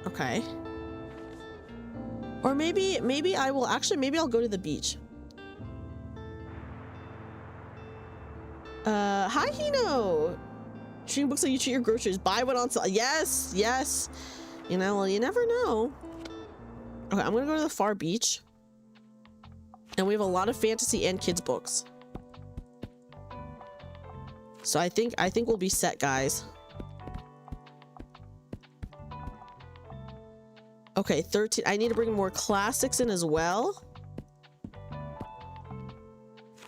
Okay. Or maybe I will actually, maybe I'll go to the beach. Hi Hino! Treating books like you treat your groceries. Buy one on sale. Yes, yes. You know, well, you never know. Okay, I'm gonna go to the far beach. And we have a lot of fantasy and kids books. So I think we'll be set, guys. Okay, 13. I need to bring more classics in as well.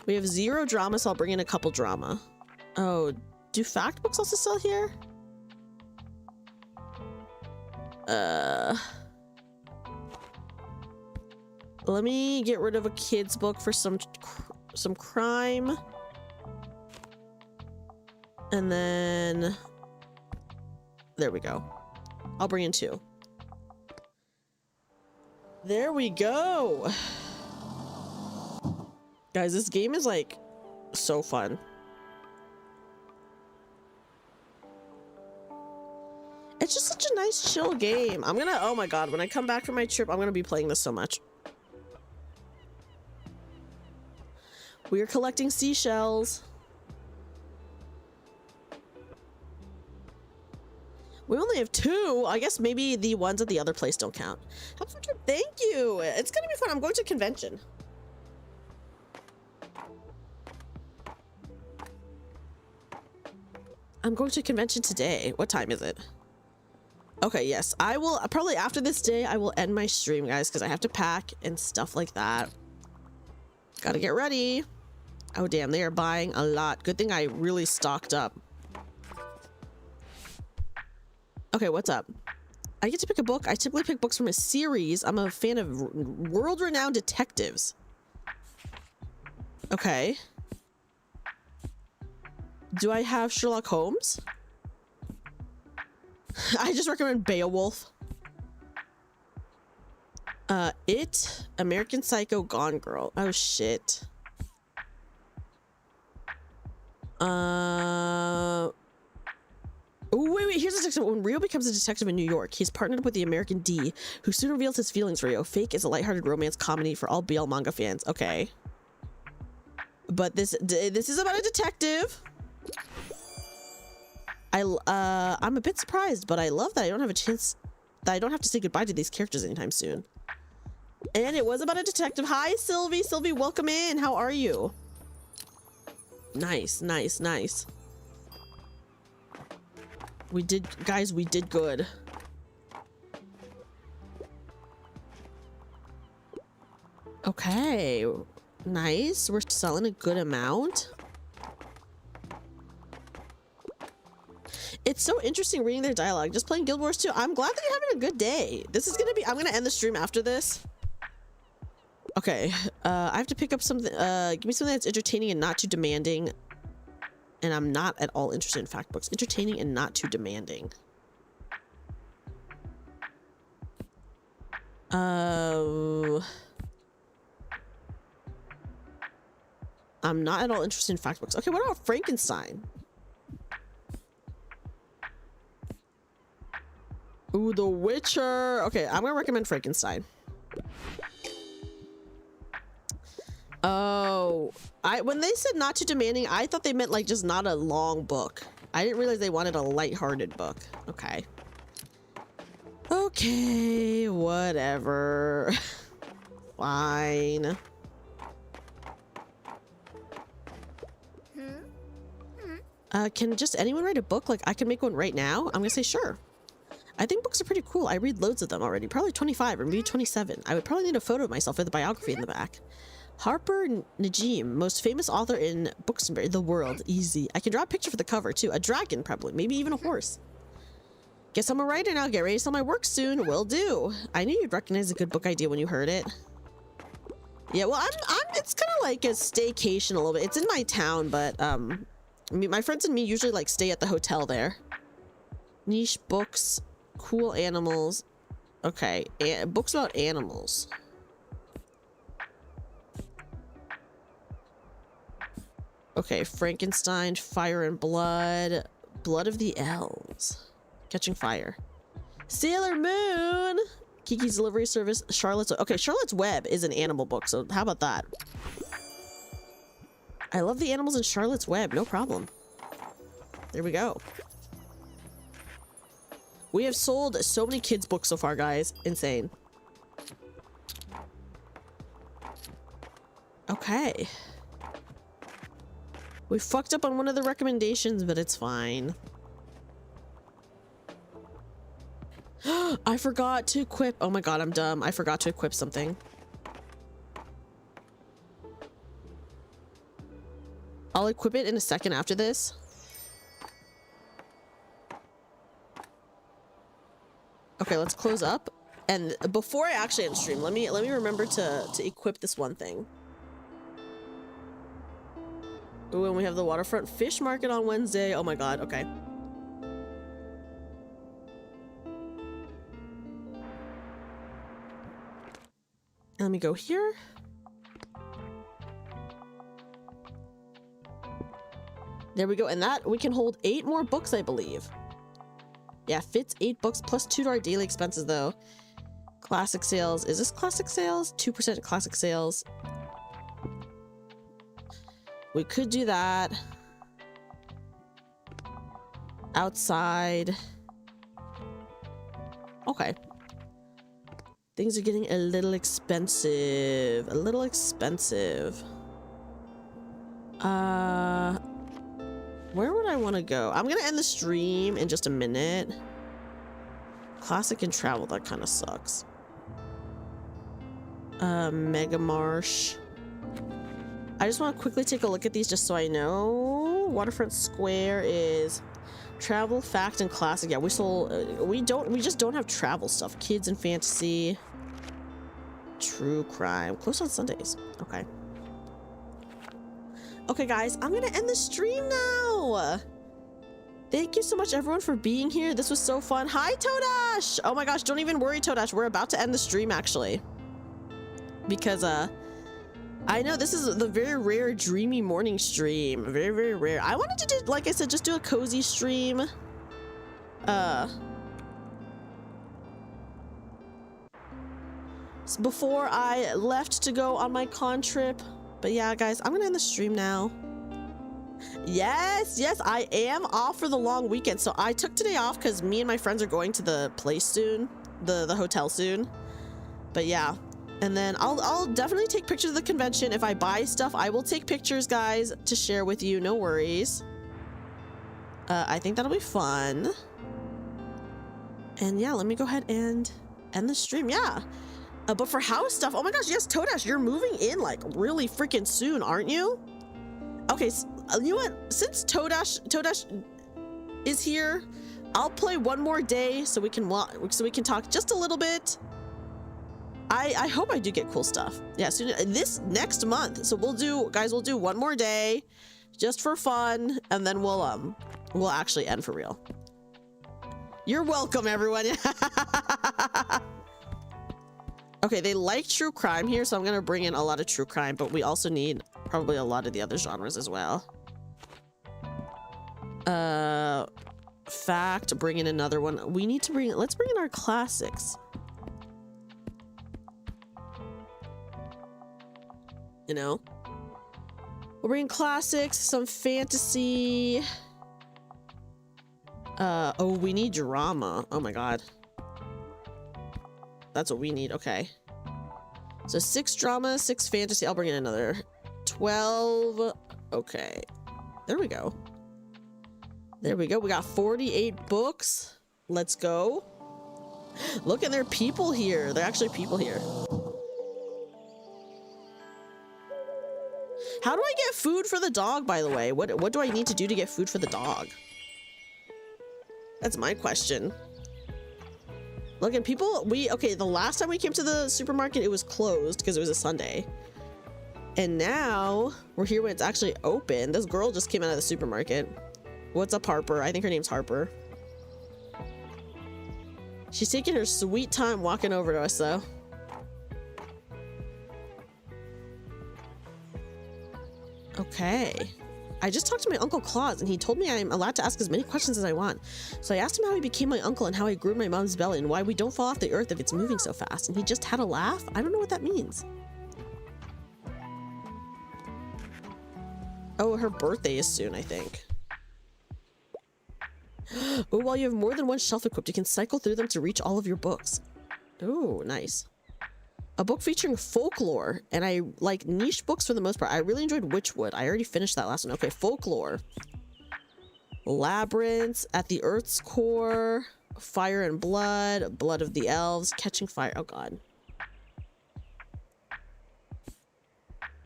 We have 0 drama, so I'll bring in a couple drama. Oh, do fact books also sell here? Let me get rid of a kid's book for some crime. And then there we go. I'll bring in 2. There we go. Guys, this game is like so fun. It's just such a nice chill game. I'm gonna, oh my god, when I come back from my trip, I'm gonna be playing this so much. We are collecting seashells. We only have 2. I guess maybe the ones at the other place don't count. Have fun trip. Thank you. It's gonna be fun. I'm going to convention. I'm going to convention today. What time is it? Okay, yes. I will probably after this day, I will end my stream, guys, because I have to pack and stuff like that. Gotta get ready. Oh, damn. They are buying a lot. Good thing I really stocked up. Okay, what's up? I get to pick a book. I typically pick books from a series. I'm a fan of world-renowned detectives. Okay. Do I have Sherlock Holmes? I just recommend Beowulf. It, American Psycho, Gone Girl. Oh, shit. Oh, wait, here's a detective. When Rio becomes a detective in New York, he's partnered up with the American D, who soon reveals his feelings for Rio. Fake is a lighthearted romance comedy for all BL manga fans. Okay. But this is about a detective. I'm a bit surprised, but I love that I don't have a chance, that I don't have to say goodbye to these characters anytime soon. And it was about a detective. Hi, Sylvie. Sylvie, welcome in. How are you? Nice, nice, nice. We did, guys, we did good. Okay, nice. We're selling a good amount. It's so interesting reading their dialogue. Just playing Guild Wars 2. I'm glad that you're having a good day. This is gonna be, I'm gonna end the stream after this. Okay, I have to pick up something. Give me something that's entertaining and not too demanding. And I'm not at all interested in fact books. Entertaining and not too demanding. I'm not at all interested in fact books. Okay, what about Frankenstein? Ooh, The Witcher. Okay, I'm gonna recommend Frankenstein. Oh, when they said not too demanding, I thought they meant like just not a long book. I didn't realize they wanted a lighthearted book. Okay. Okay, whatever. Fine. Can just anyone write a book? Like I can make one right now? I'm gonna say sure. I think books are pretty cool. I read loads of them already. Probably 25 or maybe 27. I would probably need a photo of myself with a biography in the back. Harper Najim, most famous author in books in the world. Easy. I can draw a picture for the cover too. A dragon, probably. Maybe even a horse. Guess I'm a writer now. Get ready to sell my work soon. Will do. I knew you'd recognize a good book idea when you heard it. Yeah, well, it's kind of like a staycation a little bit. It's in my town, but my friends and me usually like stay at the hotel there. Niche books, cool animals. Okay, books about animals. Okay, Frankenstein, Fire and Blood, Blood of the Elves, Catching Fire, Sailor Moon, Kiki's Delivery Service, Charlotte's. Okay, Charlotte's Web is an animal book, so how about that? I love the animals in Charlotte's Web, no problem. There we go. We have sold so many kids' books so far, guys. Insane. Okay. We fucked up on one of the recommendations, but it's fine. I forgot to equip. Oh my god, I'm dumb. I forgot to equip something. I'll equip it in a second after this. Okay, let's close up. And before I actually end stream, let me remember to equip this one thing. Ooh, and we have the waterfront fish market on Wednesday. Oh my god, okay. Let me go here. There we go, and that we can hold 8 more books, I believe. Yeah, fits 8 books plus 2 to our daily expenses though. Classic sales. Is this classic sales? 2% classic sales. We could do that. Outside. Okay. Things are getting a little expensive. A little expensive. Where would I want to go? I'm gonna end the stream in just a minute. Classic and travel, that kind of sucks. Mega Marsh. I just want to quickly take a look at these just so I know. Waterfront Square is travel, fact, and classic. Yeah, we sold. We just don't have travel stuff. Kids and fantasy. True crime. Closed on Sundays. Okay. Okay, guys, I'm gonna end the stream now. Thank you so much, everyone, for being here. This was so fun. Hi, Todash. Oh my gosh, don't even worry, Todash. We're about to end the stream actually, because I know this is the very rare dreamy morning stream. Very, very rare. I wanted to do, like I said, just do a cozy stream. Before I left to go on my con trip. But yeah, guys, I'm gonna end the stream now. Yes, yes, I am off for the long weekend. So I took today off because me and my friends are going to the place soon, the hotel soon. But yeah. And then I'll definitely take pictures of the convention. If I buy stuff, I will take pictures, guys, to share with you. No worries. I think that'll be fun. And yeah, let me go ahead and end the stream. Yeah. But for house stuff, oh my gosh, yes, Todash, you're moving in like really freaking soon, aren't you? Okay, so, you know what? Since Todash is here, I'll play one more day so we can talk just a little bit. I hope I do get cool stuff. Yeah, so this next month. So we'll do one more day just for fun, and then we'll actually end for real. You're welcome, everyone. Okay, they like true crime here, so I'm gonna bring in a lot of true crime, but we also need probably a lot of the other genres as well. Fact, bring in another one. Let's bring in our classics. You know, we'll bring in classics, some fantasy. Oh, we need drama. Oh my god. That's what we need. Okay. So 6 drama, 6 fantasy. I'll bring in another 12. Okay. There we go. There we go. We got 48 books. Let's go. Look, and there are people here. There are actually people here. How do I get food for the dog, by the way? What do I need to do to get food for the dog? That's my question. Look, and people, okay, the last time we came to the supermarket, it was closed because it was a Sunday. And now we're here when it's actually open. This girl just came out of the supermarket. What's up, Harper? I think her name's Harper. She's taking her sweet time walking over to us, though. Okay. I just talked to my Uncle Claus, and he told me I'm allowed to ask as many questions as I want. So I asked him how he became my uncle and how he grew in my mom's belly and why we don't fall off the earth if it's moving so fast. And he just had a laugh? I don't know what that means. Oh, her birthday is soon, I think. Oh, while you have more than one shelf equipped, you can cycle through them to reach all of your books. Oh, nice. A book featuring folklore, and I like niche books for the most part. I really enjoyed Witchwood. I already finished that last one. Okay, folklore. Labyrinths, At the Earth's Core, Fire and Blood, Blood of the Elves, Catching Fire. Oh, God.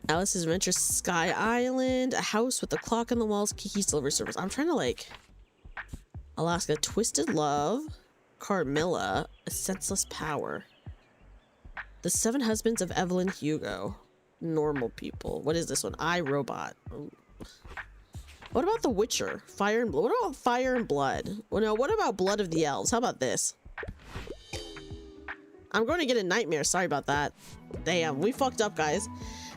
Alice's Adventure, Sky Island, A House with a Clock on the Walls, Kiki's Delivery Service. I'm trying to like... Alaska, Twisted Love, Carmilla, A Senseless Power. The Seven Husbands of Evelyn Hugo. Normal People. What is this one? I, Robot. Ooh. What about The Witcher? Fire and Blood. What about Fire and Blood? Well, no, what about Blood of the Elves? How about this? I'm going to get a nightmare. Sorry about that. Damn, we fucked up, guys.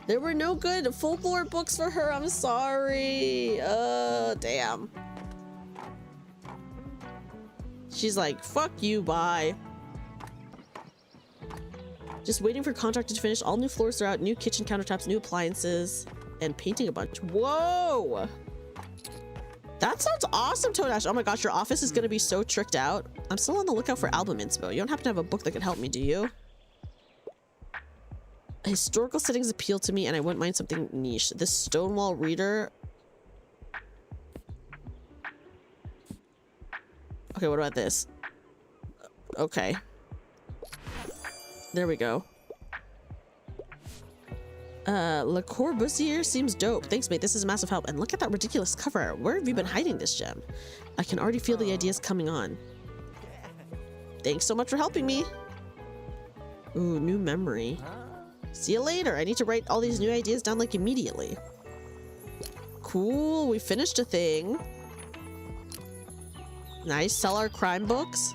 There were no good folklore books for her. I'm sorry. Damn. She's like, fuck you, bye. Just waiting for contractor to finish. All new floors throughout, new kitchen countertops, new appliances, and painting a bunch. Whoa! That sounds awesome, Toadash. Oh my gosh, your office is gonna be so tricked out. I'm still on the lookout for album inspo. You don't happen to have a book that could help me, do you? Historical settings appeal to me, and I wouldn't mind something niche. This Stonewall Reader. Okay, what about this? Okay. There we go. Le Corbusier seems dope. Thanks, mate. This is a massive help. And look at that ridiculous cover art. Where have you been hiding this gem? I can already feel the ideas coming on. Thanks so much for helping me. Ooh, new memory. See you later. I need to write all these new ideas down like immediately. Cool. We finished a thing. Nice. Sell our crime books.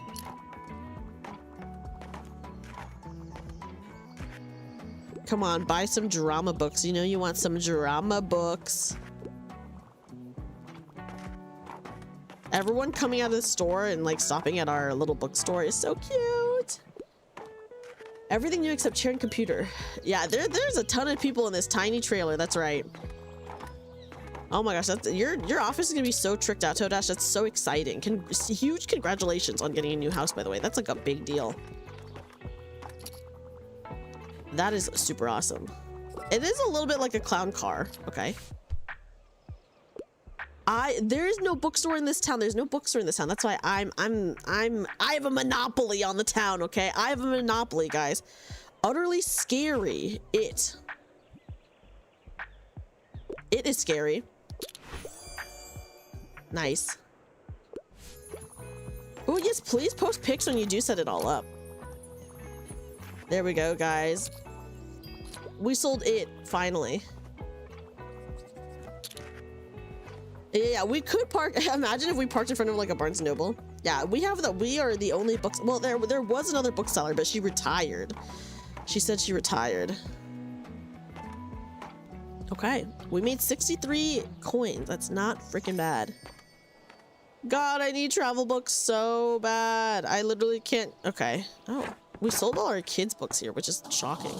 Come on, buy some drama books. You know you want some drama books. Everyone coming out of the store and like stopping at our little bookstore is so cute. Everything new except chair and computer. Yeah, there's a ton of people in this tiny trailer. That's right. Oh my gosh, your office is gonna be so tricked out, Toadash. That's so exciting. Huge congratulations on getting a new house, by the way. That's like a big deal. That is super awesome. It is a little bit like a clown car. Okay. There is no bookstore in this town. There's no bookstore in this town. That's why I have a monopoly on the town. Okay, I have a monopoly, guys. Utterly scary. It is scary. Nice. Oh yes, please post pics when you do set it all up. There we go, guys. We sold it, finally. Yeah, we could park. Imagine if we parked in front of like a Barnes & Noble. Yeah, we are the only books. Well, there was another bookseller, but she retired. She said she retired. Okay, we made 63 coins. That's not freaking bad. God, I need travel books so bad. I literally can't. Okay. Oh. We sold all our kids' books here, which is shocking.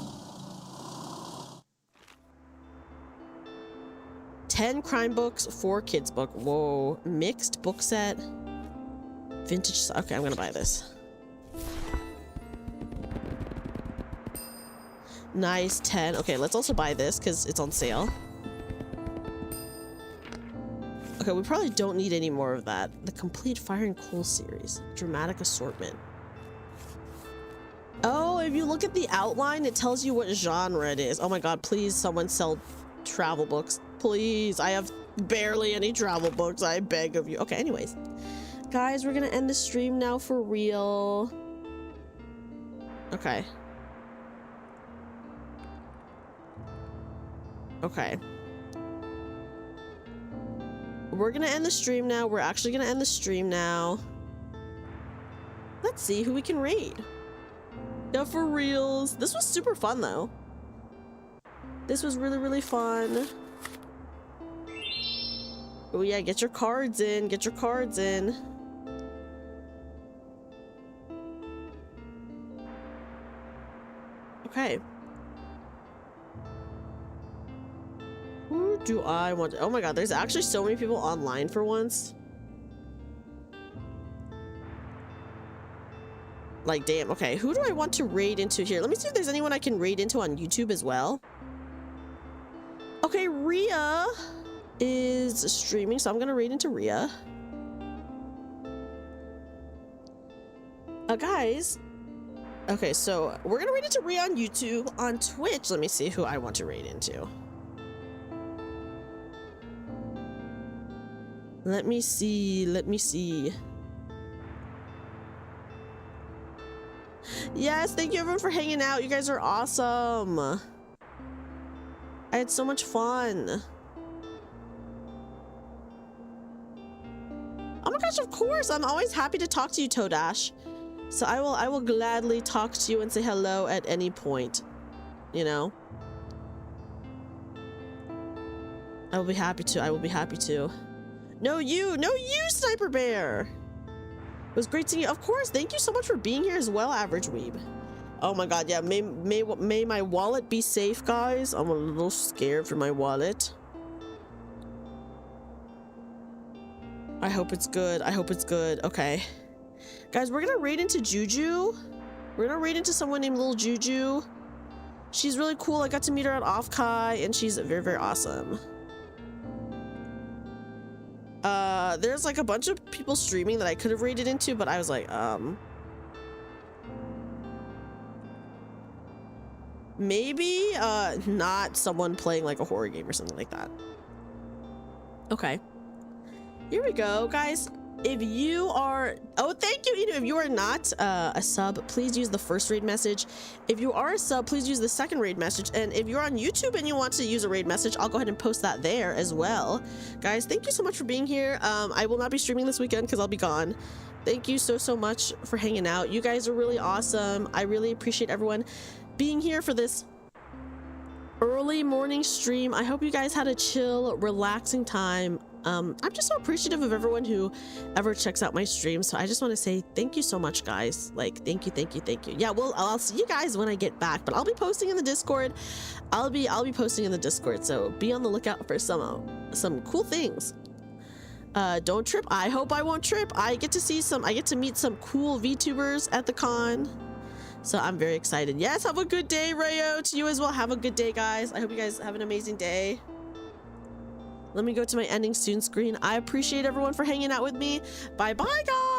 10 crime books, 4 kids' book. Whoa. Mixed book set. Vintage. Okay, I'm gonna buy this. Nice, 10. Okay, let's also buy this because it's on sale. Okay, we probably don't need any more of that. The complete Fire and Coal series. Dramatic assortment. Oh, if you look at the outline, it tells you what genre it is. Oh my god, please someone sell travel books. Please, I have barely any travel books. I beg of you. Okay, anyways. Guys, we're gonna end the stream now for real. Okay. Okay. We're gonna end the stream now. We're actually gonna end the stream now. Let's see who we can raid. Yeah, for reals. This was super fun though. This was really, really fun. Oh yeah, get your cards in. Get your cards in. Okay. Who do I want to... Oh my god, there's actually so many people online for once. Like, damn. Okay, who do I want to raid into here? Let me see if there's anyone I can raid into on YouTube as well. Okay, Rhea is streaming, so I'm gonna raid into Rhea. Guys. Okay, so we're gonna raid into Rhea on YouTube. On Twitch, let me see who I want to raid into. Let me see. Let me see. Yes, thank you everyone for hanging out. You guys are awesome. I had so much fun. Oh my gosh, of course. I'm always happy to talk to you, Toadash. So I will gladly talk to you and say hello at any point. You know? I will be happy to. I will be happy to. No, you, Sniper Bear. It was great seeing you. Of course, thank you so much for being here as well, Average Weeb. Oh my god, yeah, may my wallet be safe, guys. I'm a little scared for my wallet. I hope it's good. I hope it's good. Okay. Guys, we're gonna raid into Juju. We're gonna raid into someone named Little Juju. She's really cool. I got to meet her at Offkai, and she's very, very awesome. There's like a bunch of people streaming that I could have raided into, but I was like, maybe not someone playing like a horror game or something like that. Okay, here we go, guys. If you are, oh, thank you, Inu. If you are not a sub, please use the first raid message. If you are a sub, please use the second raid message. And if you're on YouTube and you want to use a raid message, I'll go ahead and post that there as well. Guys, thank you so much for being here. I will not be streaming this weekend because I'll be gone. Thank you so much for hanging out. You guys are really awesome. I really appreciate everyone being here for this early morning stream. I hope you guys had a chill, relaxing time. I'm just so appreciative of everyone who ever checks out my stream. So I just want to say thank you so much, guys. Like, thank you. Yeah, well, I'll see you guys when I get back, but I'll be posting in the Discord. I'll be posting in the Discord, so be on the lookout for some cool things. Don't trip. I hope I won't trip. I get to meet some cool VTubers at the con. So I'm very excited. Yes, have a good day, Rayo. To you as well. Have a good day, guys. I hope you guys have an amazing day. Let me go to my ending soon screen. I appreciate everyone for hanging out with me. Bye bye, guys.